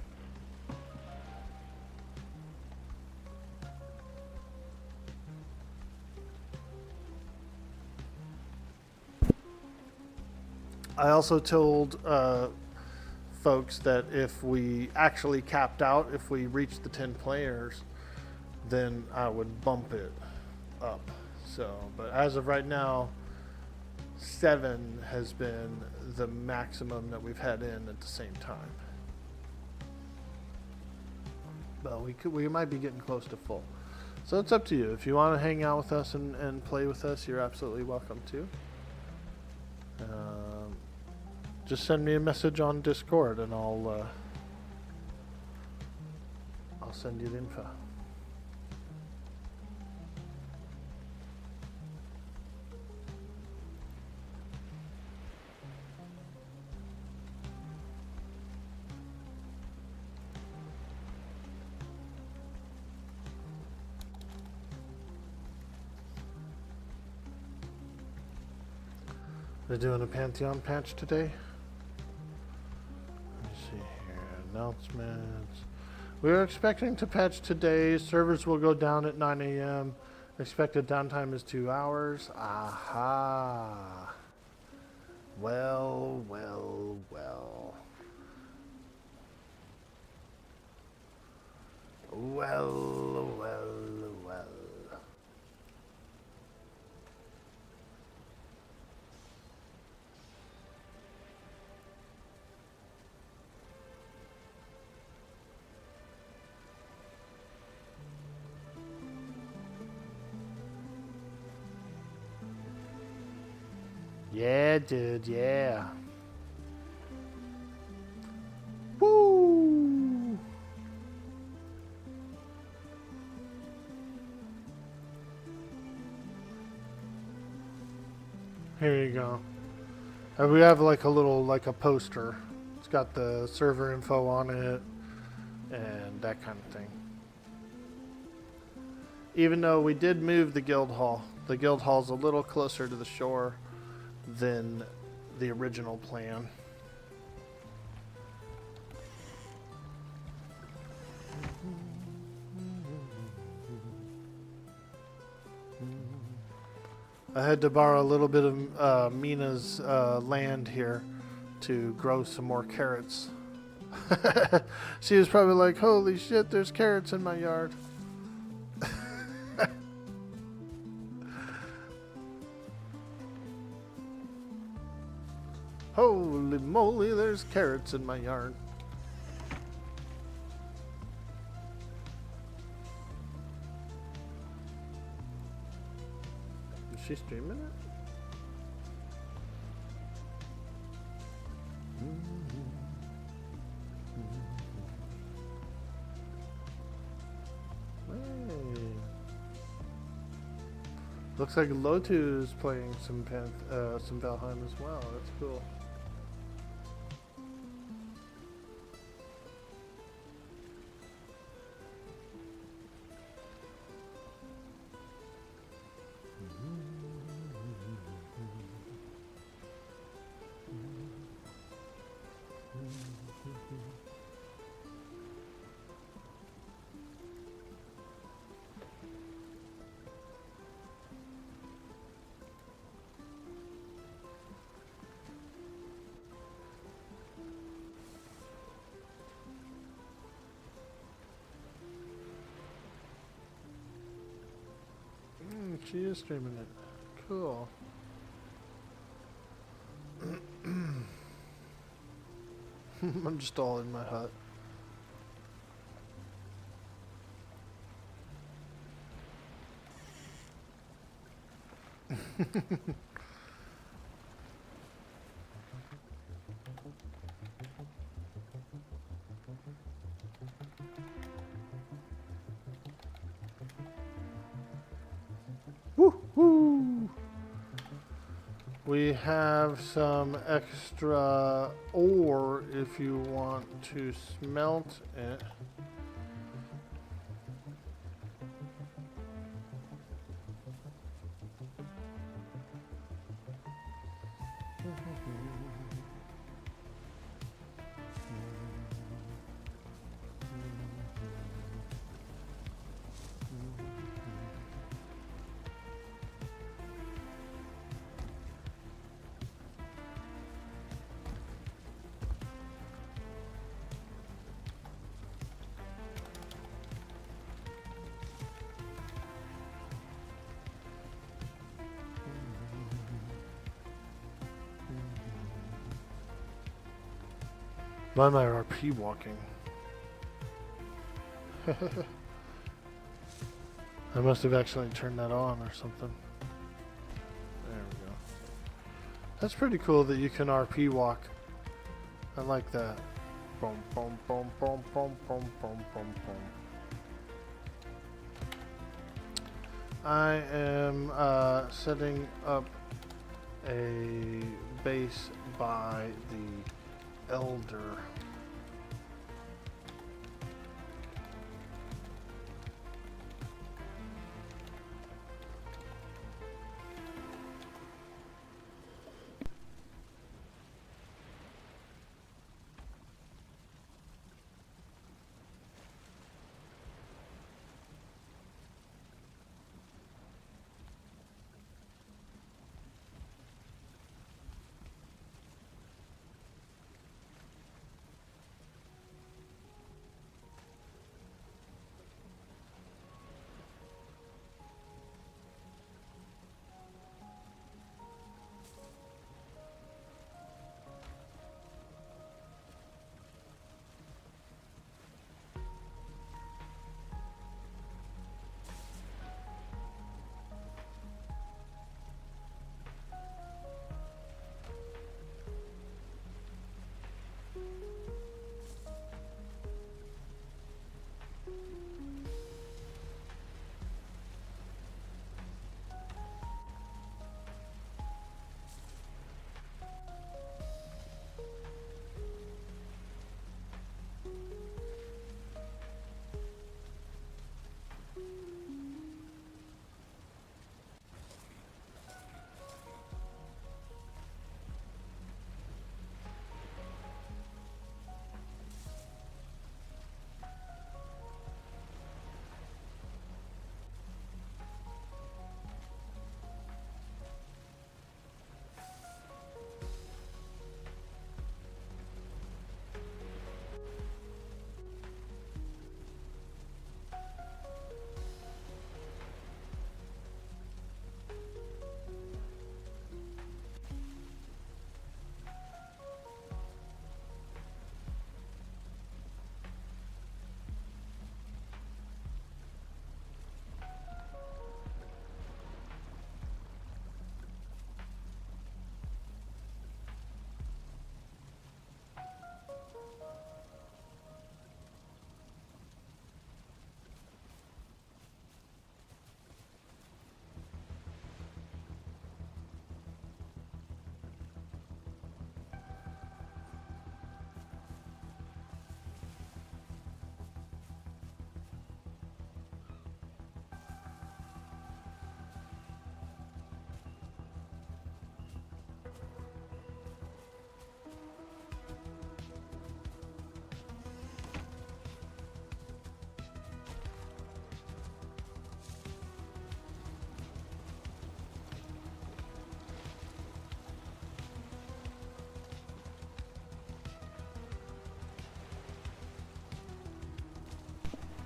I also told folks that if we actually capped out, if we reached the 10 players, then I would bump it up. So, but as of right now, 7 has been the maximum that we've had in at the same time. But we might be getting close to full. So it's up to you. If you want to hang out with us and play with us, you're absolutely welcome to. Just send me a message on Discord, and I'll send you the info. They're doing a Pantheon patch today. Let me see here. Announcements. We are expecting to patch today. Servers will go down at 9 a.m. Expected downtime is 2 hours. Aha. Well, well, well. Well, well, well. Yeah, dude, yeah. Woo! Here you go. We have like a little, like a poster. It's got the server info on it and that kind of thing. Even though we did move the guild hall's a little closer to the shore than the original plan. I had to borrow a little bit of Mina's land here to grow some more carrots. She was probably like, holy shit, there's carrots in my yard. Holy moly, there's carrots in my yard. Is she streaming it? looks like Lotu is playing some Valheim as well. That's cool. She is streaming it. Cool. I'm just all in my hut. Woo-hoo! We have some extra ore if you want to smelt it. Why am I RP walking? I must have actually turned that on or something. There we go. That's pretty cool that you can RP walk. I like that. Boom, boom, boom, boom, boom, boom, boom, boom, boom. I am setting up a base by the ELDAR.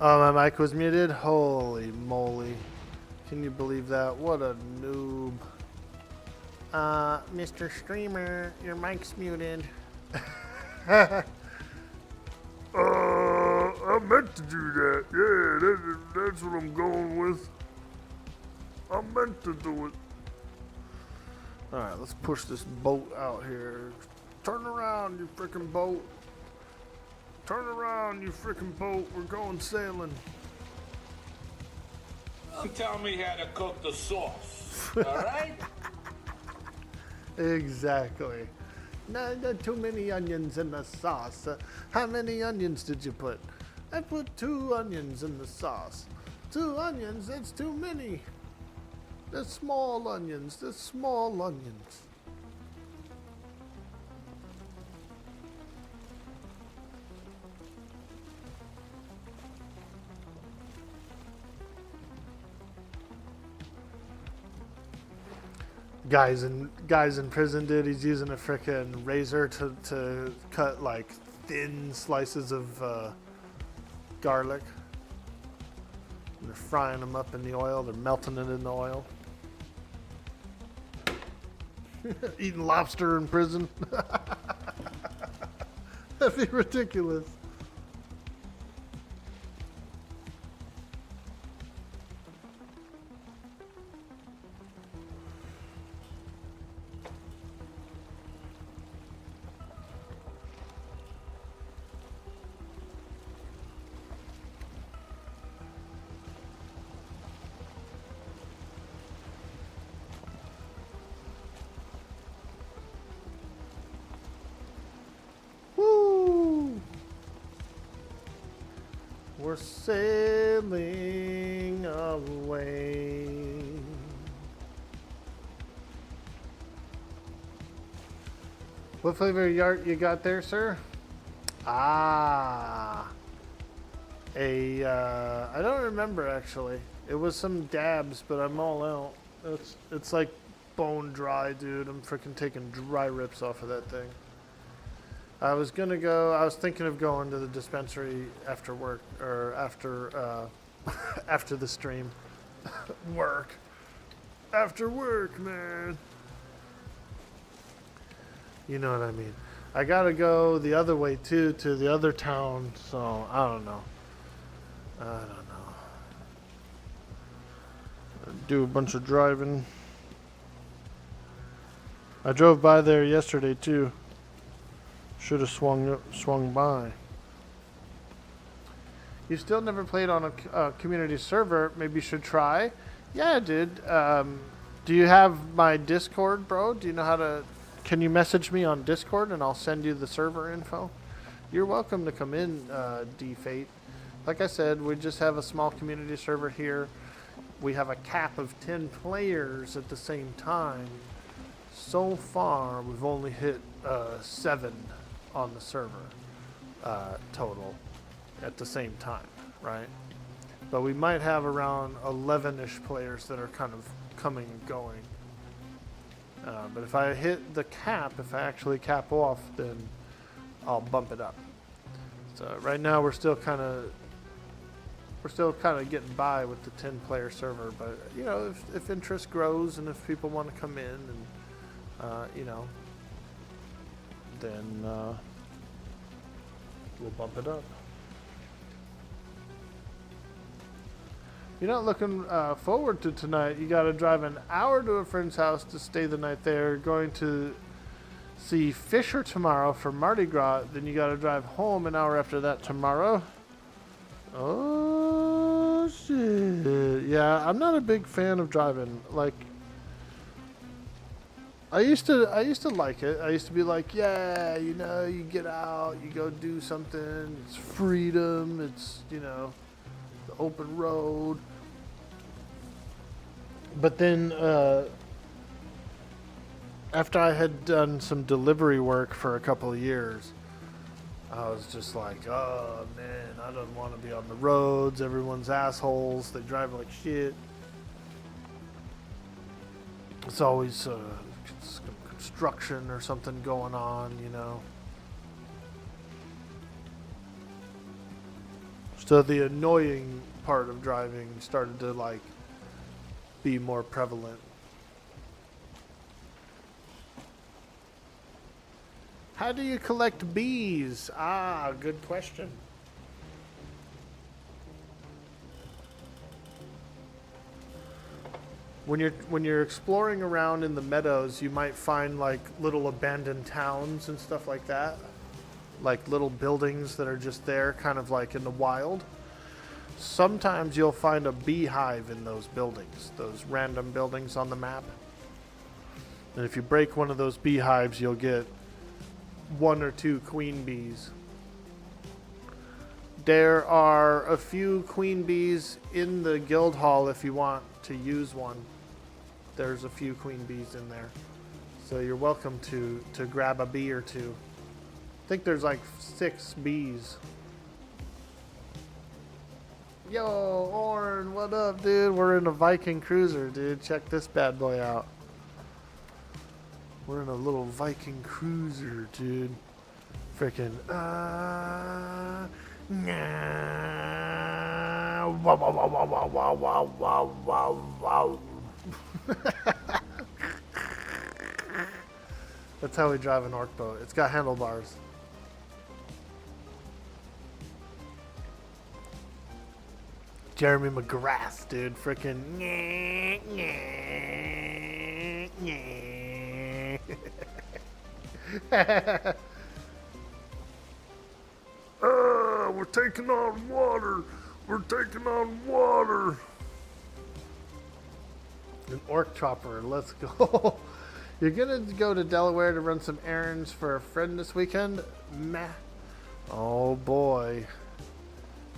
Oh, my mic was muted? Holy moly. Can you believe that? What a noob. Mr. Streamer, your mic's muted. I meant to do that. Yeah, that's what I'm going with. I meant to do it. Alright, let's push this boat out here. Turn around, you frickin' boat. Turn around, you frickin' boat. We're going sailing. Don't tell me how to cook the sauce, all right? Exactly. Not too many onions in the sauce. How many onions did you put? I put 2 onions in the sauce. 2 onions, that's too many. They're small onions. They're small onions. Guys in prison, dude. He's using a frickin' razor to cut like thin slices of garlic. And they're frying them up in the oil. They're melting it in the oil. Eating lobster in prison. That'd be ridiculous. We're sailing away. What flavor yart you got there, sir? I don't remember actually. It was some dabs, but I'm all out. It's like bone dry, dude. I'm freaking taking dry rips off of that thing. I was thinking of going to the dispensary after work, or after after the stream. Work. After work, man. You know what I mean. I gotta go the other way too, to the other town, so I don't know. Do a bunch of driving. I drove by there yesterday too. Should have swung by. You still never played on a community server. Maybe you should try. Yeah, dude. Do you have my Discord, bro? Do you know how to... Can you message me on Discord and I'll send you the server info? You're welcome to come in, D-Fate. Like I said, we just have a small community server here. We have a cap of 10 players at the same time. So far, we've only hit 7 on the server total at the same time, right? But we might have around 11-ish players that are kind of coming and going. But if I hit the cap, if I actually cap off, then I'll bump it up. So right now we're still kind of getting by with the 10-player server. But you know, if interest grows and if people want to come in and you know, then we'll bump it up. You're not looking forward to tonight. You got to drive an hour to a friend's house to stay the night there. Going to see Fisher tomorrow for Mardi Gras. Then you got to drive home an hour after that tomorrow. Oh shit! Yeah, I'm not a big fan of driving. Like, I used to like it. I used to be like, yeah, you know, you get out, you go do something. It's freedom. It's, you know, the open road. But then after I had done some delivery work for a couple of years, I was just like, oh man, I don't want to be on the roads. Everyone's assholes. They drive like shit. It's always construction or something going on, you know. So the annoying part of driving started to like be more prevalent. How do you collect bees? Ah, good question. When you're exploring around in the meadows, you might find like little abandoned towns and stuff like that. Like little buildings that are just there, kind of like in the wild. Sometimes you'll find a beehive in those buildings, those random buildings on the map. And if you break one of those beehives, you'll get 1 or 2 queen bees. There are a few queen bees in the guild hall if you want to use one. There's a few queen bees in there. So you're welcome to grab a bee or two. I think there's like 6 bees. Yo, Orn, what up, dude? We're in a Viking cruiser, dude. Check this bad boy out. We're in a little Viking cruiser, dude. Freaking, wow, wow, wow, wow, wow, wow, wow, wow, wow. That's how we drive an orc boat. It's got handlebars. Jeremy McGrath, dude. Freaking. We're taking on water. We're taking on water. An orc chopper. Let's go. You're gonna go to Delaware to run some errands for a friend this weekend? Meh. Oh boy.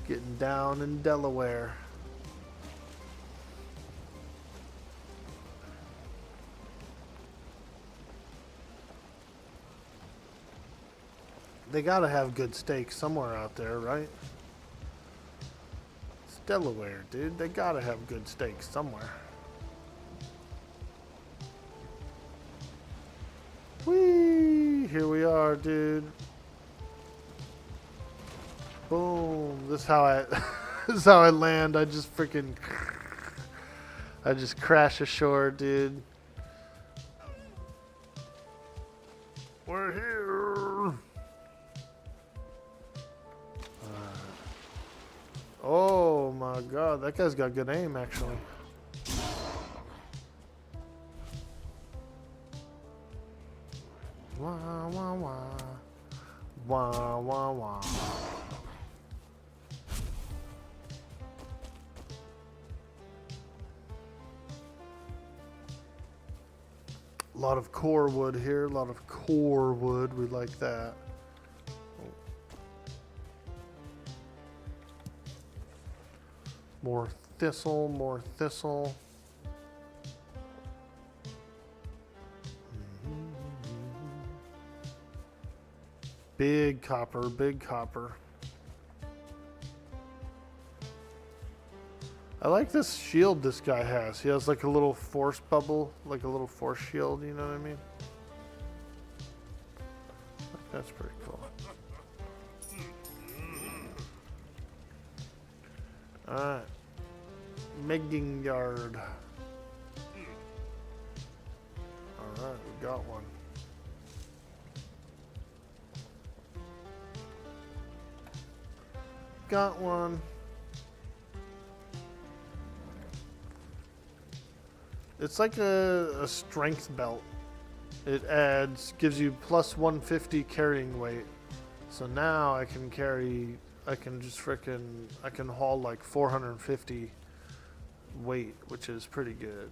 Getting down in Delaware. They gotta have good steaks somewhere out there, right? It's Delaware, dude. They gotta have good steaks somewhere. Whee! Here we are, dude. Boom. This is how I this is how I land. I just freaking I just crash ashore, dude. We're here. Oh my god, that guy's got good aim actually. Wah wah wah. Wah wah wah. A lot of core wood here, a lot of core wood, we like that. More thistle, more thistle. Big copper, big copper. I like this shield this guy has. He has like a little force bubble, like a little force shield, you know what I mean? That's pretty cool. Alright. Megging yard. Alright, we got one. Got one. It's like a strength belt. It gives you plus 150 carrying weight. So now I can carry, I can haul like 450 weight, which is pretty good.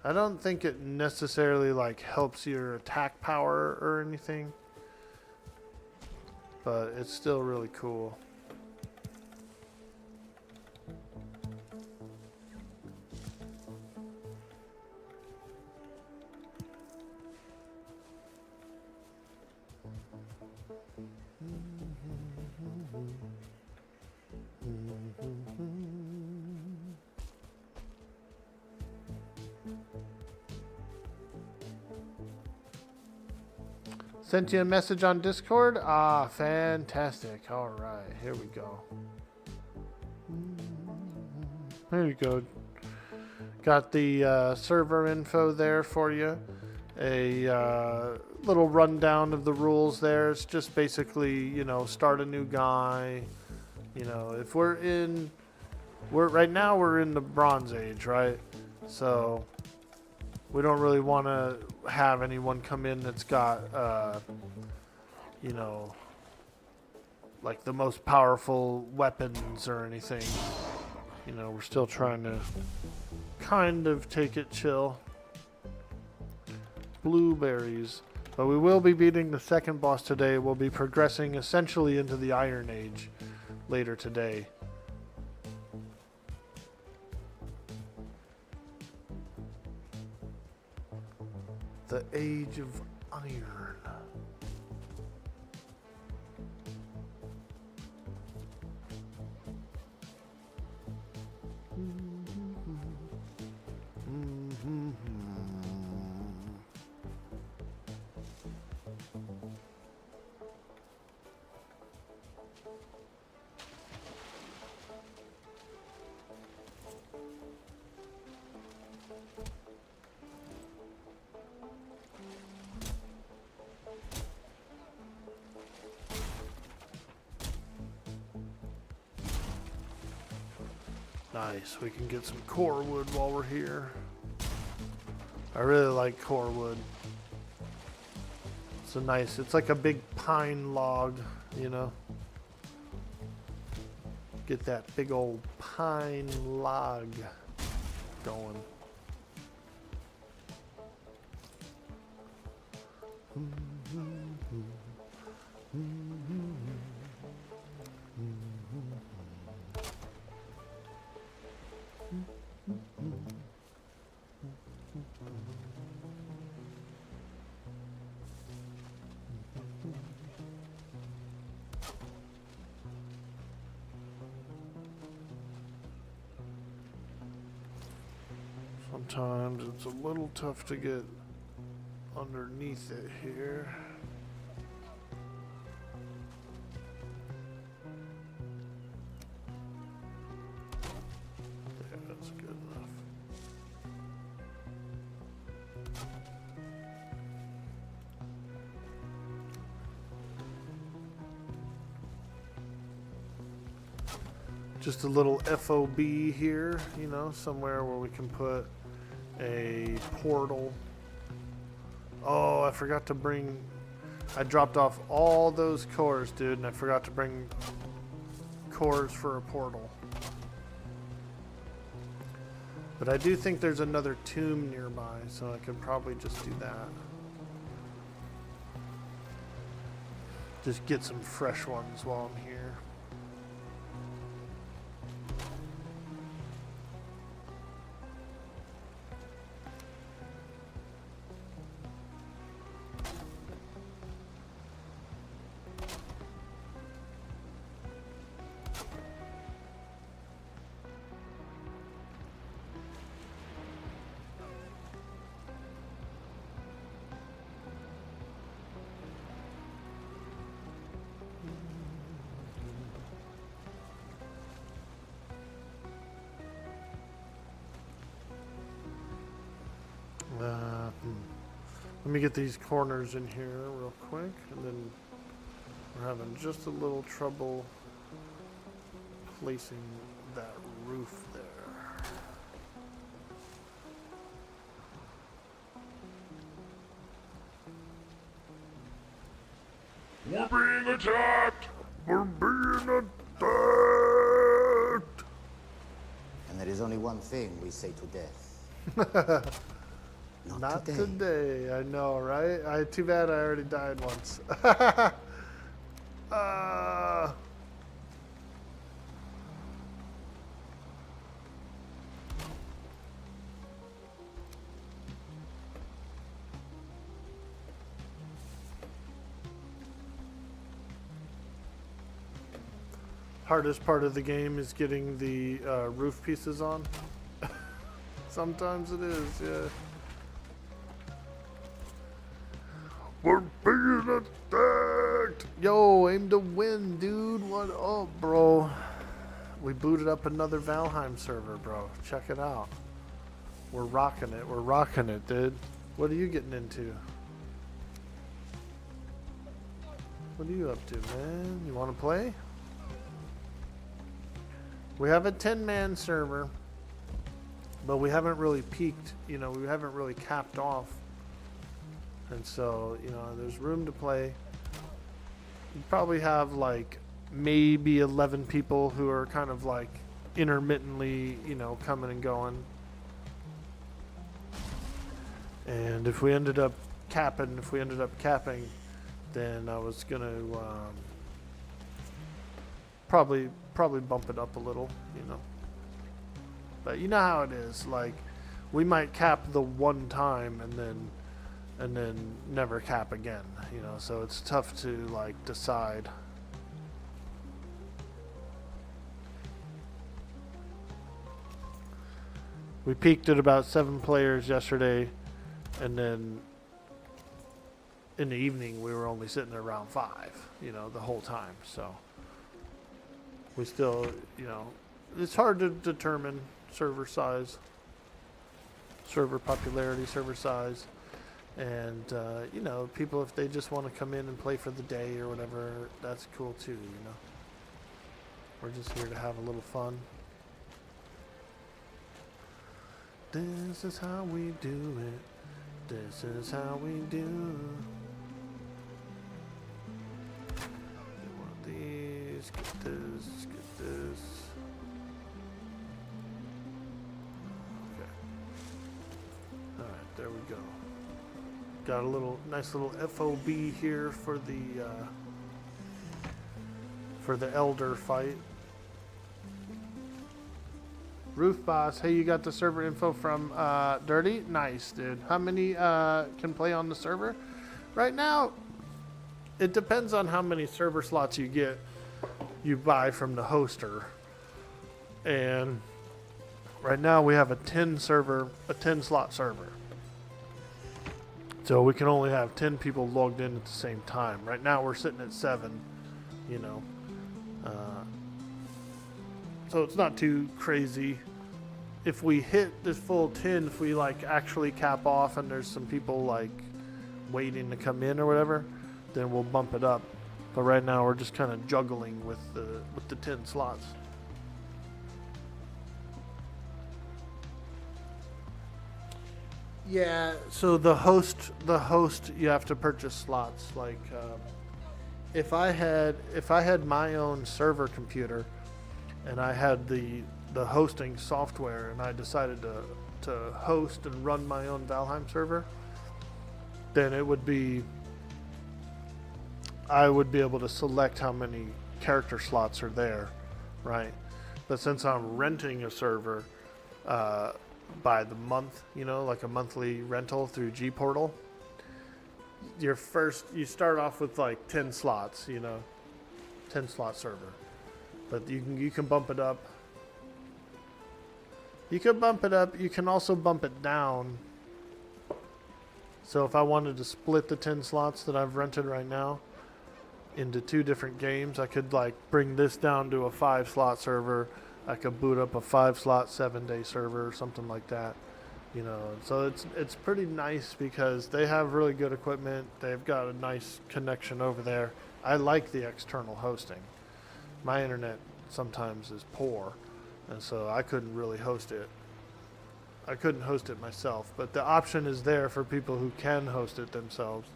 I don't think it necessarily like helps your attack power or anything, but it's still really cool. Sent you a message on Discord? Ah, fantastic. All right, here we go. There you go. Got the server info there for you. A little rundown of the rules there. It's just basically, you know, start a new guy. You know, if right now we're in the Bronze Age, right? So we don't really want to have anyone come in that's got, you know, like the most powerful weapons or anything. You know, we're still trying to kind of take it chill. Blueberries. But we will be beating the second boss today. We'll be progressing essentially into the Iron Age later today. The Age of Iron. Nice, we can get some core wood while we're here. I really like core wood. It's like a big pine log, you know. Get that big old pine log going. Sometimes it's a little tough to get underneath it here. Yeah, that's good enough. Just a little FOB here, you know, somewhere where we can put a portal. Oh, I forgot to bring... I dropped off all those cores, dude, and I forgot to bring cores for a portal. But I do think there's another tomb nearby, so I could probably just do that. Just get some fresh ones while I'm here. Let me get these corners in here real quick, and then we're having just a little trouble placing that roof there. We're being attacked! We're being attacked! And there is only one thing we say to death. Not today. I know, right? Too bad I already died once. Hardest part of the game is getting the roof pieces on. Sometimes it is, yeah. We're being attacked. Yo, aim to win, dude. What up, bro? We booted up another Valheim server, bro. Check it out. We're rocking it. We're rocking it, dude. What are you getting into? What are you up to, man? You want to play? We have a 10-man server, but we haven't really peaked. You know, we haven't really capped off. And so, you know, there's room to play. You probably have like maybe 11 people who are kind of like intermittently, you know, coming and going. And if we ended up capping, then I was gonna probably bump it up a little, you know. But you know how it is. Like, we might cap the one time and then never cap again, you know. So it's tough to like decide. We peaked at about 7 players yesterday, and then in the evening we were only sitting at around 5, you know, the whole time. So we still, you know, it's hard to determine server size, server popularity, server size. And, you know, people, if they just want to come in and play for the day or whatever, that's cool too, you know. We're just here to have a little fun. This is how we do it. This is how we do. Get one of these, get this, get this. Okay. Alright, there we go. Got a little nice little FOB here for the ELDAR fight. Roof Boss, hey, you got the server info from Dirty? Nice, dude. How many can play on the server? Right now, it depends on how many server slots you buy from the hoster. And right now we have a 10 slot server. So we can only have 10 people logged in at the same time. Right now we're sitting at 7, you know. So it's not too crazy. If we hit this full 10, if we like actually cap off and there's some people like waiting to come in or whatever, then we'll bump it up. But right now we're just kind of juggling with the 10 slots. Yeah, so the host, you have to purchase slots. Like, if I had my own server computer, and I had the hosting software, and I decided to host and run my own Valheim server, then I would be able to select how many character slots are there, right? But since I'm renting a server by the month, you know, like a monthly rental through G-Portal, you start off with like 10 slots, you know, 10 slot server. But you can bump it up. You can bump it up. You can also bump it down. So if I wanted to split the 10 slots that I've rented right now into 2 different games, I could like bring this down to a 5 slot server. I could boot up a 5 slot 7-day server or something like that. You know, so it's pretty nice because they have really good equipment. They've got a nice connection over there. I like the external hosting. My internet sometimes is poor, and so I couldn't really host it. I couldn't host it myself, but the option is there for people who can host it themselves.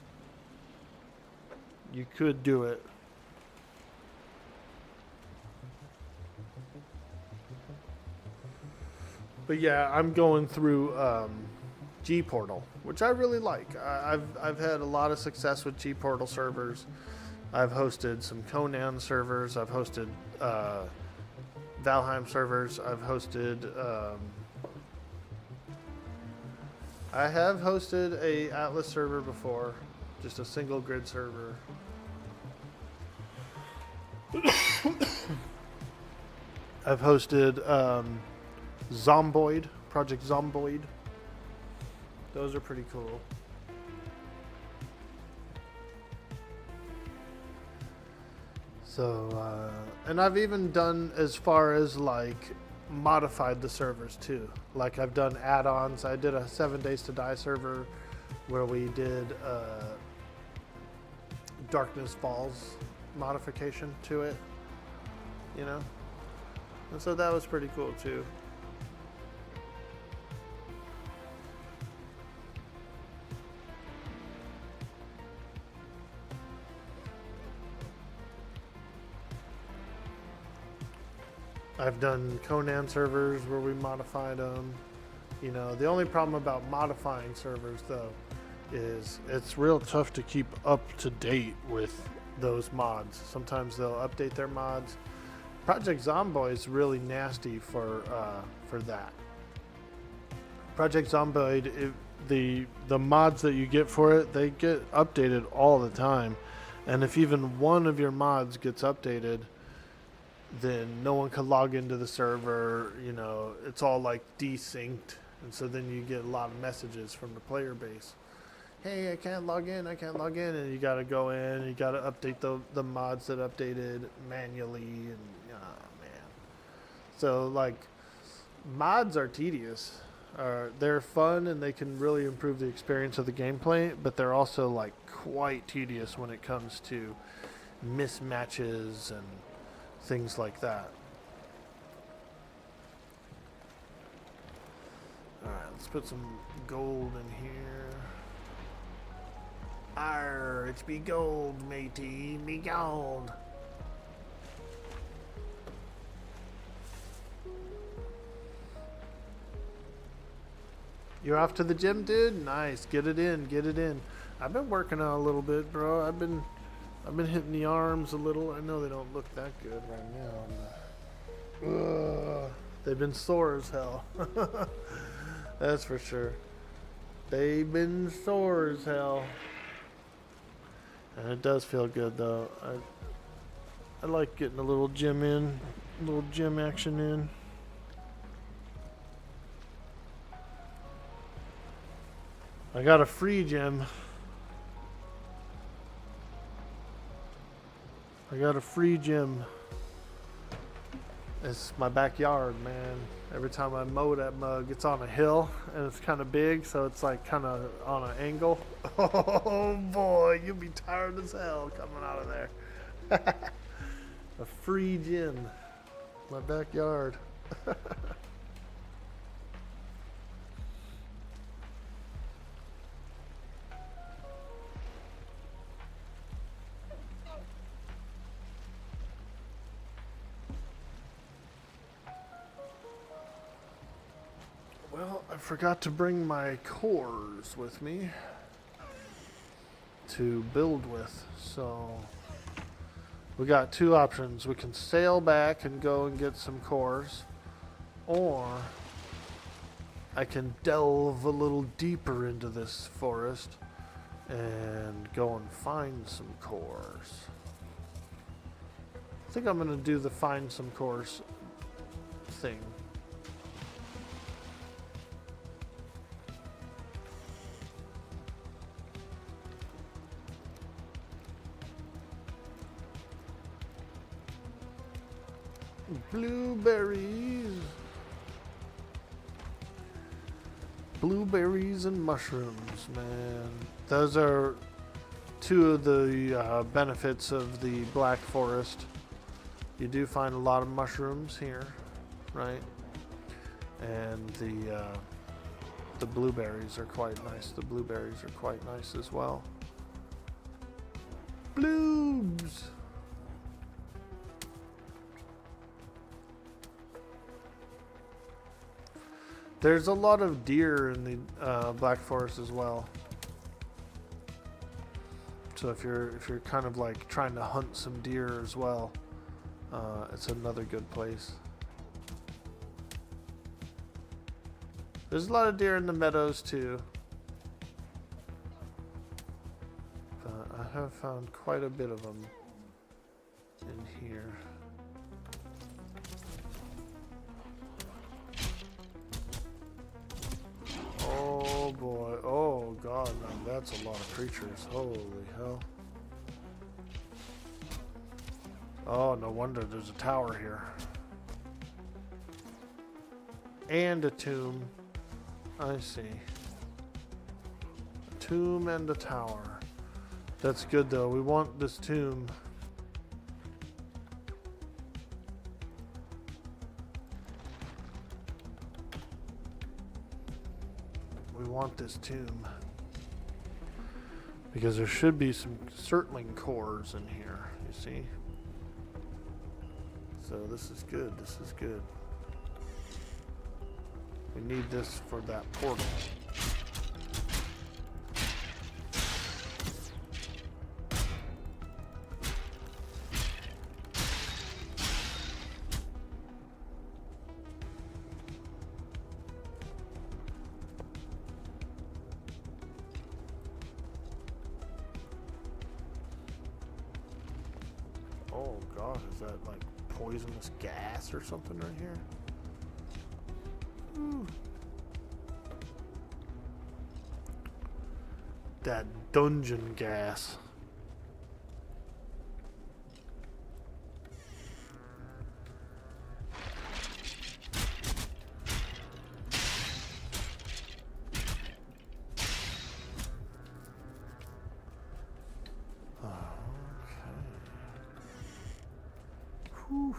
You could do it. But yeah, I'm going through G-Portal, which I really like. I've had a lot of success with G-Portal servers. I've hosted some Conan servers. I've hosted Valheim servers. I've hosted. I have hosted a Atlas server before, just a single grid server. I've hosted Zomboid, Project Zomboid. Those are pretty cool. So, and I've even done as far as like modified the servers too. Like I've done add-ons. I did a 7 Days to Die server where we did Darkness Falls modification to it, you know? And so that was pretty cool too. I've done Conan servers where we modified them. You know, the only problem about modifying servers though is it's real tough to keep up to date with those mods. Sometimes they'll update their mods. Project Zomboid is really nasty for that. Project Zomboid, the mods that you get for it, they get updated all the time. And if even one of your mods gets updated, then no one can log into the server. You know, it's all like desynced, and so then you get a lot of messages from the player base. Hey, I can't log in, and you gotta go in, you gotta update the mods that updated manually, and man. So like, mods are tedious. They're fun and they can really improve the experience of the gameplay, but they're also like quite tedious when it comes to mismatches and things like that. Alright, let's put some gold in here. Arr, it's me gold, matey, me gold. You're off to the gym, dude? Nice, get it in, get it in. I've been working out a little bit, bro. I've been hitting the arms a little. I know they don't look that good right now. Ugh, they've been sore as hell. That's for sure. They've been sore as hell. And it does feel good though. I like getting a little gym in, a little gym action in. I got a free gym. I got a free gym. It's my backyard, man. Every time I mow that mug, it's on a hill and it's kind of big, so it's like kind of on an angle. Oh boy, you'll be tired as hell coming out of there. A free gym. My backyard. Well, I forgot to bring my cores with me to build with, so we got two options. We can sail back and go and get some cores, or I can delve a little deeper into this forest and go and find some cores. I think I'm going to do the find some cores thing. Blueberries. Blueberries and mushrooms, man. Those are two of the benefits of the Black Forest. You do find a lot of mushrooms here, right? And the blueberries are quite nice. The blueberries are quite nice as well. Bloobs. There's a lot of deer in the Black Forest as well. So if you're kind of like trying to hunt some deer as well, it's another good place. There's a lot of deer in the meadows too. I have found quite a bit of them in here. Oh boy, oh god, man, that's a lot of creatures, holy hell. Oh, no wonder there's a tower here. And a tomb. I see. A tomb and a tower. That's good though. We want this tomb. We want this tomb. Because there should be some circling cores in here, you see? So this is good, this is good. We need this for that portal. Oh god, is that like poisonous gas or something right here? Ooh. That dungeon gas. Whew.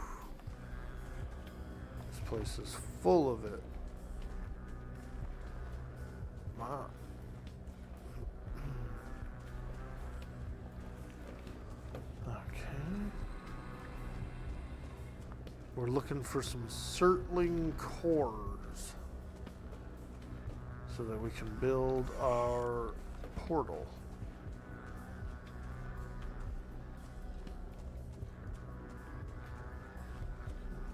This place is full of it. Wow. Okay. We're looking for some circling cores so that we can build our portal.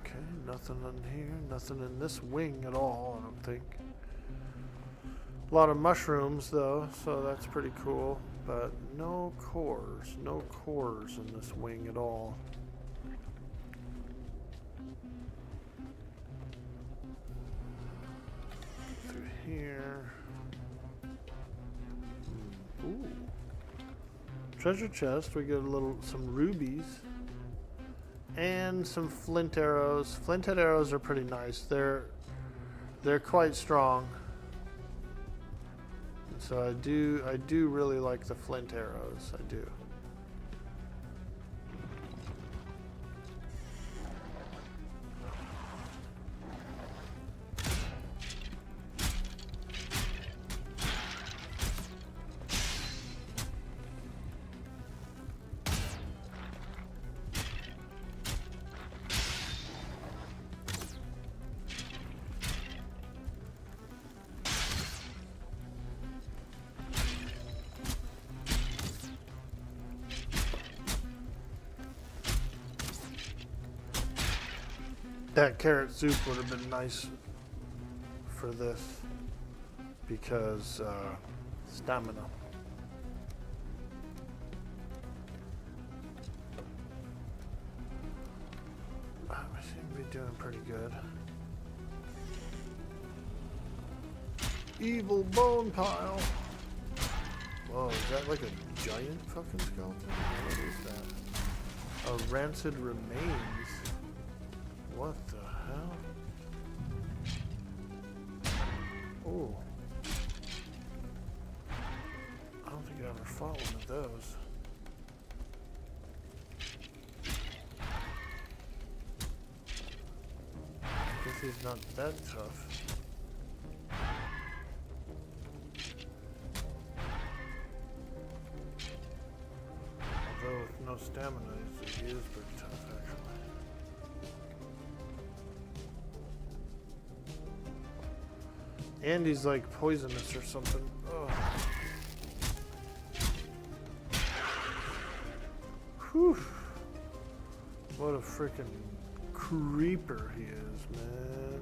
Okay, nothing in here, nothing in this wing at all, I don't think. A lot of mushrooms though, so that's pretty cool, but no cores in this wing at all. Through here. Ooh. Treasure chest, we get some rubies. And some flint arrows. Flinthead arrows are pretty nice. They're quite strong. And so I do really like the flint arrows. I do. That carrot soup would have been nice for this because stamina. We seem to be doing pretty good. Evil bone pile. Whoa, is that like a giant fucking skeleton? What is that? A rancid remains. What the hell? Oh. I don't think I ever fought one of those. Guess he's not that tough. Although with no stamina, he is pretty tough actually. And he's like poisonous or something. Oh. Whew. What a freaking creeper he is, man.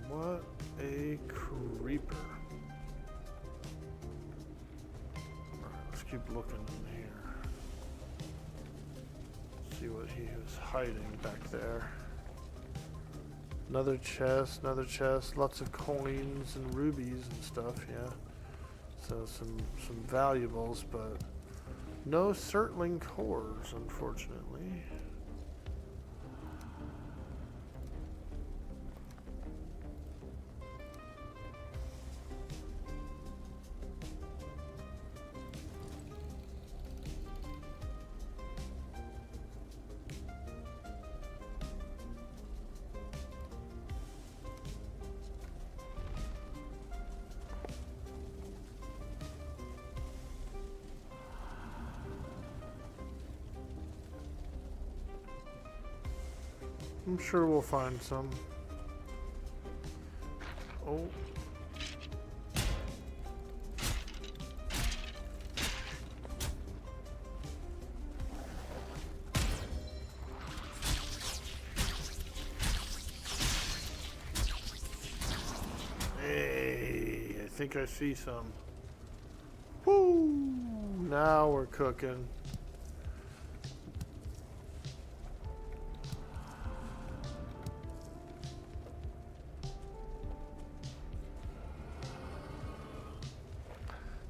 What a creeper. Alright, let's keep looking in here. See what he was hiding back there. Another chest, lots of coins and rubies and stuff, yeah. So some valuables, but no Surtling cores, unfortunately. I'm sure we'll find some. Oh. Hey, I think I see some. Woo! Now we're cooking.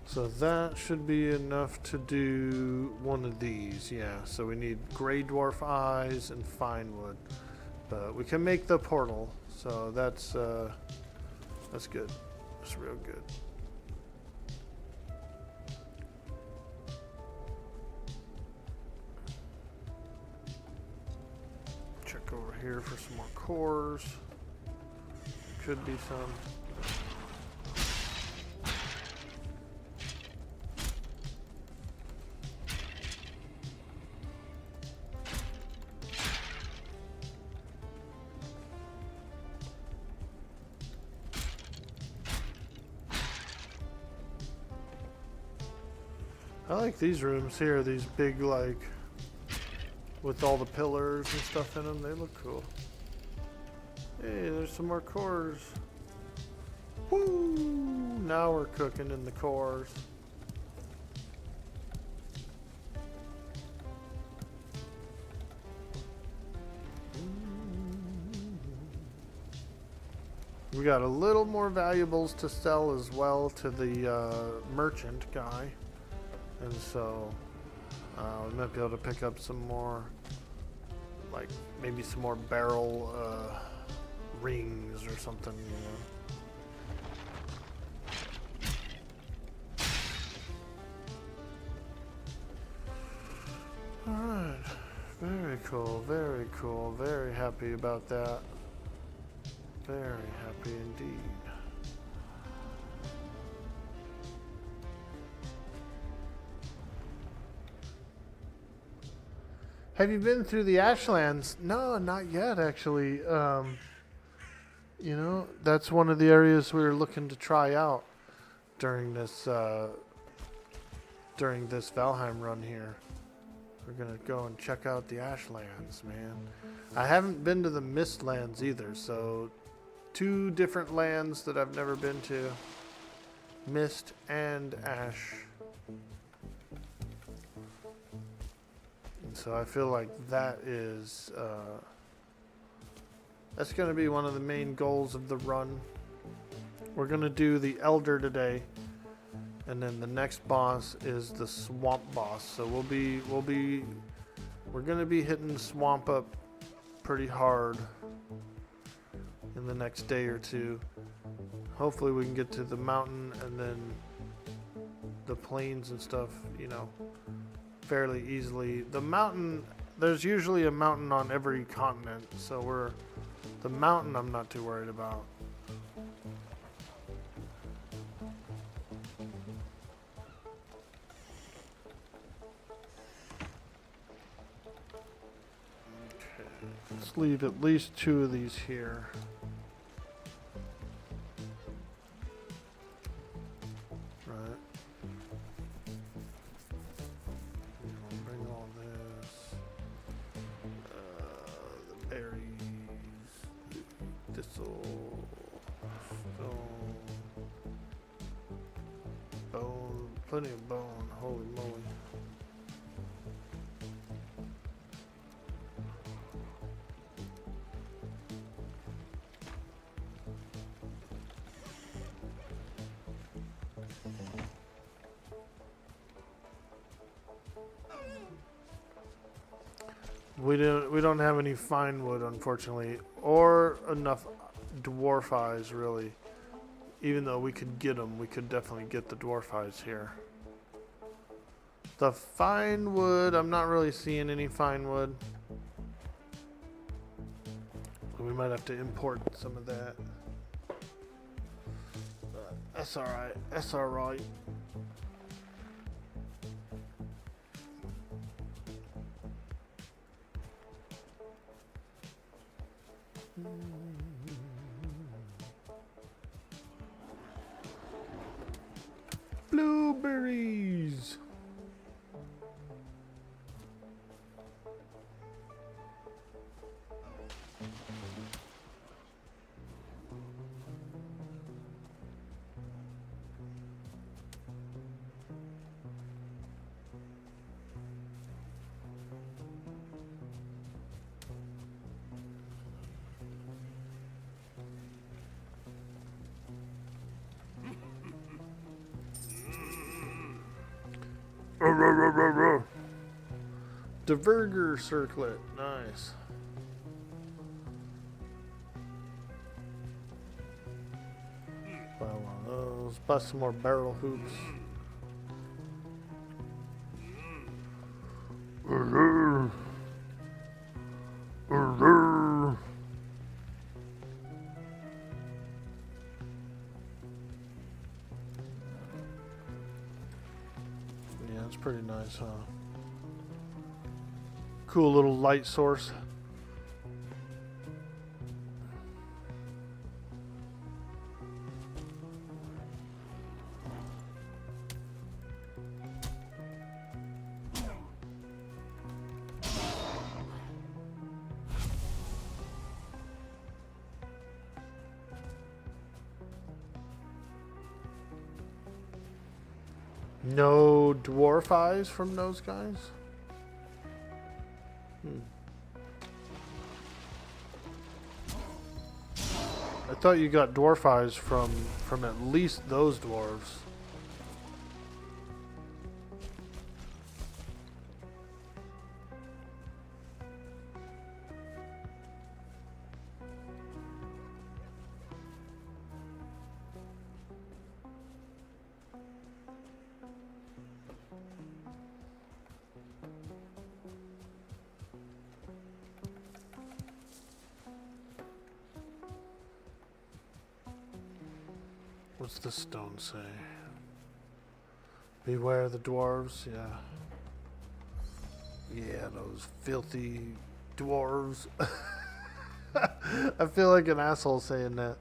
So that should be enough to do one of these, yeah. So we need gray dwarf eyes and fine wood, but we can make the portal. So that's good. That's real good. Check over here for some more cores. Could be some. I like these rooms here, these big, like, with all the pillars and stuff in them. They look cool. Hey, there's some more cores. Woo! Now we're cooking in the cores. We got a little more valuables to sell as well to the merchant guy. And so we might be able to pick up some more, like maybe some more barrel rings or something, you know. Alright, very cool, very cool, very happy about that. Very happy indeed. Have you been through the Ashlands? No, not yet, actually. You know, that's one of the areas we were looking to try out during this Valheim run here. We're gonna go and check out the Ashlands, man. I haven't been to the Mistlands either, so 2 different lands that I've never been to. Mist and Ash. So I feel like that is that's going to be one of the main goals of the run. We're going to do the ELDAR today, and then the next boss is the swamp boss. So we're going to be hitting swamp up pretty hard in the next day or two. Hopefully we can get to the mountain and then the plains and stuff, you know, fairly easily. The mountain, there's usually a mountain on every continent, so the mountain I'm not too worried about. Okay, let's leave at least 2 of these here. Plenty of bone, holy moly. We don't have any fine wood, unfortunately, or enough dwarf eyes, really. Even though we could get them, we could definitely get the dwarf eyes here. The fine wood, I'm not really seeing any fine wood. We might have to import some of that. But that's alright. That's alright. Blueberries. Diverger circlet, nice. Buy one of those. Buy some more barrel hoops. Yeah, it's pretty nice, huh? Cool little light source. No dwarf eyes from those guys? I thought you got dwarf eyes from at least those dwarves. What's the stone say? Beware the dwarves, yeah. Yeah, those filthy dwarves. I feel like an asshole saying that.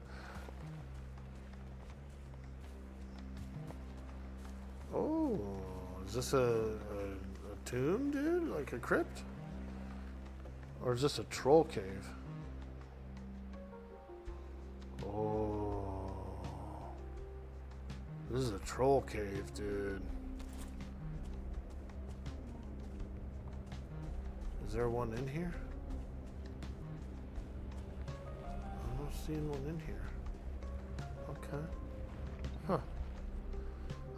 Oh, is this a tomb, dude? Like a crypt? Or is this a troll cave? Oh. This is a troll cave, dude. Is there one in here? I'm not seeing one in here. Okay. Huh.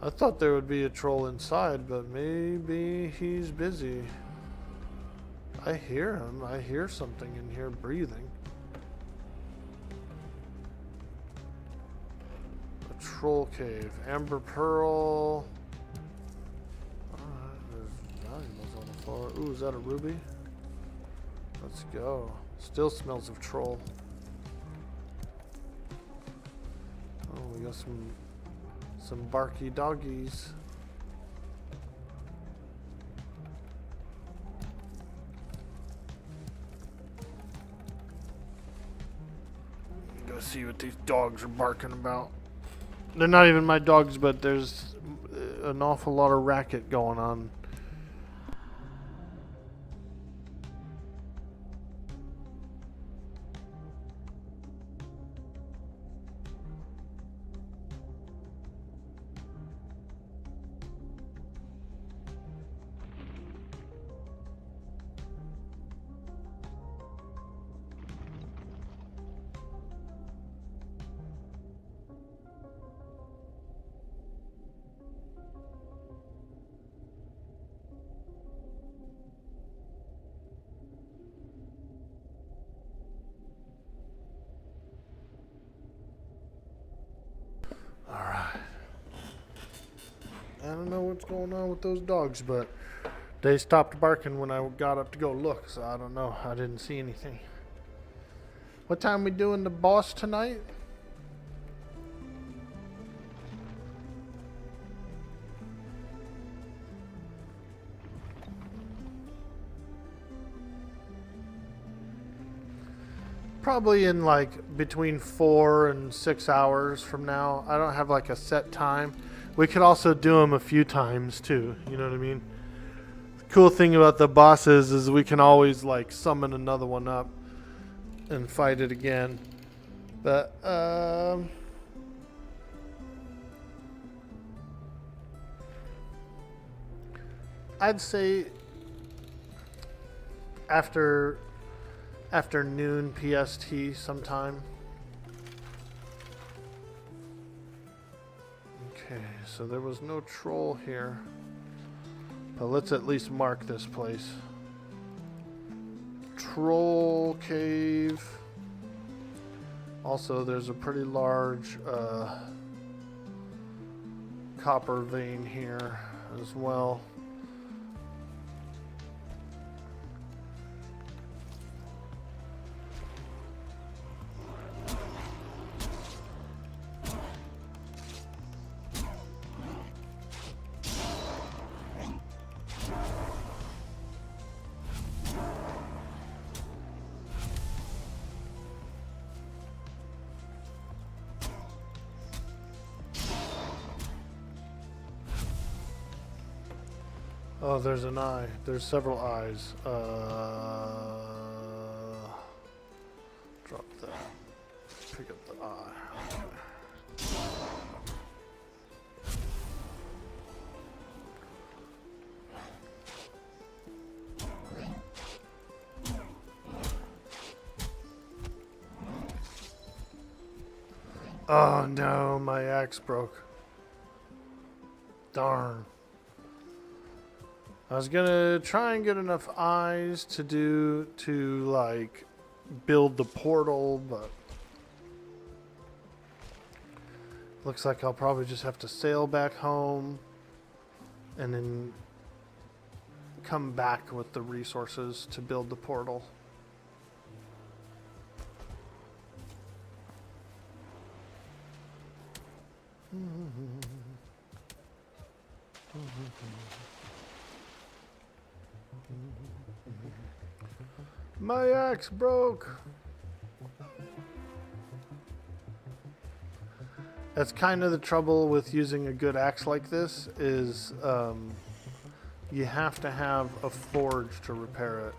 I thought there would be a troll inside, but maybe he's busy. I hear him. I hear something in here breathing. Troll cave, amber pearl. Alright, there's valuables on the floor. Ooh, is that a ruby? Let's go. Still smells of troll. Oh, we got some barky doggies. Go see what these dogs are barking about. They're not even my dogs, but there's an awful lot of racket going on. Alright. I don't know what's going on with those dogs, but they stopped barking when I got up to go look, so I don't know. I didn't see anything. What time we doing the boss tonight? Probably in like between 4 and 6 hours from now. I don't have like a set time. We could also do them a few times too. You know what I mean? The cool thing about the bosses is we can always like summon another one up and fight it again. But I'd say after noon PST sometime. Okay, so there was no troll here. But let's at least mark this place. Troll cave. Also, there's a pretty large copper vein here as well. Oh, there's an eye. There's several eyes. Drop that. Pick up the eye. Okay. Oh no, my axe broke. Darn. I was gonna try and get enough eyes to like build the portal, but looks like I'll probably just have to sail back home and then come back with the resources to build the portal. My axe broke. That's kind of the trouble with using a good axe like this is you have to have a forge to repair it.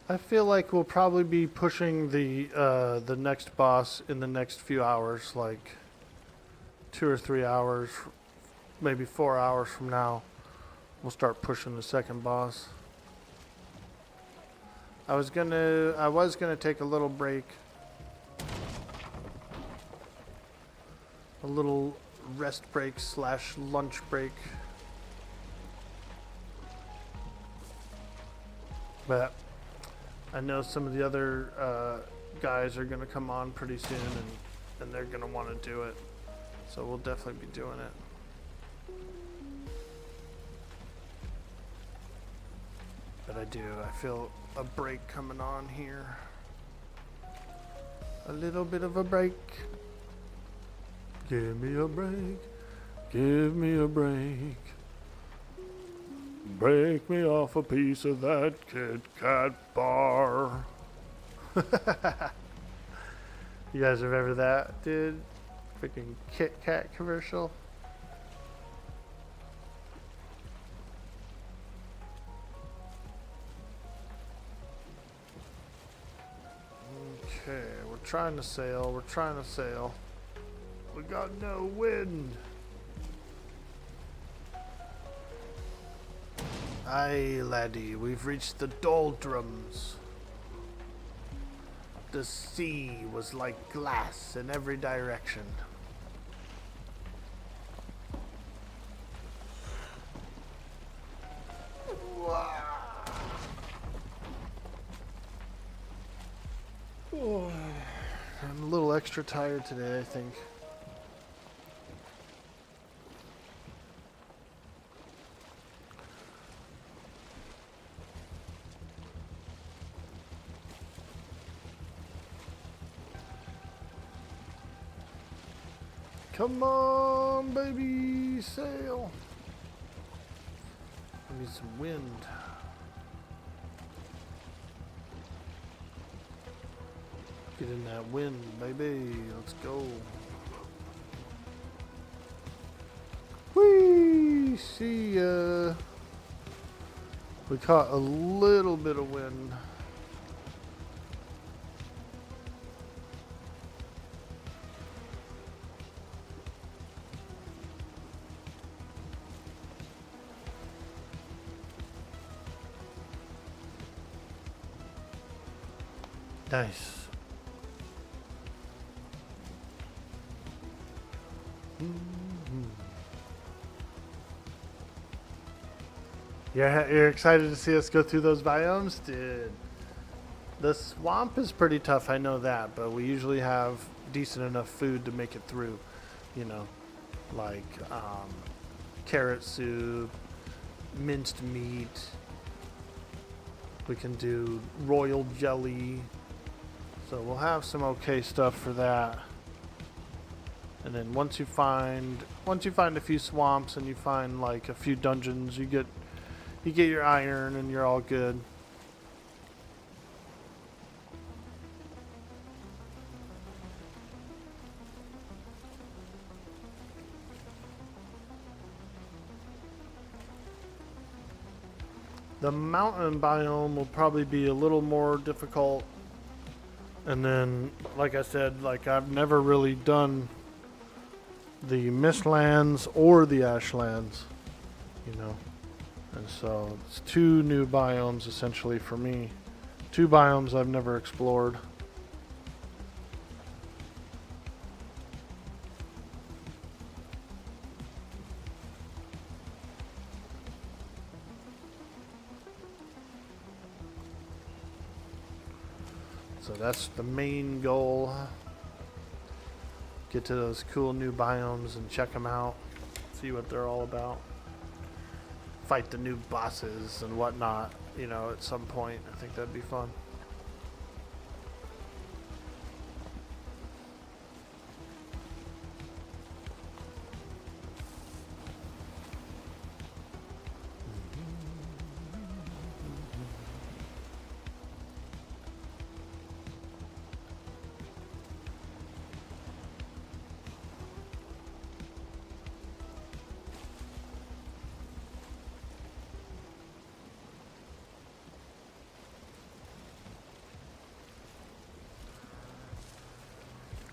I feel like we'll probably be pushing the next boss in the next few hours, like 2 or 3 hours, maybe 4 hours from now. we'll start pushing the second boss. I was gonna take a little break. A little rest break / lunch break. But I know some of the other guys are gonna come on pretty soon, and they're gonna want to do it. So we'll definitely be doing it. But I feel a break coming on here. A little bit of a break. Give me a break. Give me a break. Break me off a piece of that Kit Kat bar. You guys remember that, dude? Freaking Kit Kat commercial. Okay, we're trying to sail. We're trying to sail. We got no wind. Aye, laddie, we've reached the doldrums. The sea was like glass in every direction. Oh, I'm a little extra tired today, I think. Come on, baby, sail. I need some wind. Get in that wind, baby. Let's go. Whee! See ya. We caught a little bit of wind. Nice. Yeah, you're excited to see us go through those biomes? Dude, the swamp is pretty tough, I know that, but we usually have decent enough food to make it through, you know, like carrot soup, minced meat. We can do royal jelly. So we'll have some okay stuff for that. And then once you find a few swamps and you find like a few dungeons, you get your iron and you're all good. The mountain biome will probably be a little more difficult. And then, like I said, like I've never really done the Mistlands or the Ashlands, you know. And so it's 2 new biomes essentially for me. 2 biomes I've never explored. So that's the main goal. Get to those cool new biomes and check them out. See what they're all about. Fight the new bosses and whatnot, you know, at some point. I think that'd be fun.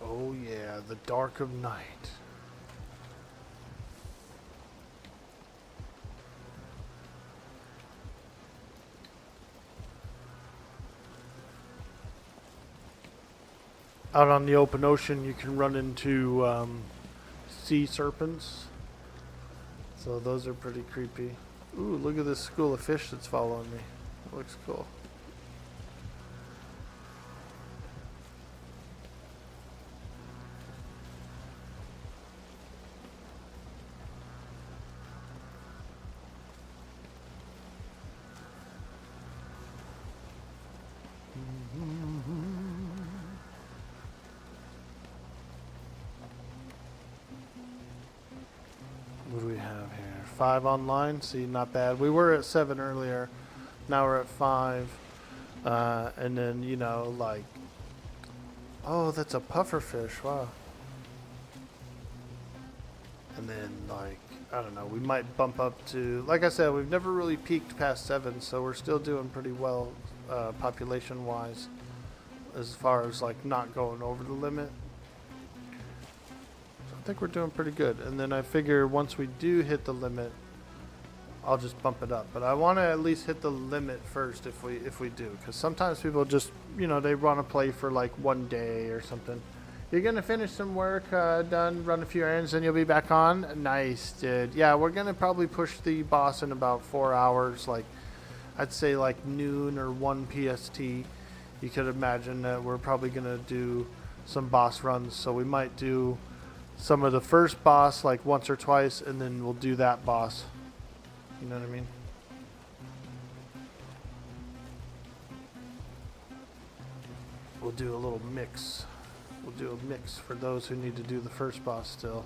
Oh yeah, the dark of night. out on the open ocean, you can run into sea serpents. So those are pretty creepy. Ooh, look at this school of fish that's following me. It looks cool. What do we have here? 5 online. See, not bad. We were at 7 earlier. Now we're at 5. And then, you know, like... Oh, that's a pufferfish. Wow. And then, like, I don't know. We might bump up to... Like I said, we've never really peaked past 7, so we're still doing pretty well population-wise. As far as, like, not going over the limit. I think we're doing pretty good. And then I figure once we do hit the limit, I'll just bump it up. But I want to at least hit the limit first if we do, because sometimes people just, you know, they want to play for like 1 day or something. You're gonna finish some work, done, run a few errands, and you'll be back on. Nice, dude. Yeah, we're gonna probably push the boss in about 4 hours. Like, I'd say like noon or 1 PST. You could imagine that we're probably gonna do some boss runs. So we might do some of the first boss like once or twice, and then we'll do that boss. You know what I mean? We'll do a little mix. We'll do a mix for those who need to do the first boss still.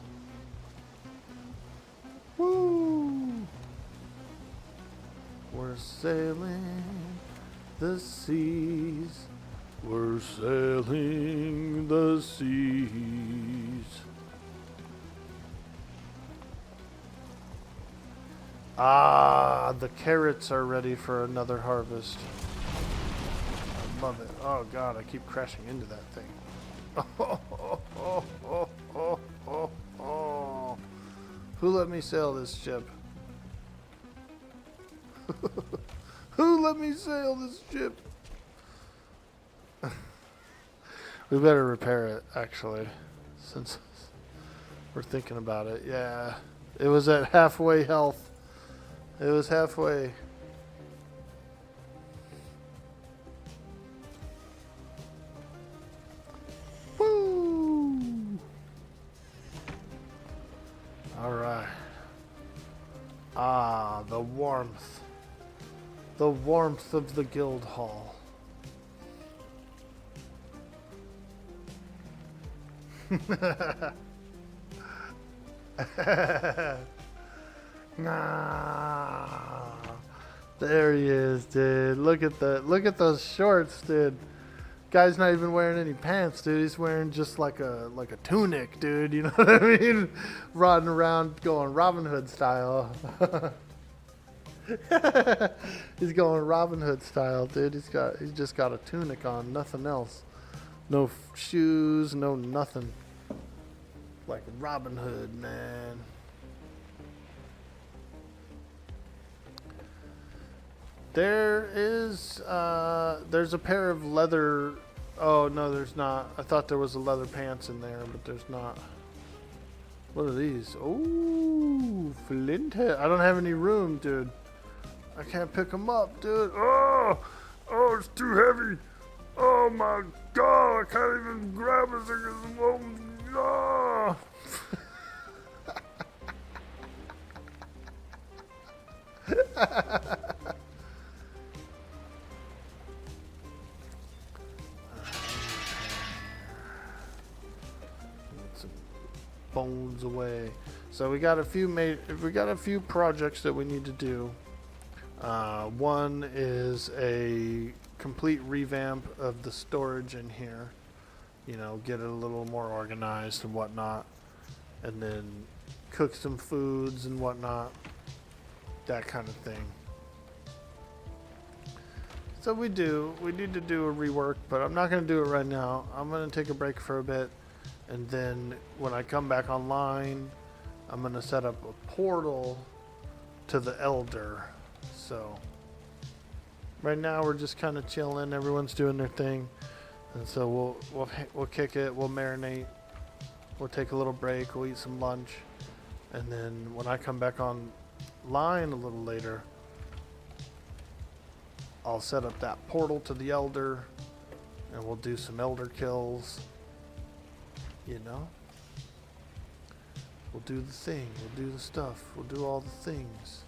Woo! We're sailing the seas. We're sailing the seas. Ah, the carrots are ready for another harvest. I love it. Oh god, I keep crashing into that thing. Oh. Who let me sail this ship? Who let me sail this ship? We better repair it, actually, since we're thinking about it. Yeah, it was at halfway health. It was halfway. Woo! All right. Ah, the warmth. The warmth of the guild hall. Nah. There he is, dude. Look at those shorts, dude. Guy's not even wearing any pants, dude. He's wearing just like a tunic, dude. You know what I mean? Riding around going Robin Hood style. He's going Robin Hood style, dude. He's just got a tunic on, nothing else. No shoes, no nothing. Like Robin Hood, man. There's a pair of leather. Oh no, there's not. I thought there was a leather pants in there, but there's not. What are these? Oh, flint head. I don't have any room, dude. I can't pick them up, dude. Oh, it's too heavy. Oh my god, I can't even grab it. Oh. Bones away. So we got a few projects that we need to do. One is a complete revamp of the storage in here. You know, get it a little more organized and whatnot, and then cook some foods and whatnot, that kind of thing. So we need to do a rework, but I'm not going to do it right now. I'm going to take a break for a bit. And then when I come back online, I'm going to set up a portal to the ELDAR. So right now we're just kind of chilling. Everyone's doing their thing. And so we'll kick it, we'll marinate, we'll take a little break, we'll eat some lunch, and then when I come back online a little later, I'll set up that portal to the Elder, and we'll do some Elder kills. You know? We'll do the thing, we'll do the stuff, we'll do all the things.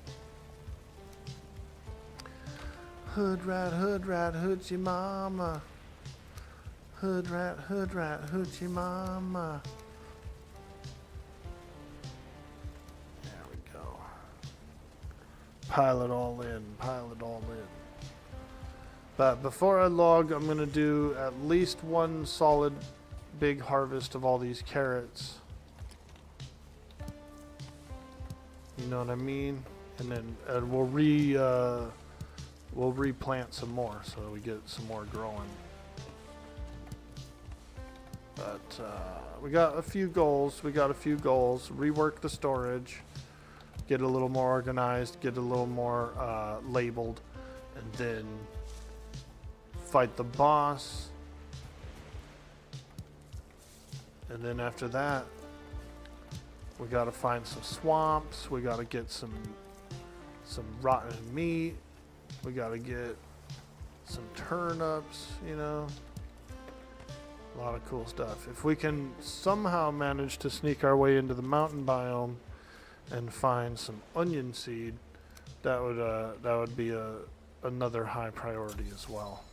Hood rat, hoochie mama. Hood rat, hoochie mama. There we go. Pile it all in, pile it all in. But before I log, I'm going to do at least one solid big harvest of all these carrots. You know what I mean? And then we'll replant some more so we get some more growing. But we got a few goals. Rework the storage, get a little more organized, get a little more labeled, and then fight the boss. And then after that, we gotta find some swamps. We gotta get some rotten meat. We gotta get some turnips, you know. A lot of cool stuff. If we can somehow manage to sneak our way into the mountain biome and find some onion seed, that would be another high priority as well.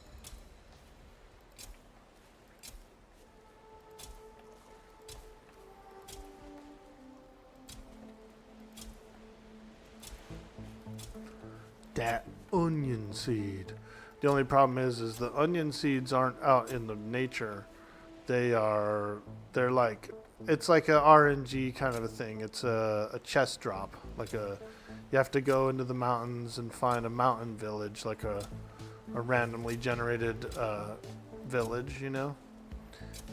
That onion seed. The only problem is the onion seeds aren't out in the nature. They're like, it's like a RNG kind of a thing. It's a chest drop. You have to go into the mountains and find a mountain village, like a randomly generated village, you know?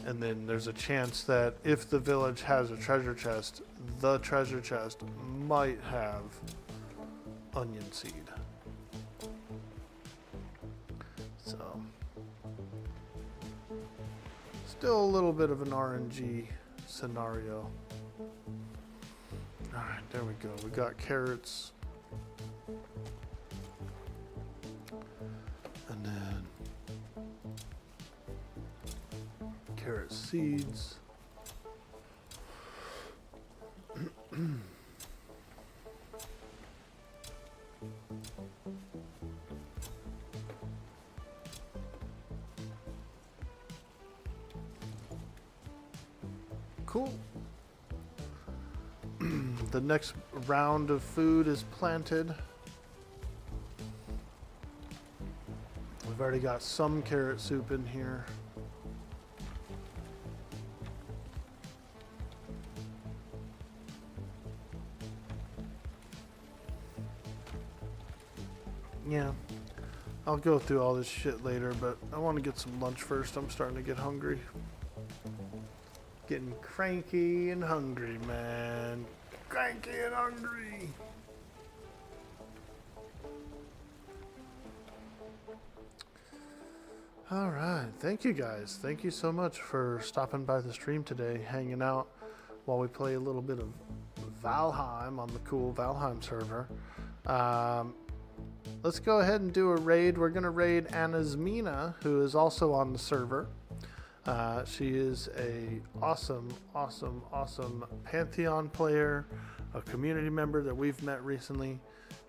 And then there's a chance that if the village has a treasure chest, the treasure chest might have onion seed. So, still a little bit of an RNG scenario. Alright, there we go. We got carrots. And then carrot seeds. Cool. The next round of food is planted. We've already got some carrot soup in here. Yeah, I'll go through all this shit later, but I want to get some lunch first. I'm starting to get hungry. Getting cranky and hungry, man. Cranky and hungry. All right. Thank you, guys. Thank you so much for stopping by the stream today, hanging out while we play a little bit of Valheim on the cool Valheim server. Let's go ahead and do a raid. We're going to raid Anasmina, who is also on the server. She is a awesome Pantheon player, a community member that we've met recently,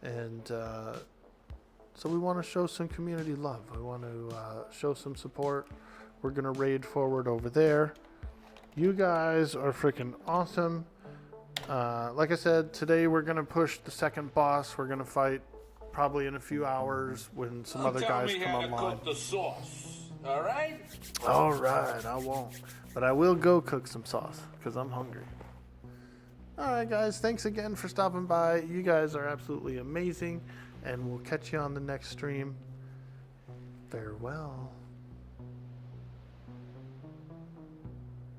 and so we want to show some community love. We want to show some support. We're going to raid forward over there. You guys are freaking awesome. Like I said, today we're going to push the second boss. We're going to fight probably in a few hours when some other guys come online. Tell me how to cook the sauce. All right? All right, I won't. But I will go cook some sauce because I'm hungry. All right, guys. Thanks again for stopping by. You guys are absolutely amazing. And we'll catch you on the next stream. Farewell.